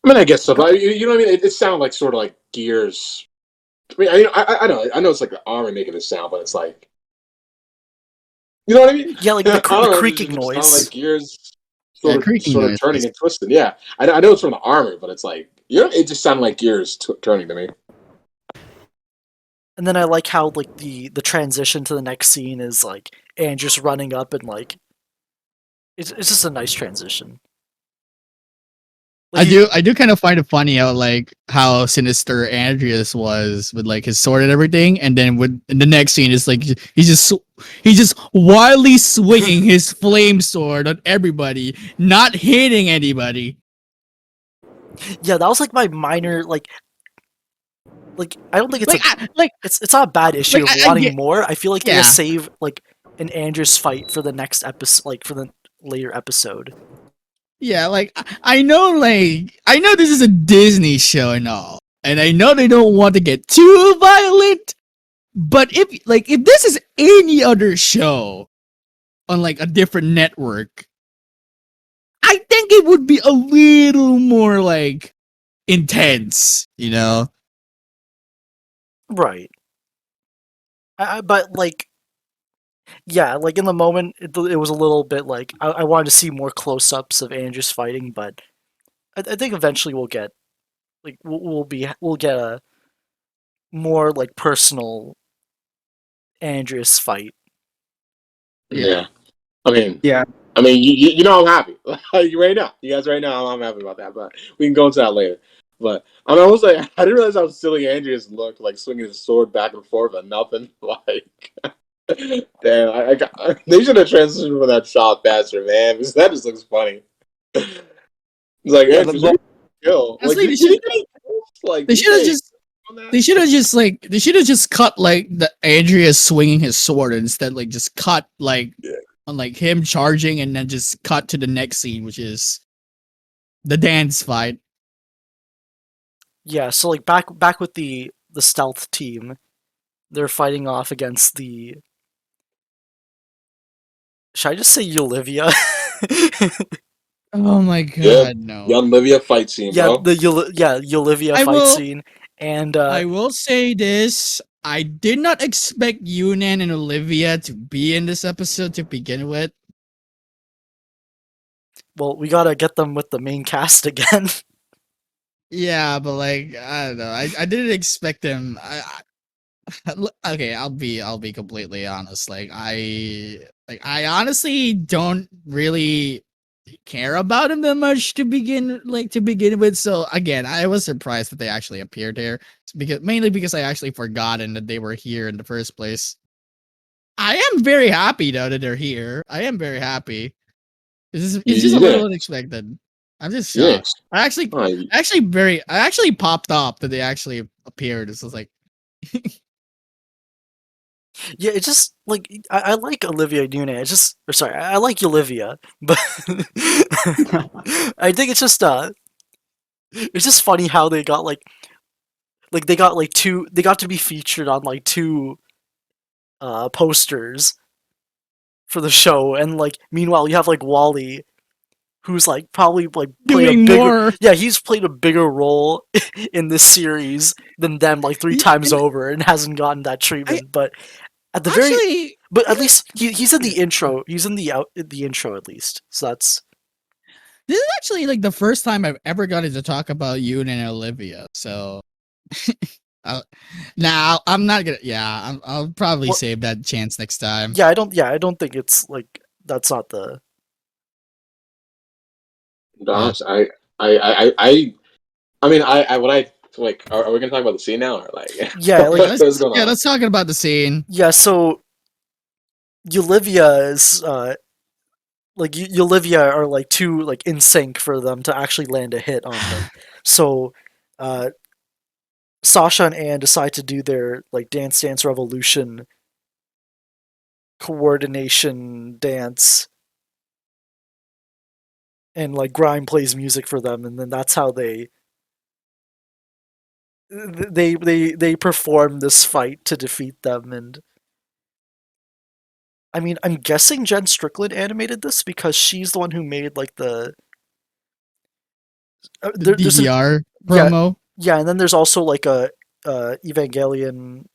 I mean, I guess so, but you know what I mean. It sounded like sort of like gears. I mean, I know it's like the armor making this sound, but it's like, you know what I mean? Yeah, like the, I don't know, creaking it just sounded noise. like gears Creaking sort of noise. turning and twisting. Yeah, I know it's from the armor, but it's like, you know, it just sounded like gears turning to me. And then I like how like the transition to the next scene is like Andrews running up, and like it's just a nice transition. Like, I do kind of find it funny how sinister Andrias was with like his sword and everything, and then in the next scene is like he's just wildly swinging his flame sword on everybody, not hitting anybody. yeah, that was like my minor like I don't think it's it's not a bad issue like, of I wanting get- more. I feel like they yeah. gotta save like an Andrews fight for the next episode, like for the later episode. Yeah, I know this is a Disney show and all, and I know they don't want to get too violent, but if this is any other show on like a different network, I think it would be a little more like intense, you know? Right. But like, yeah, like in the moment, it was a little bit like I wanted to see more close-ups of Andrews fighting, but I think eventually we'll get like we'll get a more like personal Andreas fight. Yeah. I mean, yeah. you know, I'm happy. You right now, you guys right now, I'm happy about that. But we can go into that later. But I mean, I was like, I didn't realize how silly Andreas looked, like swinging his sword back and forth and nothing. Like, damn, they should have transitioned from that shot faster, man, because that just looks funny. It's like, Yeah, Andreas, the- kill. Like, Honestly, did you get like They should have just cut like the Andreas swinging his sword and instead like just cut like on like him charging and then just cut to the next scene, which is the dance fight. Yeah, so like back with the stealth team, they're fighting off against the. Should I just say Yulivia? Oh my god, Yeah, no. the Unlivia fight scene, Yeah, bro. Yulivia I fight will- scene, and I will say this. I did not expect Yunan and Olivia to be in this episode to begin with. well, we gotta get them with the main cast again. Yeah, but like I don't know. I didn't expect them. Okay, I'll be completely honest. I honestly don't really care about him that much to begin with. So again, I was surprised that they actually appeared here mainly because I actually forgotten that they were here in the first place. I am very happy though that they're here. I am very happy. It's just a little unexpected. I'm just shocked. I actually popped up that they actually appeared. It's just like Yeah, it's just like I like Olivia Nune. I like Yulivia, but I think it's just funny how they got they got they got to be featured on like two posters for the show, and like meanwhile you have like Wally, who's like probably like played doing a bigger more. yeah he's played a bigger role in this series than them like three times over and hasn't gotten that treatment, but At the very, Actually, but at least he's in the intro. He's in the intro at least. So that's this is actually like the first time I've ever gotten to talk about Yoon and Olivia. So now I'm not gonna. Yeah, I'll probably Well- save that chance next time. yeah. I don't think it's like that's not the. Honest, I mean, what I like. Are we gonna talk about the scene now, or like? Yeah, like what's going on? Let's talk about the scene. yeah. So Yulivia is like Yulivia are like too like in sync for them to actually land a hit on them. So Sasha and Anne decide to do their like Dance Dance Revolution coordination dance, and like Grime plays music for them, and then that's how they perform this fight to defeat them. And I mean, I'm guessing Jen Strickland animated this because she's the one who made like the The there's DDR promo. yeah, and then there's also like a Evangelion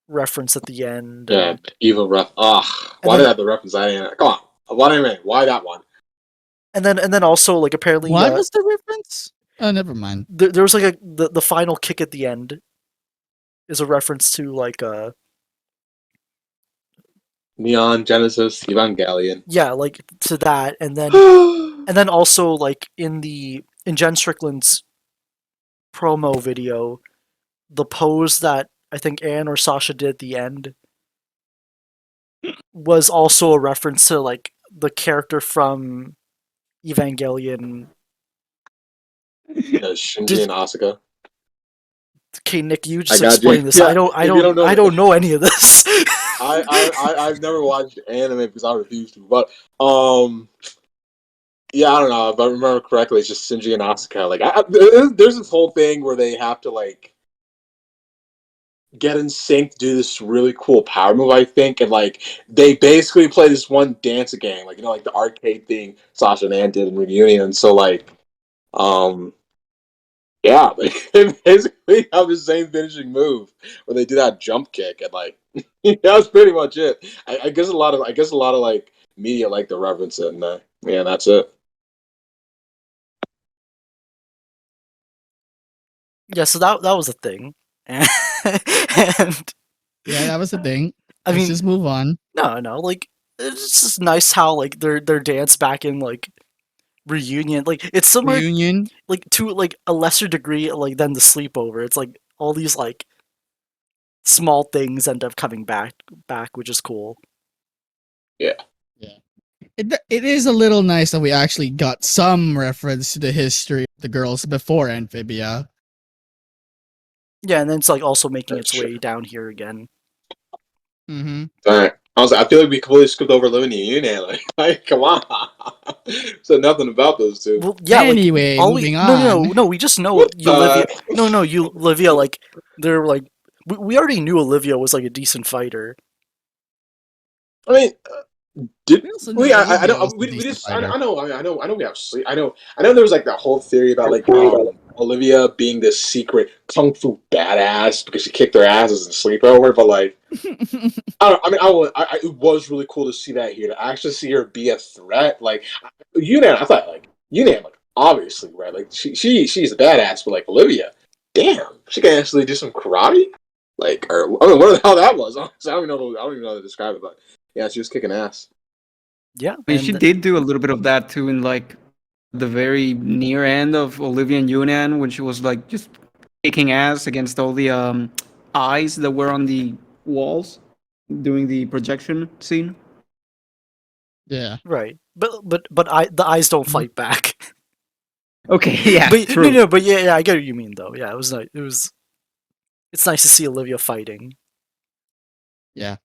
reference at the end. Yeah, And, evil ref. Ugh, why then- did I have the reference? I didn't. Come on, why that one? and then also like apparently What was the reference? Oh, never mind. there was like the final kick at the end is a reference to like Neon Genesis Evangelion. yeah, like to that, and then also like in Jen Strickland's promo video, the pose that I think Anne or Sasha did at the end was also a reference to like the character from Evangelion. Shinji and Asuka. Okay, Nick, you just I got you. explain this. Yeah, I don't if you don't know- I don't know any of this. I've never watched anime because I refuse to. But yeah, I don't know. If I remember correctly, it's just Shinji and Asuka. Like, there's this whole thing where they have to like get in sync, do this really cool power move, I think, and like they basically play this one dance game, like like the arcade thing Sasha and Ann did in Reunion. So like, yeah, they basically have the same finishing move where they do that jump kick, and like that's pretty much it. I guess a lot of like media like the reference it, and yeah, that's it. Yeah, so that was a thing, and Yeah, that was the thing. I Let's mean, just move on. no, like it's just nice how like their dance back in like Reunion, like it's similar Reunion. like to like a lesser degree like than the Sleepover. It's like all these like small things end up coming back, which is cool. It is a little nice that we actually got some reference to the history of the girls before Amphibia. Yeah, and then it's like also making its That's way true. down here again. Mm-hmm. Alright. I feel like we completely skipped over Living in Union. Like, come on. Said nothing about those two. Well, yeah. Anyway, like, moving no. We just know What Yulivia. the- No, Yulivia. Like they're like we already knew Olivia was like a decent fighter. I mean, did We also we? knew I Olivia don't. was a We decent just. fighter. I know. I know. We have sleep. I know. There was like that whole theory about like Olivia being this secret kung fu badass because she kicked their asses in Sleepover. But like, I don't. I mean, it was really cool to see that here. To actually see her be a threat. Like, Yunan. I thought like Yunan. Like, obviously, right? Like, she's a badass. But like Olivia, damn, she can actually do some karate. Like, or I mean, what the hell that was? Honestly, I don't even know how to describe it. But yeah, she was kicking ass. Yeah, I mean, she did do a little bit of that too in like the very near end of Olivia and Yunan when she was like just kicking ass against all the eyes that were on the walls doing the projection scene. Yeah. right. But the eyes don't fight back. Okay, yeah, but true. no, but yeah, I get what you mean though. Yeah, it was nice. It's nice to see Olivia fighting. Yeah.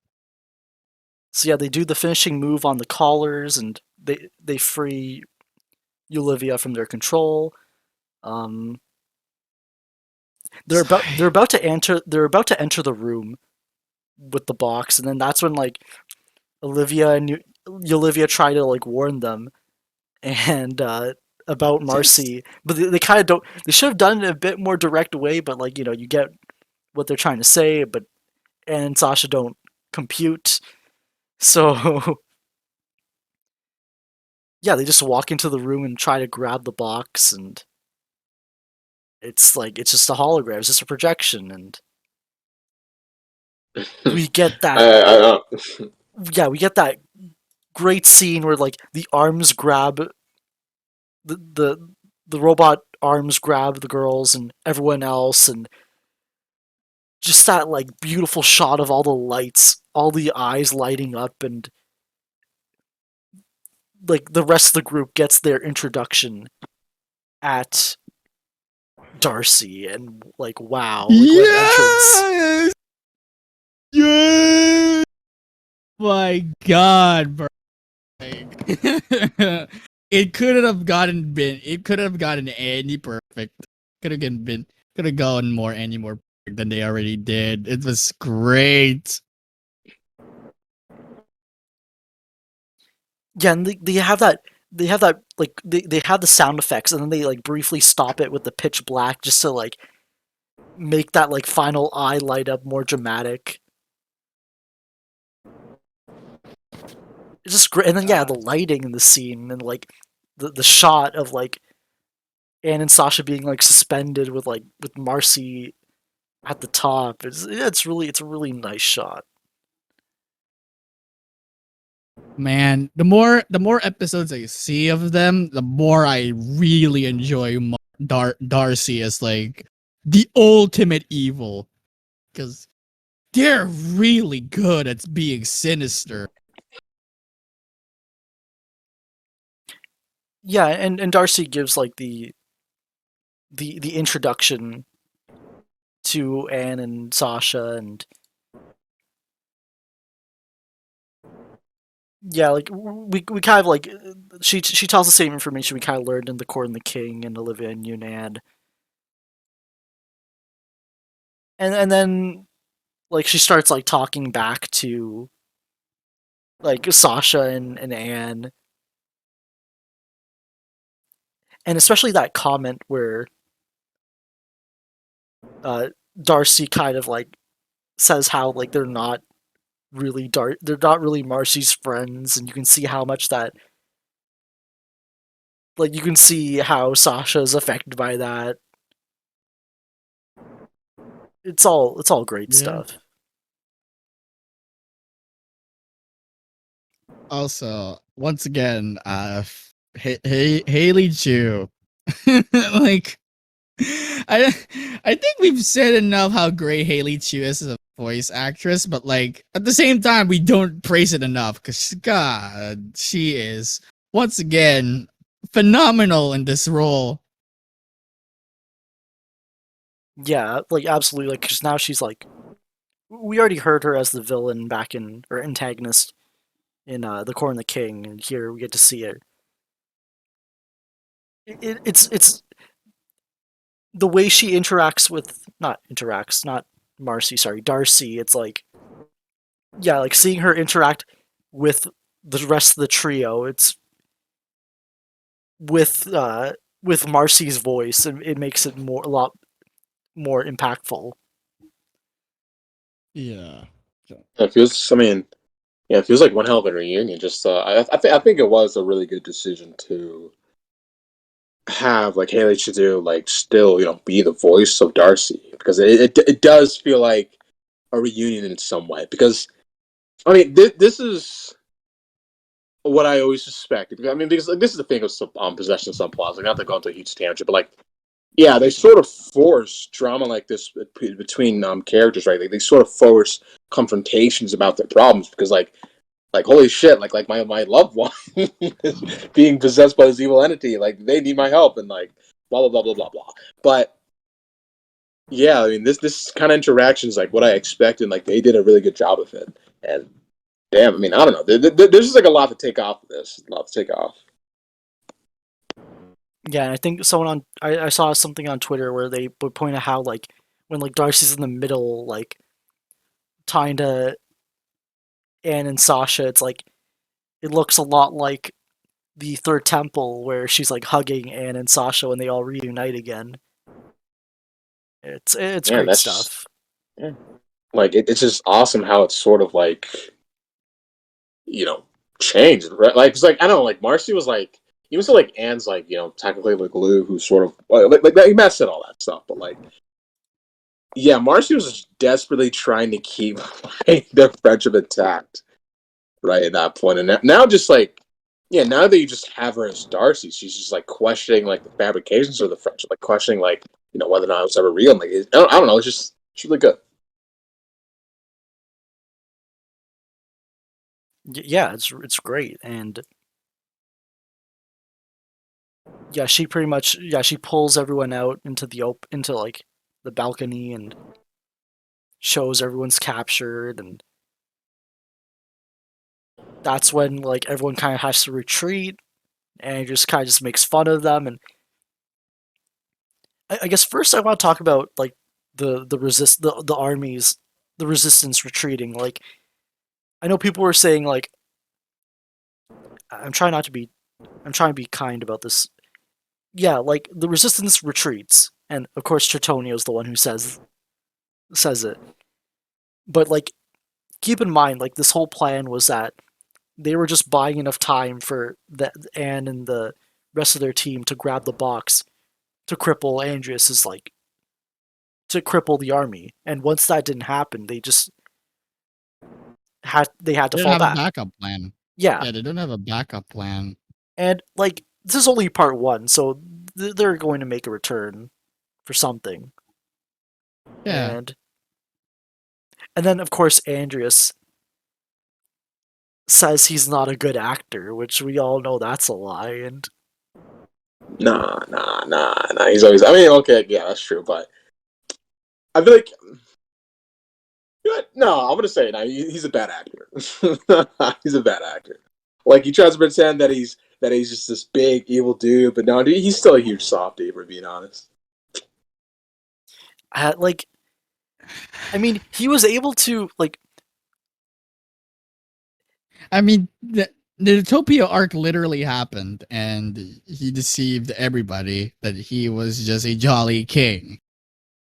So yeah, they do the finishing move on the collars, and they free Yulivia from their control. They're about to enter the room with the box, and then that's when like Olivia and Yulivia try to like warn them and about Marcy, but they kind of don't. They should have done it in a bit more direct way, but like you get what they're trying to say, but and Sasha don't compute. So yeah, they just walk into the room and try to grab the box, and it's just a hologram, it's just a projection, and we get that. Yeah, we get that great scene where like the arms grab the robot arms grab the girls and everyone else, and just that like beautiful shot of all the lights, all the eyes lighting up, and like the rest of the group gets their introduction at Darcy, and like wow, like what an entrance. Yes! My God, bro. Like, it couldn't have gotten any perfect. Could have gone any more perfect than they already did. It was great. Yeah, and they have that like they have the sound effects, and then they like briefly stop it with the pitch black just to like make that like final eye light up more dramatic. It's just great. And then yeah, the lighting in the scene, and like the shot of like Anne and Sasha being like suspended with Marcy at the top. It's a really nice shot. Man, the more episodes I see of them, the more I really enjoy Darcy as like the ultimate evil, because they're really good at being sinister. Yeah, and Darcy gives like the introduction to Anne and Sasha, and yeah, like we kind of like she tells the same information we kind of learned in The Court and the King and Olivia and Yunnan, and then like she starts like talking back to like Sasha and Anne, and especially that comment where Darcy kind of like says how like they're not really Marcy's friends, and you can see how much that like you can see how Sasha is affected by that. It's all great stuff. Also, once again, Haley Chu, like I I think we've said enough how great Haley Chu is as a voice actress, but like at the same time we don't praise it enough because God, she is once again phenomenal in this role. Yeah, like absolutely, like because now she's like, we already heard her as the villain back in, or antagonist in The Court and the King, and here we get to see it. It's the way she interacts with not Marcy, sorry, Darcy. It's like, yeah, like seeing her interact with the rest of the trio. It's with Marcy's voice, and it makes it a lot more impactful. Yeah. It feels. I mean, yeah, it feels like one hell of a reunion. Just, I think it was a really good decision to have like Haley Chadu like still be the voice of Darcy, because it does feel like a reunion in some way. Because I mean, this is what I always suspected. I mean, because like, this is the thing of possession subplots. Like, not to go into a huge tangent, but like, yeah, they sort of force drama like this between characters, right? Like, they sort of force confrontations about their problems, because like holy shit, like my loved one is being possessed by this evil entity. Like, they need my help, and like blah blah blah blah blah blah. But yeah, I mean, this kind of interaction is like what I expected. Like, they did a really good job of it, and damn, I mean, I don't know. There's just like a lot to take off of this. A lot to take off. Yeah, and I think I saw something on Twitter where they would point out how like when like Darcy's in the middle, like tying to Anne and Sasha, it's like it looks a lot like the Third Temple, where she's like hugging Anne and Sasha when they all reunite again. It's Yeah, great stuff. Yeah. like it's just awesome how it's sort of like changed, right? Like it's like I don't know, like Marcy was like even so like Anne's like technically the glue who's sort of like he messed and all that stuff, but like yeah, Marcy was just desperately trying to keep like, their friendship intact, right at that point, and now just like now that you just have her as Darcy, she's just like questioning like the fabrications of the friendship, like questioning like whether or not it was ever real. And, like I don't know, it's really good. Yeah, it's great, and yeah, she pretty much she pulls everyone out into into like the balcony and shows everyone's captured, and that's when like everyone kind of has to retreat, and just kind of just makes fun of them. And I guess first I want to talk about like the armies, the resistance retreating. Like I know people were saying like I'm trying not to be I'm trying to be kind about this. Yeah, like the resistance retreats, and of course Tritonio's the one who says it. But like keep in mind like this whole plan was that they were just buying enough time for Anne and the rest of their team to grab the box to cripple Andrias's like to cripple the army. And once that didn't happen, they just had to They don't fall have a back. backup plan. Yeah. Yeah, they don't have a backup plan. And like this is only part 1, so they're going to make a return for something. Yeah. And then of course Andrias says he's not a good actor, which we all know that's a lie. And Nah. He's always. I mean, okay, yeah, that's true, but I feel like no. I'm gonna say it now. He's a bad actor. He's a bad actor. Like he tries to pretend that he's just this big evil dude, but no, dude, he's still a huge softie. For being honest. like, I mean, he was able to like. I mean, the Utopia arc literally happened, and he deceived everybody that he was just a jolly king.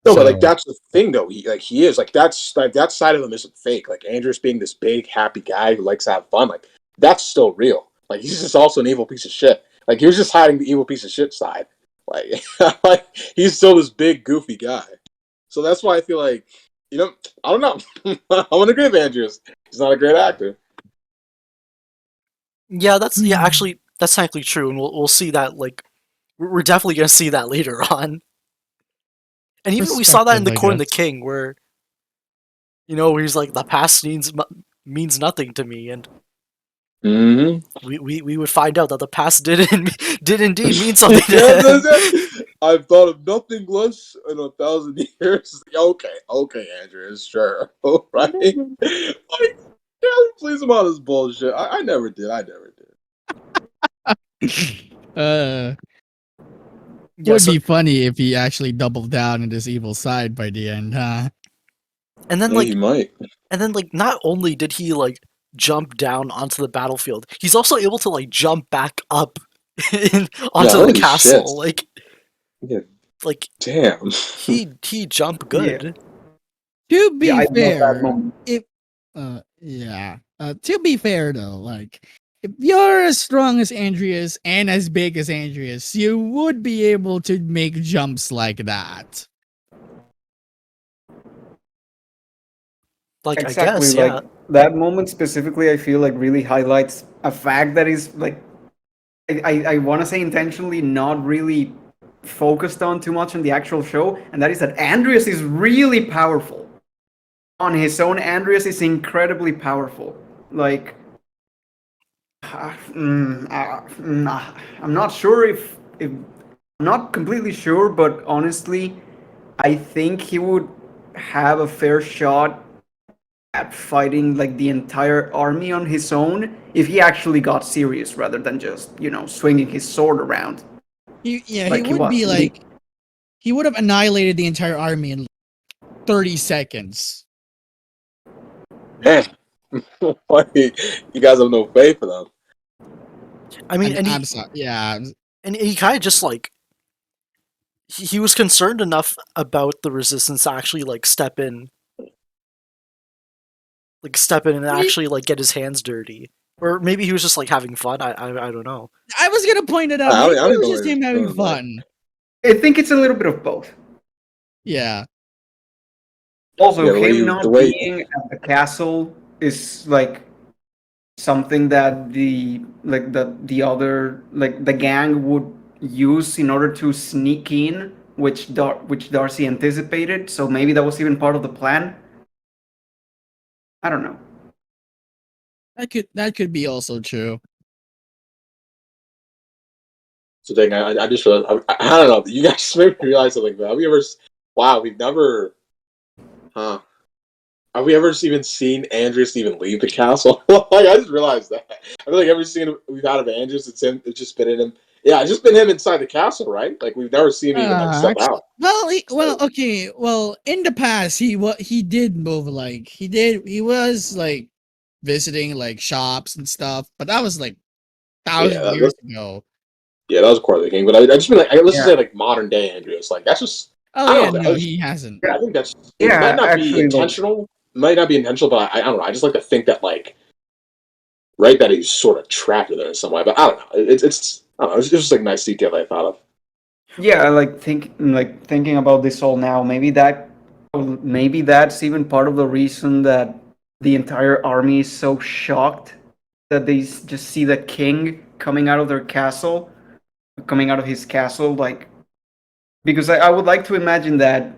No, but like that's the thing, though. He is like that side of him isn't fake. Like Andrews being this big happy guy who likes to have fun, like that's still real. Like he's just also an evil piece of shit. Like he was just hiding the evil piece of shit side. Like, like he's still this big goofy guy. So that's why I feel like I don't know. I want to agree with Andrews. He's not a great actor. Yeah, actually that's technically true, and we'll see that like we're definitely gonna see that later on. And even we saw that in The Court and the King, where he's like the past means nothing to me, and we would find out that the past did indeed mean something to him. I've thought of nothing less in 1,000 years. Okay, Andrew, sure, right? Like, please him on his bullshit. I never did. It would be funny if he actually doubled down in his evil side by the end, huh? And then he might. And then like not only did he like jump down onto the battlefield, he's also able to like jump back up onto the castle. Shit. Like damn. he jumped good. Yeah. To be fair, to be fair though, like if you're as strong as Andrias and as big as Andrias, you would be able to make jumps like that. Like exactly, I guess, like that moment specifically, I feel like really highlights a fact that is like I want to say intentionally not really focused on too much in the actual show, and that is that Andrias is really powerful. On his own, Andrias is incredibly powerful. Like, I'm not sure if I'm not completely sure, but honestly, I think he would have a fair shot at fighting like the entire army on his own if he actually got serious rather than just swinging his sword around. He would have annihilated the entire army in 30 seconds. Man, you guys have no faith in them. I mean, I'm sorry. Yeah, and he kind of just like he was concerned enough about the resistance to actually like step in like step in and What do you- actually like get his hands dirty, or maybe he was just like having fun. I don't know. I was gonna point it out. I Maybe don't it was know just where him it's having going, like- fun. I think it's a little bit of both. Yeah. Also, Yeah, the way him you- not the way- being at the castle is like something that the other like the gang would use in order to sneak in, which Darcy anticipated. So maybe that was even part of the plan. I don't know. That could be also true. So dang, I just realized, I don't know. You guys just made me realize something. Have we ever? Wow, we've never. Huh? Have we ever even seen Andrias even leave the castle? Like I just realized that. I feel like every scene we've had of Andrias, it's just been in him. Yeah, it's just been him inside the castle, right? Like we've never seen him even like step Actually, out. well, in the past, he did move, like he was like visiting like shops and stuff, but that was like thousand Yeah, years ago. yeah, that was part of the game. But I just mean like let's just Yeah. say like modern day Andrias. Like that's just Oh I yeah, don't know. no, That's- he hasn't. Yeah, I think that's Yeah, it might not be actually, like- intentional. Might not be intentional, but I don't know. I just like to think that like right that he's sort of trapped in there in some way. But I don't know. It's I don't know. It's just like a nice detail that I thought of. Yeah, thinking about this all now. Maybe that's even part of the reason that the entire army is so shocked that they just see the king coming out of coming out of his castle. Like, because I would like to imagine that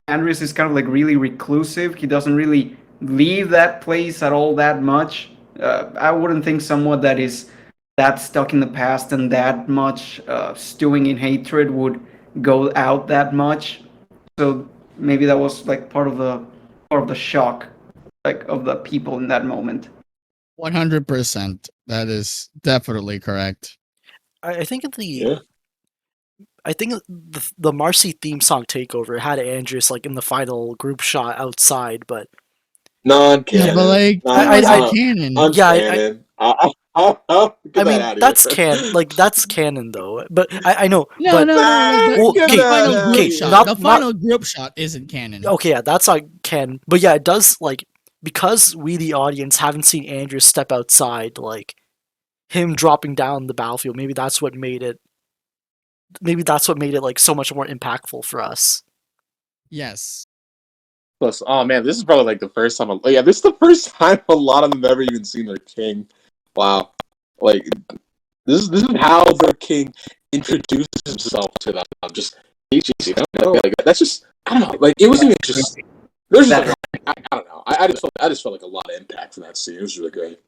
Andrias is kind of like really reclusive. He doesn't really leave that place at all that much. I wouldn't think someone that is that stuck in the past and that much stewing in hatred would go out that much. So maybe that was like part of the shock, like of the people in that moment. 100%. That is definitely correct. I think Yeah. I think the Marcy theme song takeover had Andrias like in the final group shot outside, but Non-canon. Yeah, but like Non- that I- wasn't canon. Yeah, Uncanon. Get I that mean out of that's here. that's canon though. But I know, No, but no, no. Well, The okay, final okay, group okay, shot. not- The final group shot isn't canon. okay, yeah, that's not canon. But yeah, it does like because we the audience haven't seen Andrew step outside, like him dropping down the battlefield. Maybe that's what made it. Maybe that's what made it like so much more impactful for us. Yes. Plus, oh man, this is probably like the first time. Yeah, this is the first time a lot of them have ever even seen their king. Wow, like this is how their king introduces himself to them. Just you know, like that's just I don't know. Like it was even just there's just like, I don't know. I just felt like a lot of impact from that scene. It was really great.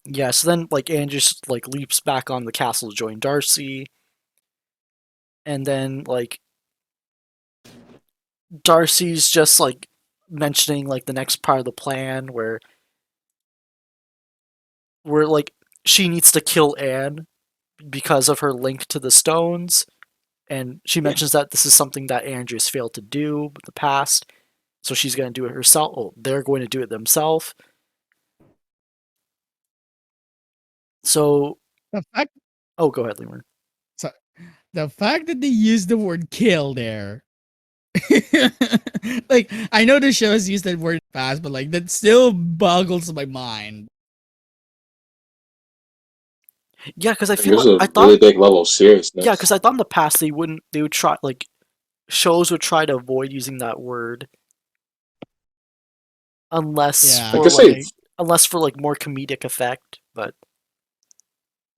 Yeah, so then like Andrew just like leaps back on the castle to join Darcy. And then like Darcy's just like mentioning like the next part of the plan where like she needs to kill Anne because of her link to the stones. And she mentions that this is something that Andreas failed to do in the past. So she's going to do it herself. Oh, they're going to do it themselves. So, The fact oh, go ahead, Lemur. the fact that they used the word kill there. Like I know the show has used that word fast, but like that still boggles my mind. Yeah, because I It feel was like a I thought really big level of seriousness. yeah, because I thought in the past they would try like shows would try to avoid using that word unless Yeah. I for guess like unless for like more comedic effect. But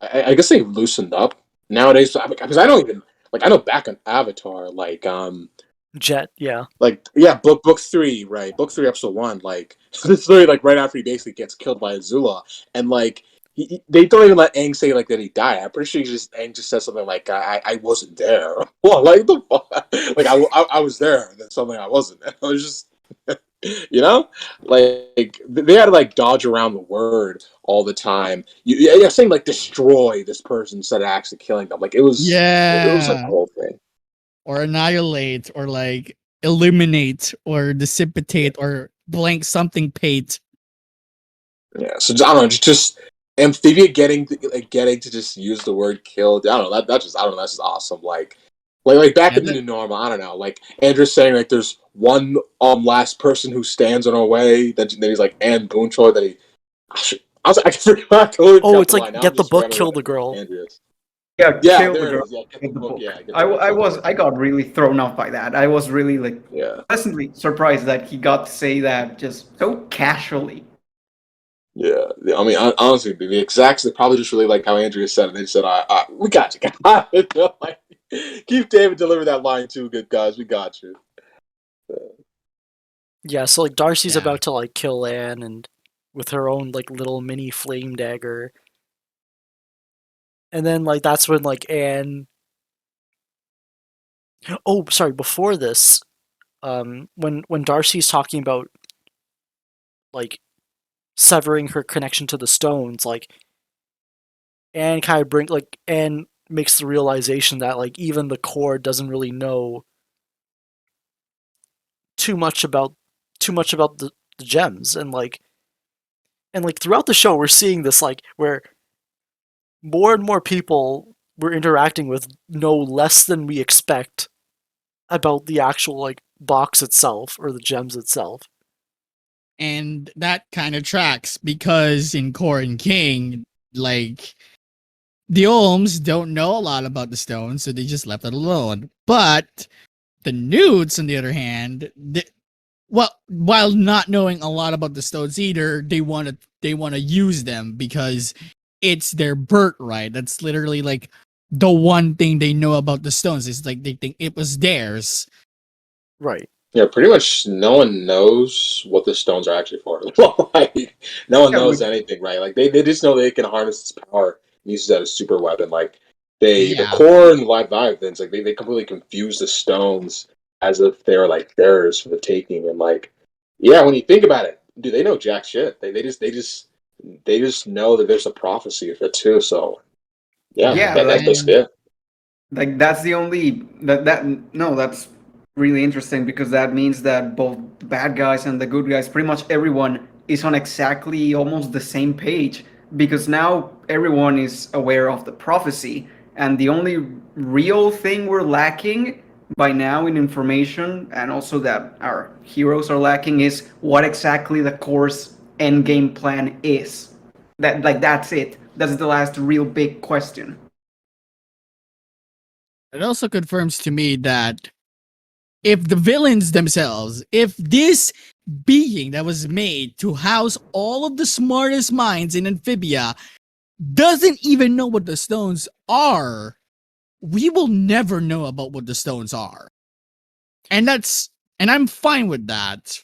I guess they've loosened up nowadays because I don't even like I know back on Avatar Jet, yeah, yeah book 3 right book 3 episode 1 like this literally like right after he basically gets killed by Azula and like they don't even let Aang say like that he died. I'm pretty sure Aang just says something like I wasn't there. Well, like the fuck? Like I was there and then something I wasn't. I was just you know like they had to like dodge around the word all the time. You're saying like destroy this person instead of actually killing them. Like it was like Yeah. a whole thing. Or annihilate or like eliminate or dissipate or blank something pate. Yeah, so I don't know, just Amphibia getting to just use the word killed. I don't know. That's just I don't know. That's just awesome. Like Like back Yeah, in the new normal, I don't know. Like Andrew's saying, like there's one last person who stands on our way. Then he's like, and Boonchoy. That he, I was like, I forgot totally Oh, forgot it's the line. like Now I'm get the just book, rambling kill on the girl. Andreas. Yeah, Yeah, kill the there it girl is. Yeah, get the in the book. book. Yeah, get the book. I got really thrown off by that. I was really like Yeah, pleasantly surprised that he got to say that just so casually. yeah. I mean, honestly, the exacts they probably just really like how Andrea said it. They just said, we got you, guys." Like, keep David deliver that line too, good guys. We got you. Yeah, so like Darcy's Yeah. about to like kill Anne and with her own like little mini flame dagger. And then like that's when like Anne Oh, sorry, before this, when Darcy's talking about like severing her connection to the stones, like Anne kind of Anne makes the realization that like even the core doesn't really know too much about the gems and throughout the show we're seeing this like where more and more people we're interacting with know less than we expect about the actual like box itself or the gems itself. And that kind of tracks because in Core and King, like the Olms don't know a lot about the stones, so they just left it alone. But the Newts, on the other hand, well, while not knowing a lot about the stones either, they want to use them because it's their birthright. That's literally like the one thing they know about the stones. It's like they think it was theirs. Right. Yeah, pretty much no one knows what the stones are actually for. Like, no one Yeah, knows anything, right? Like they just know they can harness its power and use it as a super weapon. Like the Yeah. core and the live things, like they completely confuse the stones as if they're like theirs for the taking. And like, yeah, when you think about it, dude, they know jack shit. They just know that there's a prophecy of it too. So yeah, Yeah, that's like basically it. that's the only that no, that's really interesting because that means that both the bad guys and the good guys, pretty much everyone is on exactly almost the same page because now everyone is aware of the prophecy and the only real thing we're lacking by now in information and also that our heroes are lacking is what exactly the course end game plan is. That's it. That's the last real big question. It also confirms to me that if the villains themselves, if this being that was made to house all of the smartest minds in Amphibia doesn't even know what the stones are, we will never know about what the stones are. And I'm fine with that.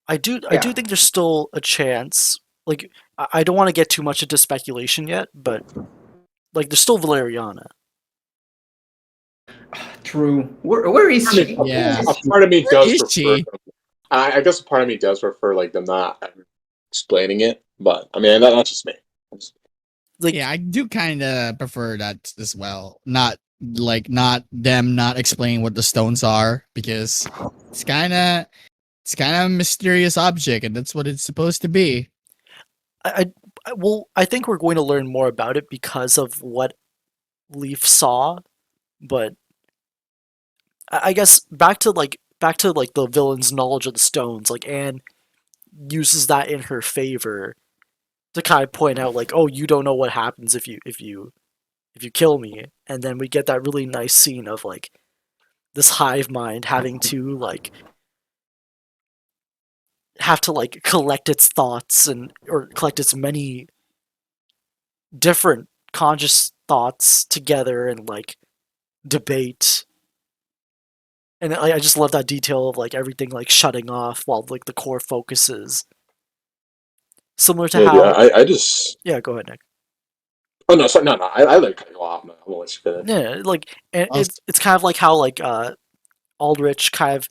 I do Yeah. think there's still a chance. Like I don't want to get too much into speculation yet, but like there's still Valeriana. True. Where is she? Yeah. A part of me Where does is prefer. she? I guess a part of me does prefer like them not explaining it, but I mean that's just me. Like Yeah, I do kind of prefer that as well. Not them not explaining what the stones are because it's kind of a mysterious object and that's what it's supposed to be. I think we're going to learn more about it because of what Leaf saw, but I guess back to like the villain's knowledge of the stones. Like Anne uses that in her favor to kind of point out like, oh, you don't know what happens if you kill me, and then we get that really nice scene of like this hive mind having to like collect its thoughts and or collect its many different conscious thoughts together and like debate. And I just love that detail of like everything like shutting off while like the core focuses. Similar to Yeah, how I just. yeah, go ahead, Nick. Oh no, sorry, no. I like cut you off. No, I won't let you finish. Yeah, like and Also, it's kind of like how like Aldrich kind of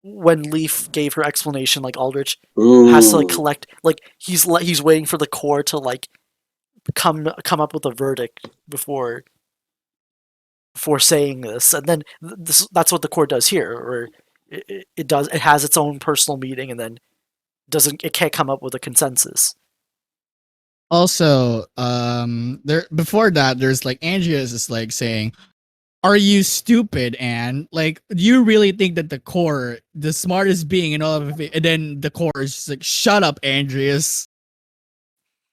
when Leaf gave her explanation, like Aldrich has to like Ooh, collect like he's waiting for the core to like come up with a verdict before saying this, and then that's what the core does here, or it has its own personal meeting, and then it can't come up with a consensus. there before that there's like Andrias is like saying, Are you stupid, Anne? Like, do you really think that the core, the smartest being in all of it, and then the core is just like, shut up, Andrias.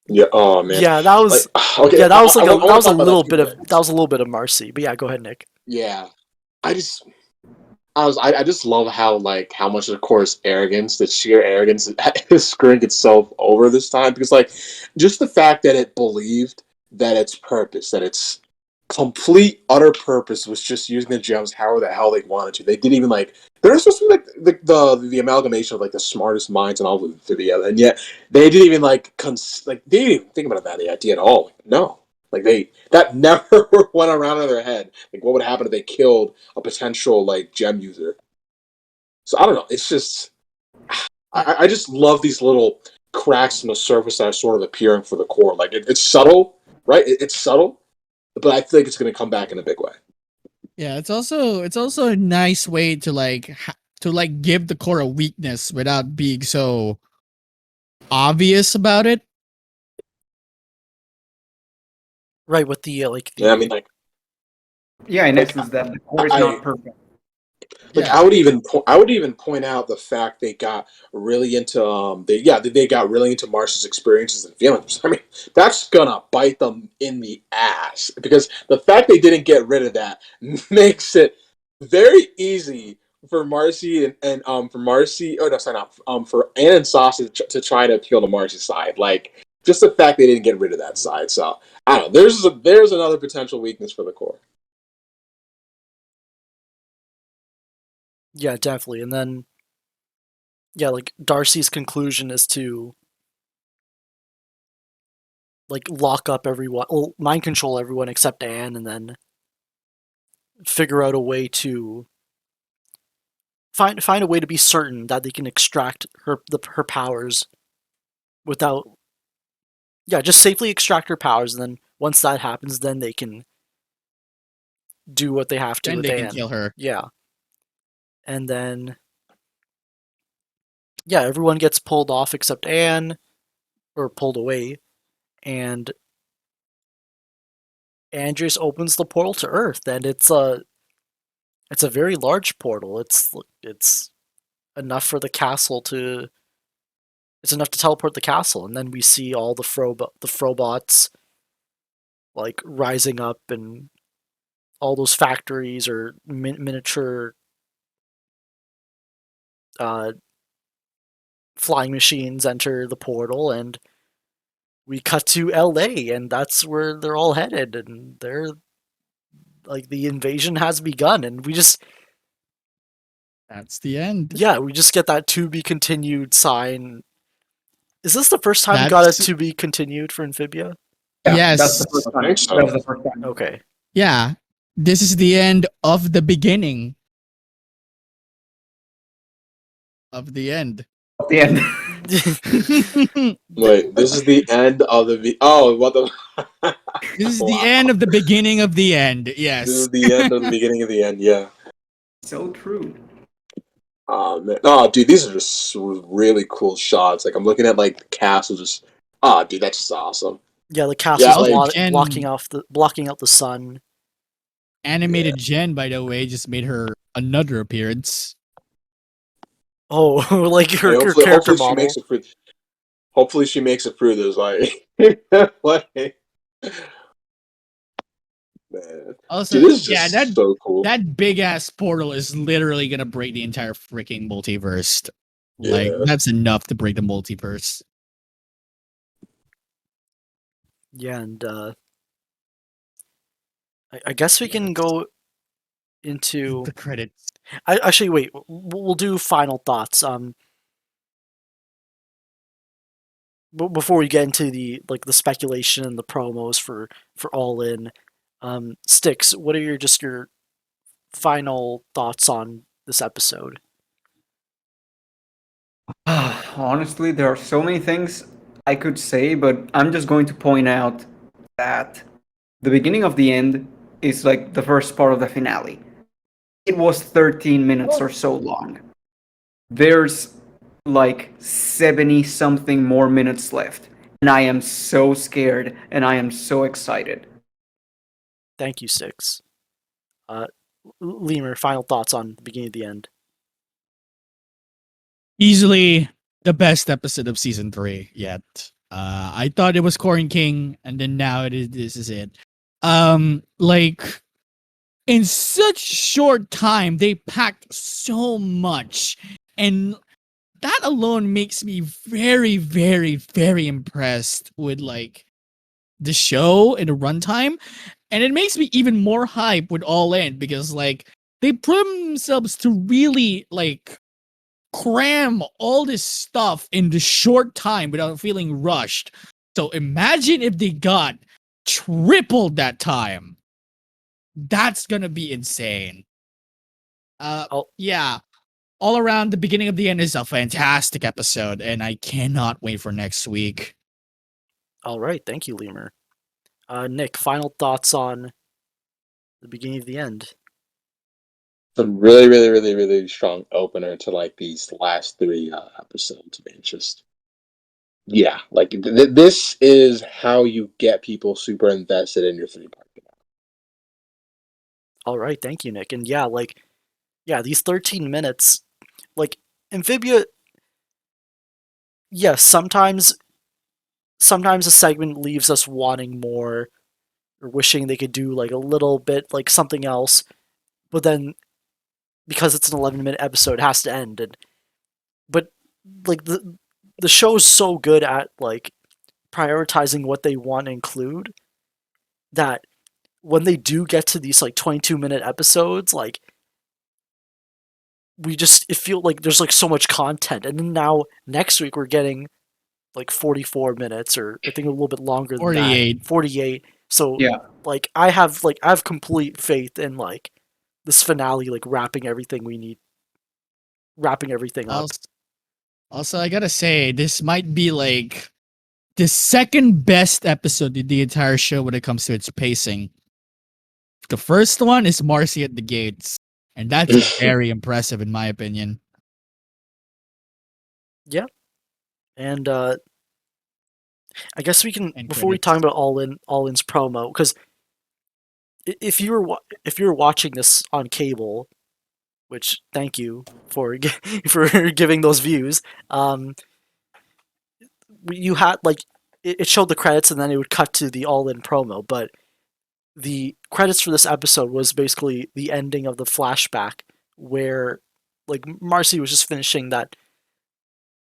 Yeah. Oh man. Yeah, that was Okay. yeah, that was like I that wanna was a talk about little few bit of things. Marcy. But yeah, go ahead, Nick. Yeah. I just I just love how much of course arrogance, the sheer arrogance is screwing itself over this time because just the fact that it believed that its purpose, that its complete utter purpose was just using the gems however the hell they wanted to. They didn't even they're supposed to be the amalgamation of the smartest minds and all of it together, and yet they didn't even they didn't even think about that idea at all. No. That never went around in their head. What would happen if they killed a potential gem user? So I don't know. It's just I just love these little cracks in the surface that are sort of appearing for the core. It's subtle, right? It's subtle, but I think it's going to come back in a big way. Yeah, it's also a nice way to give the core a weakness without being so obvious about it. Right, with the Yeah, I mean, Yeah, in essence, that the core is not perfect. Yeah. I would even point out the fact they got really into they got really into Marcy's experiences and feelings. I mean, that's gonna bite them in the ass because the fact they didn't get rid of that makes it very easy for Marcy and for Marcy. Oh no, sorry, not for Anne and Sauce to try to appeal to Marcy's side. Just the fact they didn't get rid of that side. So I don't know. There's another potential weakness for the core. yeah, definitely. And then yeah, Darcy's conclusion is to lock up everyone, mind control everyone except Anne, and then figure out a way to find a way to be certain that they can extract her powers without just safely extract her powers, and then once that happens, then they can do what they have to Then with they can Anne. kill her. Yeah. And then everyone gets pulled off except Anne, or pulled away, and Andrias opens the portal to Earth, and it's a very large portal. It's enough for the castle to it's enough to teleport the castle, and then we see all the Frobots rising up, and all those factories or miniature flying machines enter the portal, and we cut to LA, and that's where they're all headed, and they're the invasion has begun, and That's the end. we just get that to be continued sign. Is this the first time we got That's a to be continued for Amphibia? Yeah, Yes. that's the first I time. think so. That was the first time. Okay. Yeah. This is the end of the beginning. Of the end. At the end. Wait, this is the end of the. Oh, what the? This is the Wow. end of the beginning of the end. Yes. This is the end of the beginning of the end. Yeah. So true. Oh man. Oh, dude, these are just really cool shots. I'm looking at the castle. Just. Oh, dude, that's just awesome. Yeah, the castle's Yeah, blocking out the sun. Animated Jen, by the way, just made her another appearance. Oh, her Hopefully, character hopefully she model. makes it through. Hopefully, she makes it through this. Man. Also, Dude, this is just so cool. That big ass portal is literally gonna break the entire freaking multiverse. Yeah. That's enough to break the multiverse. Yeah, and I guess we can go into the credits. Actually, wait. We'll do final thoughts. Before we get into the speculation and the promos for All In, Sticks, what are your final thoughts on this episode? Honestly, there are so many things I could say, but I'm just going to point out that the beginning of the end is the first part of the finale. It was 13 minutes or so long. There's 70 something more minutes left, and I am so scared and I am so excited. Thank you, Sticks. Lemur, final thoughts on the beginning of the end. Easily the best episode of season 3 yet. I thought it was Corn King, and then now this is it. Like in such short time, they packed so much, and that alone makes me very, very, very impressed with like the show and the runtime, and it makes me even more hype with All In because like they put themselves to really like cram all this stuff in the short time without feeling rushed. So imagine if they got tripled that time. That's gonna be insane. Yeah. All around, the beginning of the end is a fantastic episode, and I cannot wait for next week. All right, thank you, Lemur. Nick, final thoughts on the beginning of the end. Some really, really, really, really strong opener to like these last 3 episodes. I mean, it's just like this is how you get people super invested in your 3-part finale. All right, thank you, Nick. And these 13 minutes, like Amphibia. Yes, sometimes a segment leaves us wanting more or wishing they could do like a little bit like something else, but then because it's an 11-minute episode, it has to end. But like the show's so good at like prioritizing what they want to include that when they do get to these like 22-minute episodes, like it feels like there's like so much content. And then now next week we're getting like 44 minutes, or I think a little bit longer than 48. that. 48. So Yeah. like I have complete faith in like this finale, like wrapping everything we need, wrapping everything up. Also, I gotta say, this might be like the second best episode in the entire show when it comes to its pacing. The first one is Marcy at the Gates, and that's very impressive in my opinion. Yeah. And I guess we can, And before we credits. talk about All In's promo, because if you were watching this on cable, which thank you for for giving those views, you had like it showed the credits and then it would cut to the All In promo, but the credits for this episode was basically the ending of the flashback where like Marcy was finishing the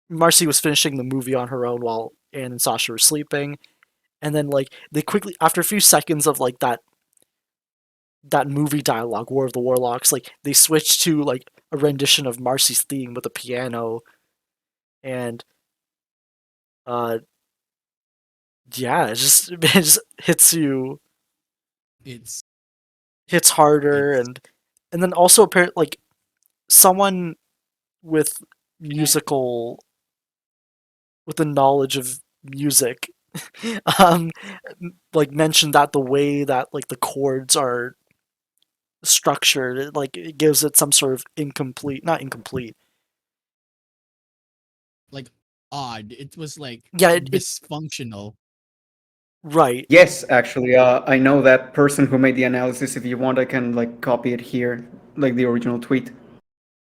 movie on her own while Anne and Sasha were sleeping, and then like they quickly, after a few seconds of like that movie dialogue, War of the Warlocks, like they switched to like a rendition of Marcy's theme with a piano, and yeah, it just hits you. It's Hits harder, and then also apparently like someone with musical with the knowledge of music like mentioned that the way that like the chords are structured, it gives it some sort of not incomplete, like odd. It was like yeah, dysfunctional. right. Yes, actually, I know that person who made the analysis. If you want, I can like copy it here, like the original tweet.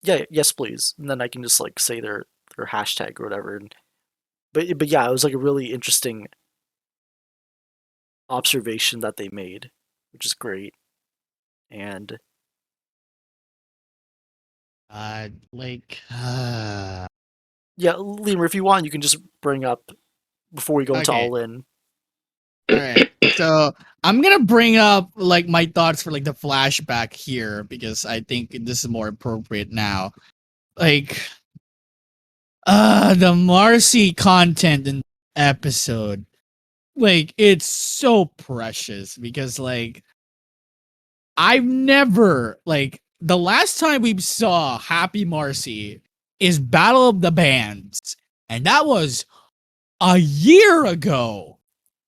Yeah, yes please, and then I can just like say their hashtag or whatever. And but yeah, it was like a really interesting observation that they made, which is great. And yeah, Lemur, if you want, you can just bring up before we go into Okay. All In. Alright. So I'm gonna bring up like my thoughts for like the flashback here because I think this is more appropriate now. Like the Marcy content in episode. Like it's so precious because like I've never like the last time we saw Happy Marcy is Battle of the Bands, and that was a year ago.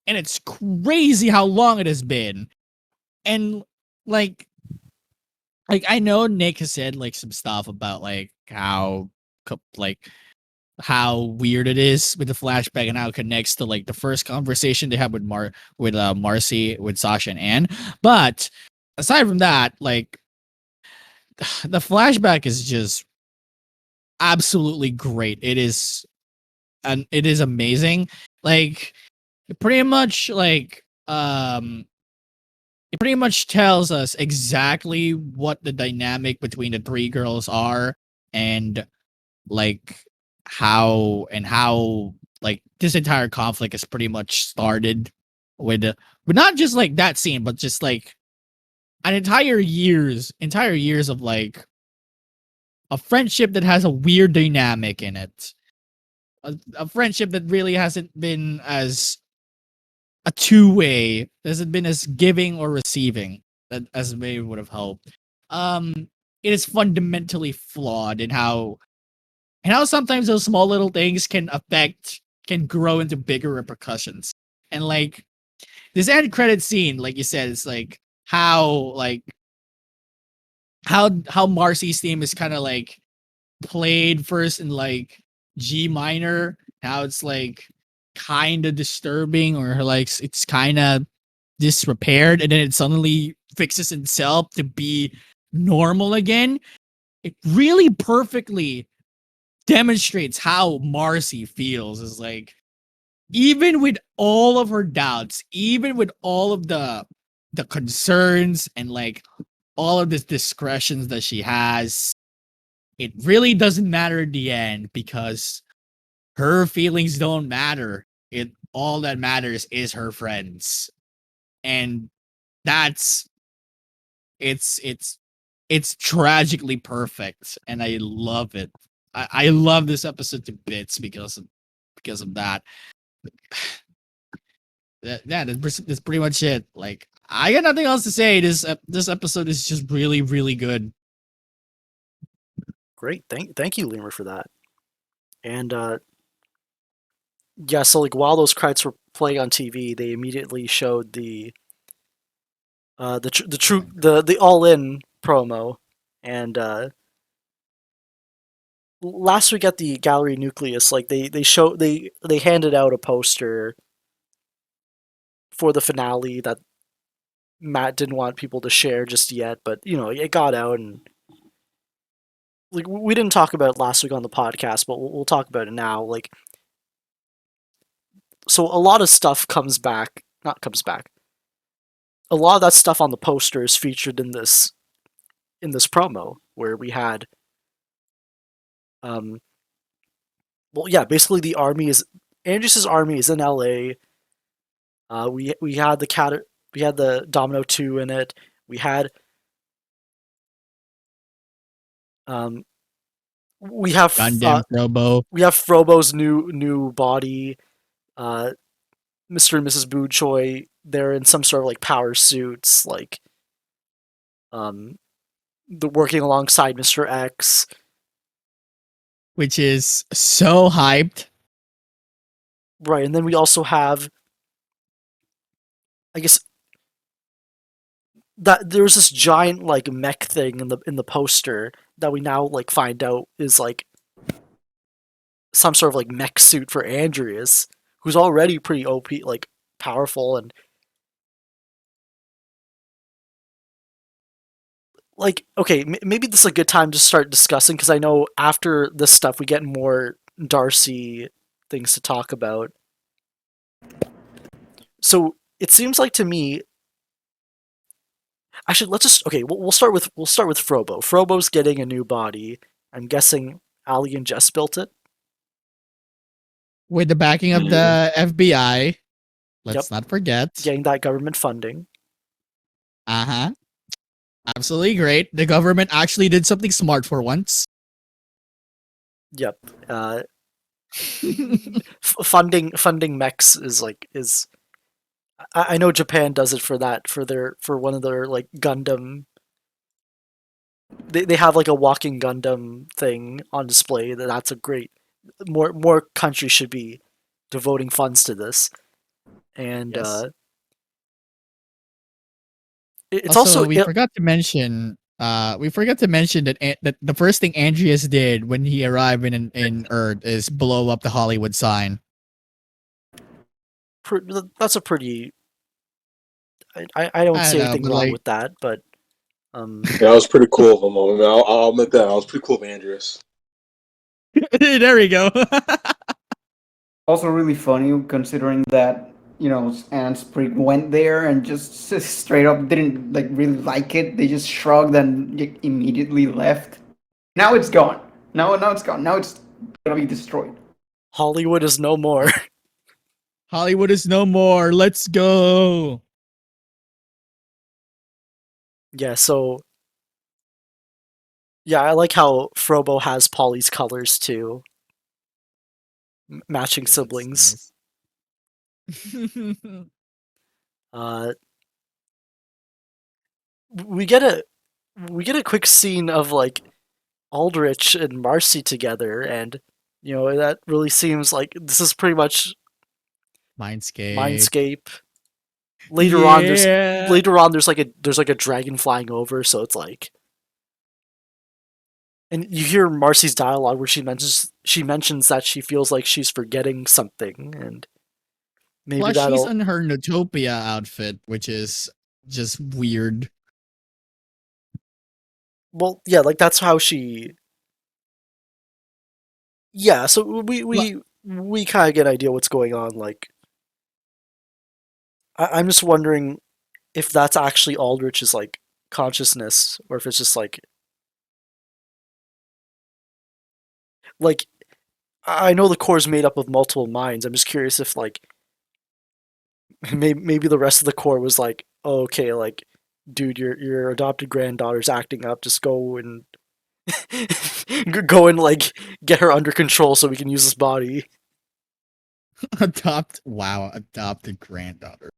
And it's crazy how long it has been. And like I know Nick has said like some stuff about like how weird it is with the flashback and how it connects to like the first conversation they had with Marcy with Sasha and Anne. But aside from that, like the flashback is just absolutely great. It is amazing. Like pretty much like it pretty much tells us exactly what the dynamic between the three girls are, and like how like this entire conflict is pretty much started with but not just like that scene, but just like an entire years of like a friendship that has a weird dynamic in it, a friendship that really hasn't been as a two-way, hasn't been as giving or receiving as maybe would have hoped. It is fundamentally flawed in how sometimes those small little things can grow into bigger repercussions. And like this end credit scene, like you said, it's like how Marcy's theme is kind of like played first in like G minor. Now it's like kind of disturbing, or like it's kind of disrepaired, and then it suddenly fixes itself to be normal again. It really perfectly demonstrates how Marcy feels. Is like, even with all of her doubts, even with all of the concerns and like all of this discretions that she has, it really doesn't matter in the end, because her feelings don't matter. It all that matters is her friends. And that's it's tragically perfect, and I love it. I love this episode to bits because of that. Yeah, that's pretty much it. Like, I got nothing else to say. This episode is just really, really good. Great, thank you, Lemur, for that. And yeah, so like while those credits were playing on TV, they immediately showed the all in promo, and last week at the Gallery Nucleus, like they handed out a poster for the finale that Matt didn't want people to share just yet, but you know, it got out, and like we didn't talk about it last week on the podcast, but we'll talk about it now. Like, so a lot of stuff not comes back. A lot of that stuff on the poster is featured in this promo, where we had well, yeah, basically the army is Andrias's army is in LA. We had the Domino 2 in it. We had we have Gundam Robo. we have Frobo's new body. Mr. and Mrs. Boo Choi, they're in some sort of like power suits, like the working alongside Mr. X, which is so hyped. right? And then we also have, I guess, that there's this giant like mech thing in the poster that we now like find out is like some sort of like mech suit for Andrias, who's already pretty OP, like powerful, and like, okay, maybe this is a good time to start discussing, because I know after this stuff we get more Darcy things to talk about. So it seems like to me, actually, let's just we'll start with Frobo. Frobo's getting a new body. I'm guessing Ali and Jess built it. With the backing of the FBI. Let's Yep. not forget. Getting that government funding. Uh-huh. Absolutely great. The government actually did something smart for once. Yep. Funding mechs is I know Japan does it for one of their like Gundam. They have like a walking Gundam thing on display. That's a great. More countries should be devoting funds to this, and Yes. it's also, also we forgot to mention that that the first thing Andrias did when he arrived in Earth is blow up the Hollywood sign. that's a pretty. I don't see know, anything but wrong like, with that, but That was pretty cool of him. I mean, I'll admit that. I was pretty cool of Andrias. There we go. Also, really funny considering that Anne Sprig went there and just straight up didn't like really like it. They just shrugged and immediately left. Now it's gone. Now it's gone. Now it's gonna be destroyed. Hollywood is no more. Hollywood is no more. Let's go. Yeah, so yeah, I like how Frobo has Polly's colors too. Matching Yeah, that's siblings. nice. We get a quick scene of like Aldrich and Marcy together, and that really seems like this is pretty much Mindscape. Mindscape. Yeah. Later on there's like a dragon flying over, so it's like, and you hear Marcy's dialogue where she mentions that she feels like she's forgetting something, and maybe Plus, that'll. she's in her Notopia outfit, which is just weird. Well, yeah, like that's how she. Yeah, so we kind of get an idea what's going on. Like, I'm just wondering if that's actually Aldrich's like consciousness, or if it's just like I know the core is made up of multiple minds. I'm just curious if like maybe the rest of the core was like, oh, okay, like, dude, your adopted granddaughter's acting up. Just go and go and like get her under control so we can use this body. Adopted granddaughter.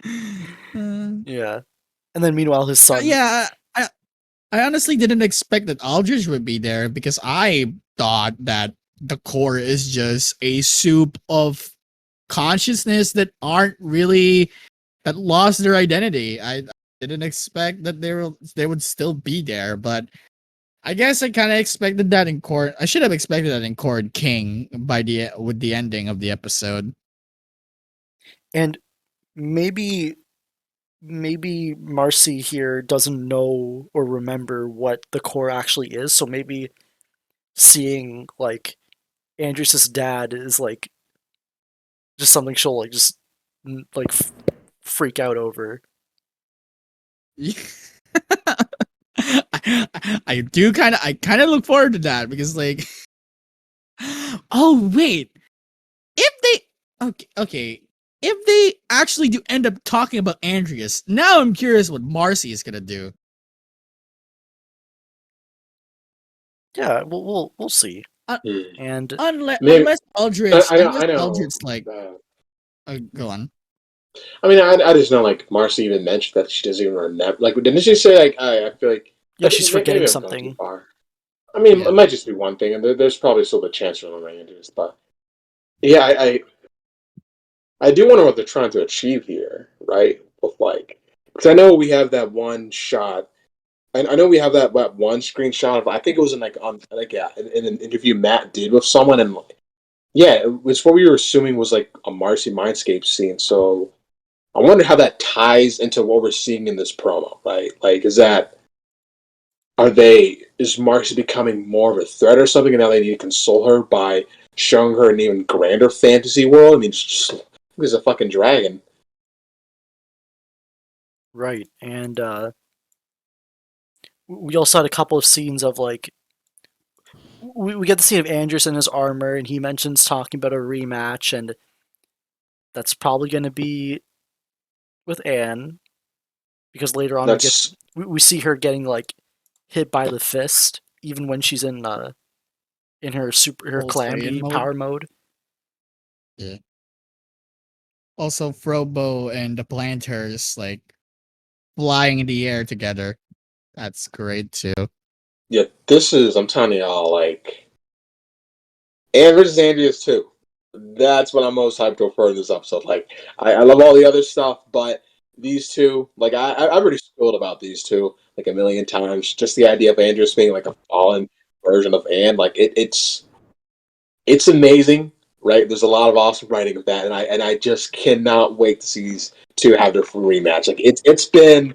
Yeah, and then meanwhile his son. Yeah, I honestly didn't expect that Aldrich would be there because I thought that the core is just a soup of consciousness that lost their identity. I didn't expect that they would still be there, but I guess I kind of expected that in Court. I should have expected that in Court King with the ending of the episode. And maybe Marcy here doesn't know or remember what the core actually is, so maybe seeing like Andrias' dad is like just something she'll like just like freak out over. I kind of look forward to that because like, oh wait, if they okay, if they actually do end up talking about Andrias, now I'm curious what Marcy is gonna do. Yeah, we'll see. And Unless Aldrich, I know. Aldrich's like, go on. I mean, I just know like Marcy even mentioned that she doesn't even remember. Like, didn't she say like I feel like yeah, she's forgetting maybe I've gone something. too far. I mean, Yeah. it might just be one thing, and there's probably still the chance for remembering Andrias, but yeah, I do wonder what they're trying to achieve here, right? With like, because I know we have that one shot, and I know we have that one screenshot of I think it was in like on like in an interview Matt did with someone, and like, yeah, it was what we were assuming was like a Marcy Mindscape scene. So I wonder how that ties into what we're seeing in this promo, right? Like, is Marcy becoming more of a threat or something, and now they need to console her by showing her an even grander fantasy world? I mean, she's a fucking dragon. Right, and we also had a couple of scenes of like we get the scene of Andrias in his armor, and he mentions talking about a rematch, and that's probably going to be with Anne, because later on we see her getting like hit by the fist, even when she's in her Clamby power mode. Yeah. Also, Frobo and the Planters like flying in the air together. That's great too. Yeah, I'm telling y'all, like, Anne versus Andrias too. That's what I'm most hyped for in this episode. Like, I love all the other stuff, but these two, like, I'm already spoiled about these two like a million times. Just the idea of Andrias being like a fallen version of Anne, like it's amazing, right? There's a lot of awesome writing of that, and I just cannot wait to see these two have their rematch. Like it's been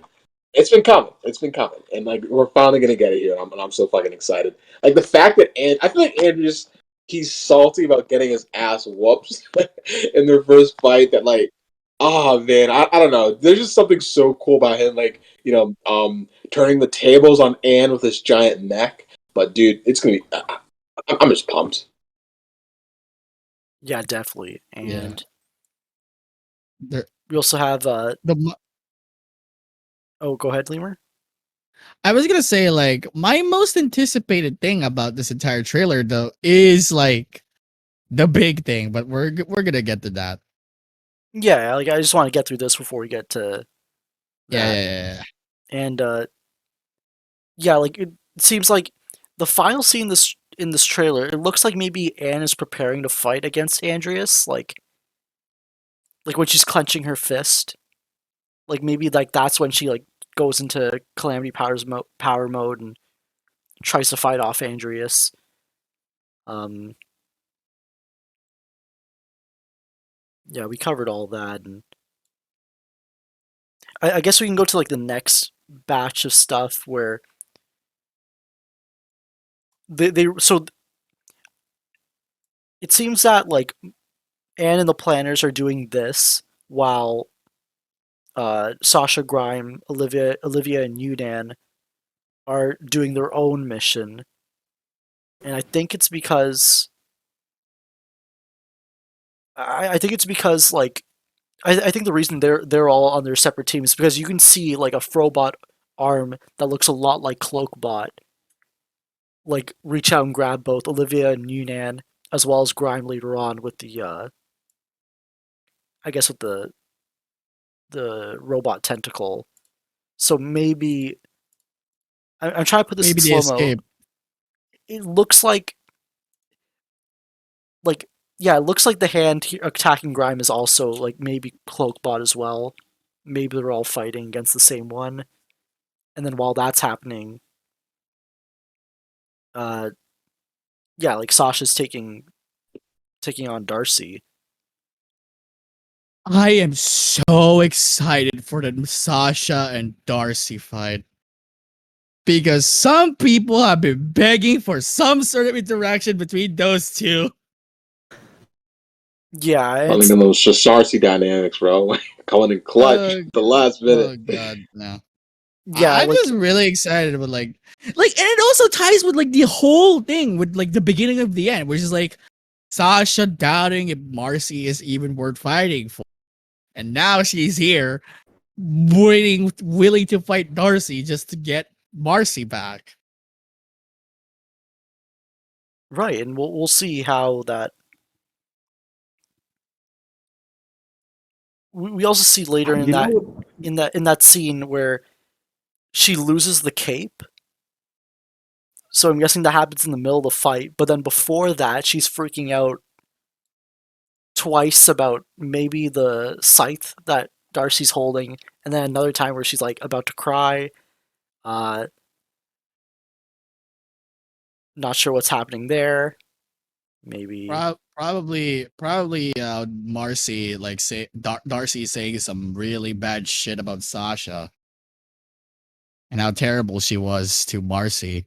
It's been coming. It's been coming, and like we're finally gonna get it here. And I'm so fucking excited. Like the fact that I feel like Andrias, he's salty about getting his ass whooped in their first fight. That like, oh man, I don't know. There's just something so cool about him. Like turning the tables on Anne with his giant neck. But dude, it's gonna be. I'm just pumped. Yeah, definitely. Yeah. And There, we also have the oh, go ahead, Lemur. I was gonna say like my most anticipated thing about this entire trailer though is like the big thing, but we're gonna get to that. Yeah, like I just want to get through this before we get to Yeah, that. yeah. And yeah, like it seems like the final scene in this trailer, it looks like maybe Anne is preparing to fight against Andrias, like when she's clenching her fist. Like maybe like that's when she like goes into Calamity power mode and tries to fight off Andrias. Yeah, we covered all that, and I guess we can go to like the next batch of stuff where they so it seems that like Anne and the planners are doing this while Sasha Grime, Olivia, and Yudan are doing their own mission, and I think it's because I think it's because like I think the reason they're all on their separate teams is because you can see like a Frobot arm that looks a lot like Cloakbot, like reach out and grab both Olivia and Yunan, as well as Grime later on with the I guess with the robot tentacle. So maybe I'm trying to put this Maybe in they slow mo. escape. It looks like yeah, it looks like the hand attacking Grime is also like maybe Cloakbot as well. Maybe they're all fighting against the same one, and then while that's happening, uh, yeah, like Sasha's taking on Darcy. I am so excited for the Sasha and Darcy fight. Because some people have been begging for some sort of interaction between those two. Yeah, I think those Darcy dynamics, bro. Calling in clutch the last minute. Oh god, no. yeah, I'm like just really excited with like, and it also ties with like the whole thing with like the beginning of the end, which is like Sasha doubting if Marcy is even worth fighting for, and now she's here, willing to fight Darcy just to get Marcy back. right, and we'll see how that. We also see later in You that know, in that scene where she loses the cape. So I'm guessing that happens in the middle of the fight, but then before that, she's freaking out twice about maybe the scythe that Darcy's holding, and then another time where she's like about to cry. Uh, not sure what's happening there. Maybe Probably, Marcy like say Darcy saying some really bad shit about Sasha and how terrible she was to Marcy,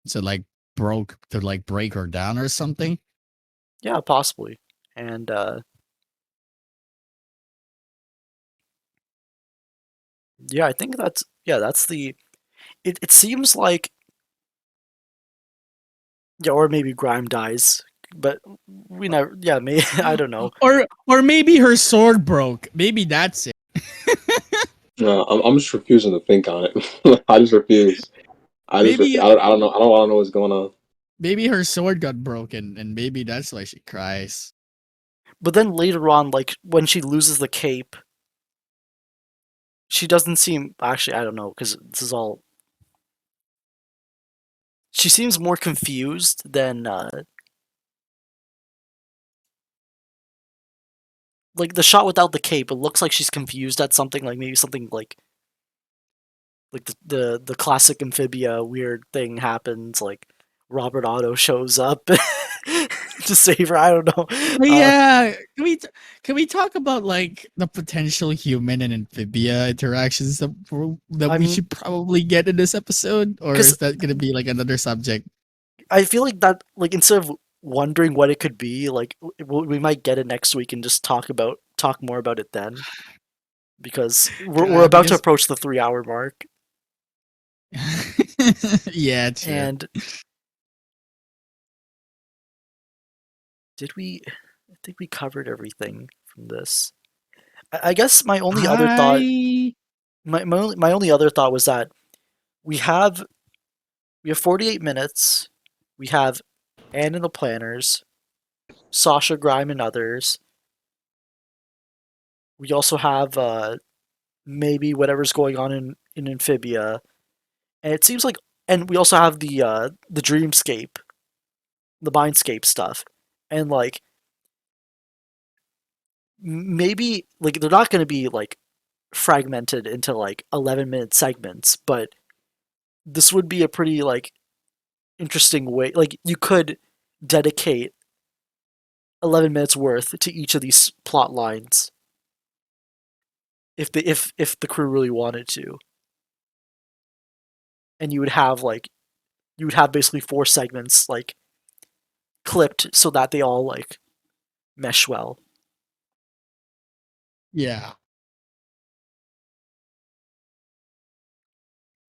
so like break her down or something. yeah, possibly. And yeah, I think that's the. It seems like yeah, or maybe Grime dies, but we never. Yeah, maybe I don't know. Or maybe her sword broke. Maybe that's it. No, I'm just refusing to think on it. I just refuse. Maybe I don't know. I don't want to know what's going on. maybe her sword got broken, and maybe that's why she cries. But then later on, like when she loses the cape, she doesn't seem. Actually, I don't know because this is all. She seems more confused than like the shot without the cape. It looks like she's confused at something, like maybe something like the classic Amphibia weird thing happens, like Robert Otto shows up to save her. I don't know. But yeah, can we talk about like the potential human and amphibia interactions that I we mean, should probably get in this episode, or 'cause- is that gonna be like another subject? I feel like that, like, instead of wondering what it could be, like, we might get it next week and just talk more about it then, because we're about to approach the 3-hour mark, Yeah, true. and did we? I think we covered everything from this. I guess my only other thought, my only other thought was that we have 48 minutes. We have Anne and the Planners, Sasha, Grime, and others. We also have maybe whatever's going on in Amphibia, and it seems like, and we also have the Dreamscape, the Mindscape stuff, and like maybe like they're not going to be like fragmented into like 11-minute segments, but this would be a pretty like interesting way. Like you could dedicate 11 minutes worth to each of these plot lines if the crew really wanted to, and you would have basically 4 segments like clipped so that they all like mesh well. Yeah.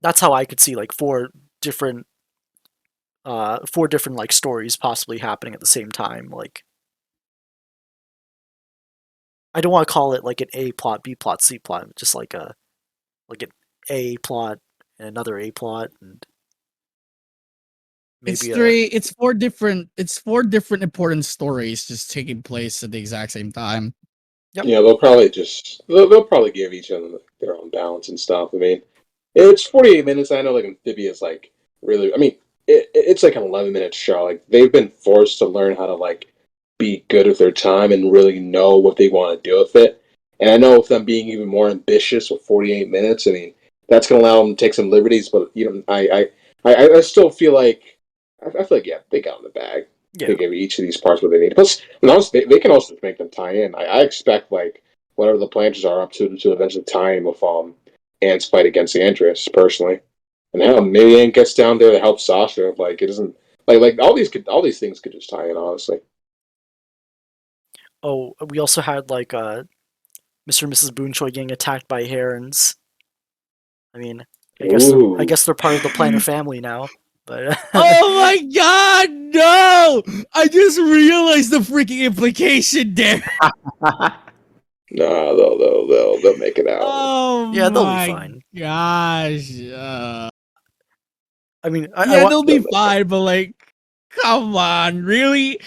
That's how I could see like 4 different like stories possibly happening at the same time. Like I don't want to call it like an A plot, B plot, C plot, just like an A plot and another A plot, and maybe It's 4 different important stories just taking place at the exact same time. Yep. Yeah, they'll probably give each of them their own balance and stuff. I mean, it's 48 minutes. I know like Amphibia is like really. I mean, it's like an 11-minute show. Like they've been forced to learn how to like be good with their time and really know what they want to do with it. And I know with them being even more ambitious with 48 minutes, I mean, that's going to allow them to take some liberties. But you know, I still feel like I feel like they got in the bag. Yeah. They give each of these parts what they need. Plus, they can also make them tie in. I expect like whatever the planters are up to eventually tie in with Anne's fight against Andrias personally. And hell, maybe Anne gets down there to help Sasha. Like it doesn't like all these things could just tie in, honestly. Oh, we also had like Mr. and Mrs. Boonchoy getting attacked by herons. I mean, I guess they're part of the Planner family now. But Oh my god, no! I just realized the freaking implication there. No, they'll make it out. Oh yeah, they'll be my fine. gosh. I mean, They'll be fine, but like, come on, really?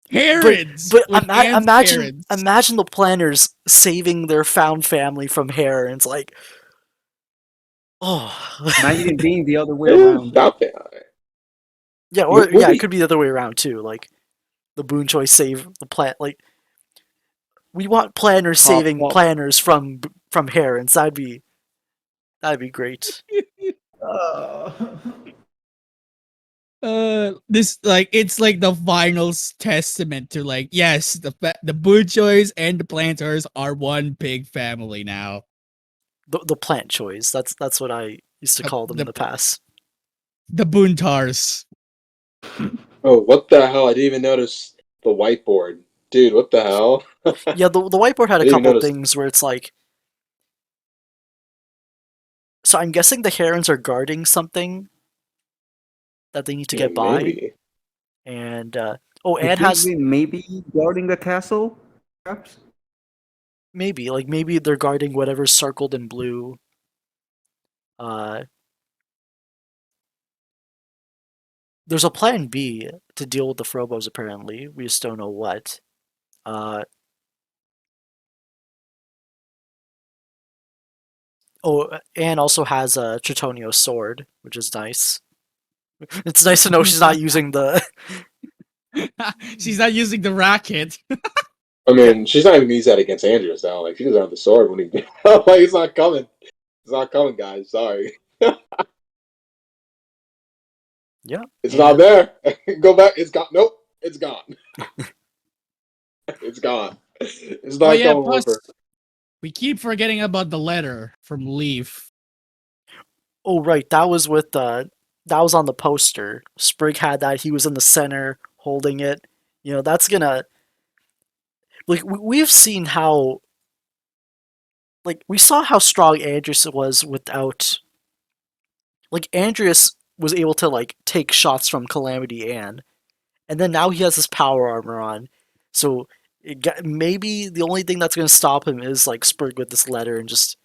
Herons. But with Anne's parents. imagine the Planners saving their found family from herons. Like, oh, Imagine it being the other way around. Stop it. yeah, or yeah, it could be the other way around too. Like, the Boonchoy save the plant. Like, we want Planners saving Planners from herons. That'd be great. This like it's like the final testament to like yes, the Boonchoys and the Planters are one big family now. The plant choice. That's what I used to call them in the past. The Boontars. Oh, what the hell? I didn't even notice the whiteboard. Dude, what the hell? Yeah, the whiteboard had a couple things where it's like. So I'm guessing the herons are guarding something that they need to get by. Maybe. And Anne has maybe guarding the castle, perhaps. Maybe they're guarding whatever's circled in blue. There's a plan B to deal with the Frobos. Apparently, we just don't know what. Anne also has a Tritonio sword, which is nice. It's nice to know she's not using the. She's not using the racket. I mean, she's not even gonna use that against Andrias now. Like she doesn't have the sword when he. Like it's not coming. It's not coming, guys. Sorry. Yeah. It's not there. Go back. It's got nope. It's gone. It's gone. It's Oh not yeah, going plus with her. we keep forgetting about the letter from Leaf. Oh right, that was that was on the poster. Sprig had that. He was in the center holding it. You know, that's gonna like we've seen how like we saw how strong Andrias was without like Andrias was able to like take shots from Calamity Ann, and then now he has his power armor on. So maybe the only thing that's gonna stop him is like Sprig with this letter and just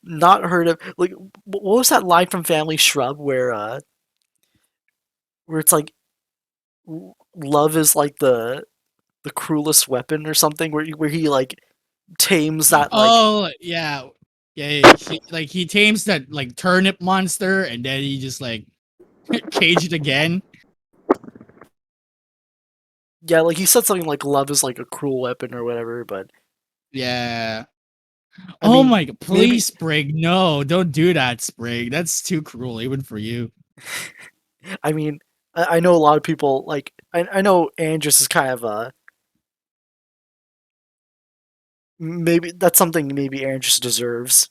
not hurt him. Like what was that line from Family Shrub where it's like love is like the cruelest weapon or something where he like tames that like Oh yeah, yeah. He tames that like turnip monster, and then he just like cage it again. yeah like he said something like love is like a cruel weapon or whatever. But Yeah. I Oh mean my god! maybe Please, Sprig, no, don't do that, Sprig. That's too cruel, even for you. I mean I know a lot of people like I know Andrus is kind of maybe that's something maybe Andrus deserves.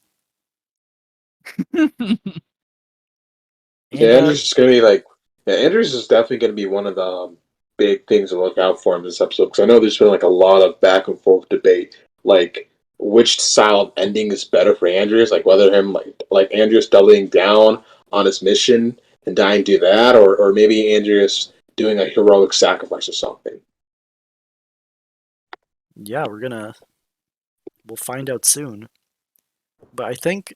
Yeah, And Andrews is going to be like, yeah, Andrews is definitely going to be one of the big things to look out for in this episode because I know there's been like a lot of back and forth debate, like which style of ending is better for Andrews, like whether him like Andrews doubling down on his mission and dying to that, or maybe Andrews doing a heroic sacrifice or something. yeah, we'll find out soon. But I think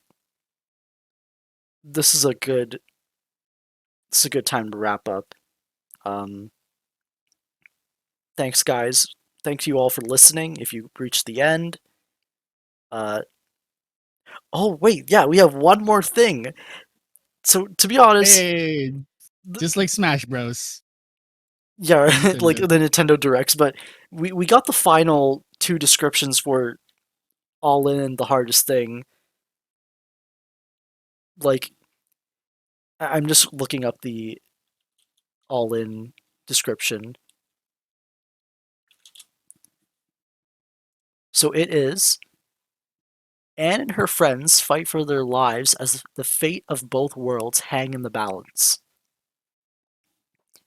this is a good time to wrap up. Um, thanks, guys. Thank you all for listening. If you reached the end, uh, oh wait, yeah, we have one more thing. So to be honest, Hey, just like Smash Bros. yeah, like Nintendo. the Nintendo Directs, but we got the final two descriptions for All In and The Hardest Thing. Like, I'm just looking up the All In description. So it is Anne and her friends fight for their lives as the fate of both worlds hang in the balance.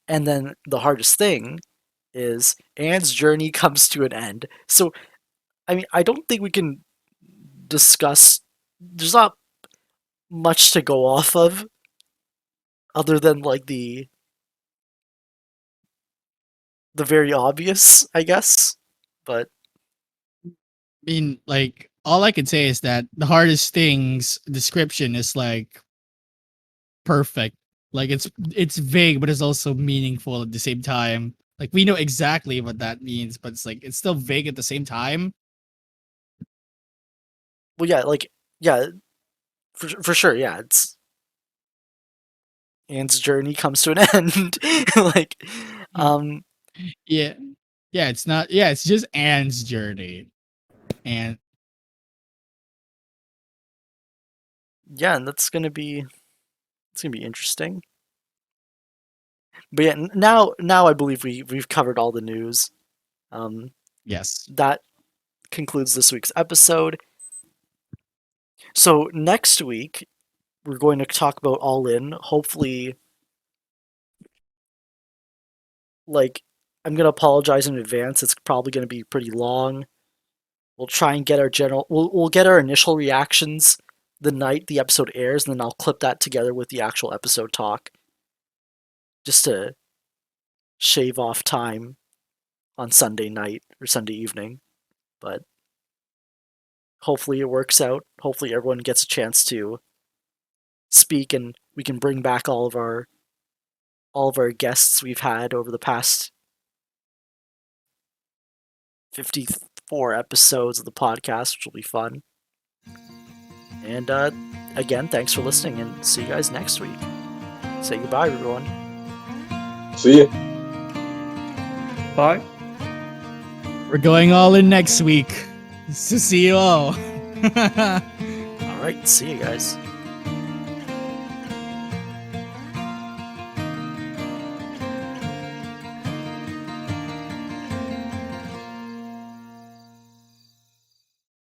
And then the hardest thing is Anne's journey comes to an end. So, I mean, I don't think we can discuss. There's not much to go off of other than like the very obvious, I guess. But I mean, like, all I can say is that the hardest things description is like perfect. Like it's vague, but it's also meaningful at the same time. Like we know exactly what that means, but it's like it's still vague at the same time. well, yeah, like yeah, for sure, yeah. It's Anne's journey comes to an end. Like, um, Yeah. Yeah, it's not yeah, it's just Anne's journey. And yeah, and it's gonna be interesting. But yeah, now I believe we've covered all the news. Um, yes. that concludes this week's episode. So next week we're going to talk about All In. Hopefully, like I'm gonna apologize in advance. It's probably gonna be pretty long. We'll try and get our general. We'll get our initial reactions the night the episode airs, and then I'll clip that together with the actual episode talk, just to shave off time on Sunday night or Sunday evening. But hopefully it works out. Hopefully everyone gets a chance to speak, and we can bring back all of our guests we've had over the past 54 episodes of the podcast, which will be fun. And again, thanks for listening, and see you guys next week. Say goodbye, everyone. See ya. Bye. We're going all in next week. So see you all. All right, see you guys.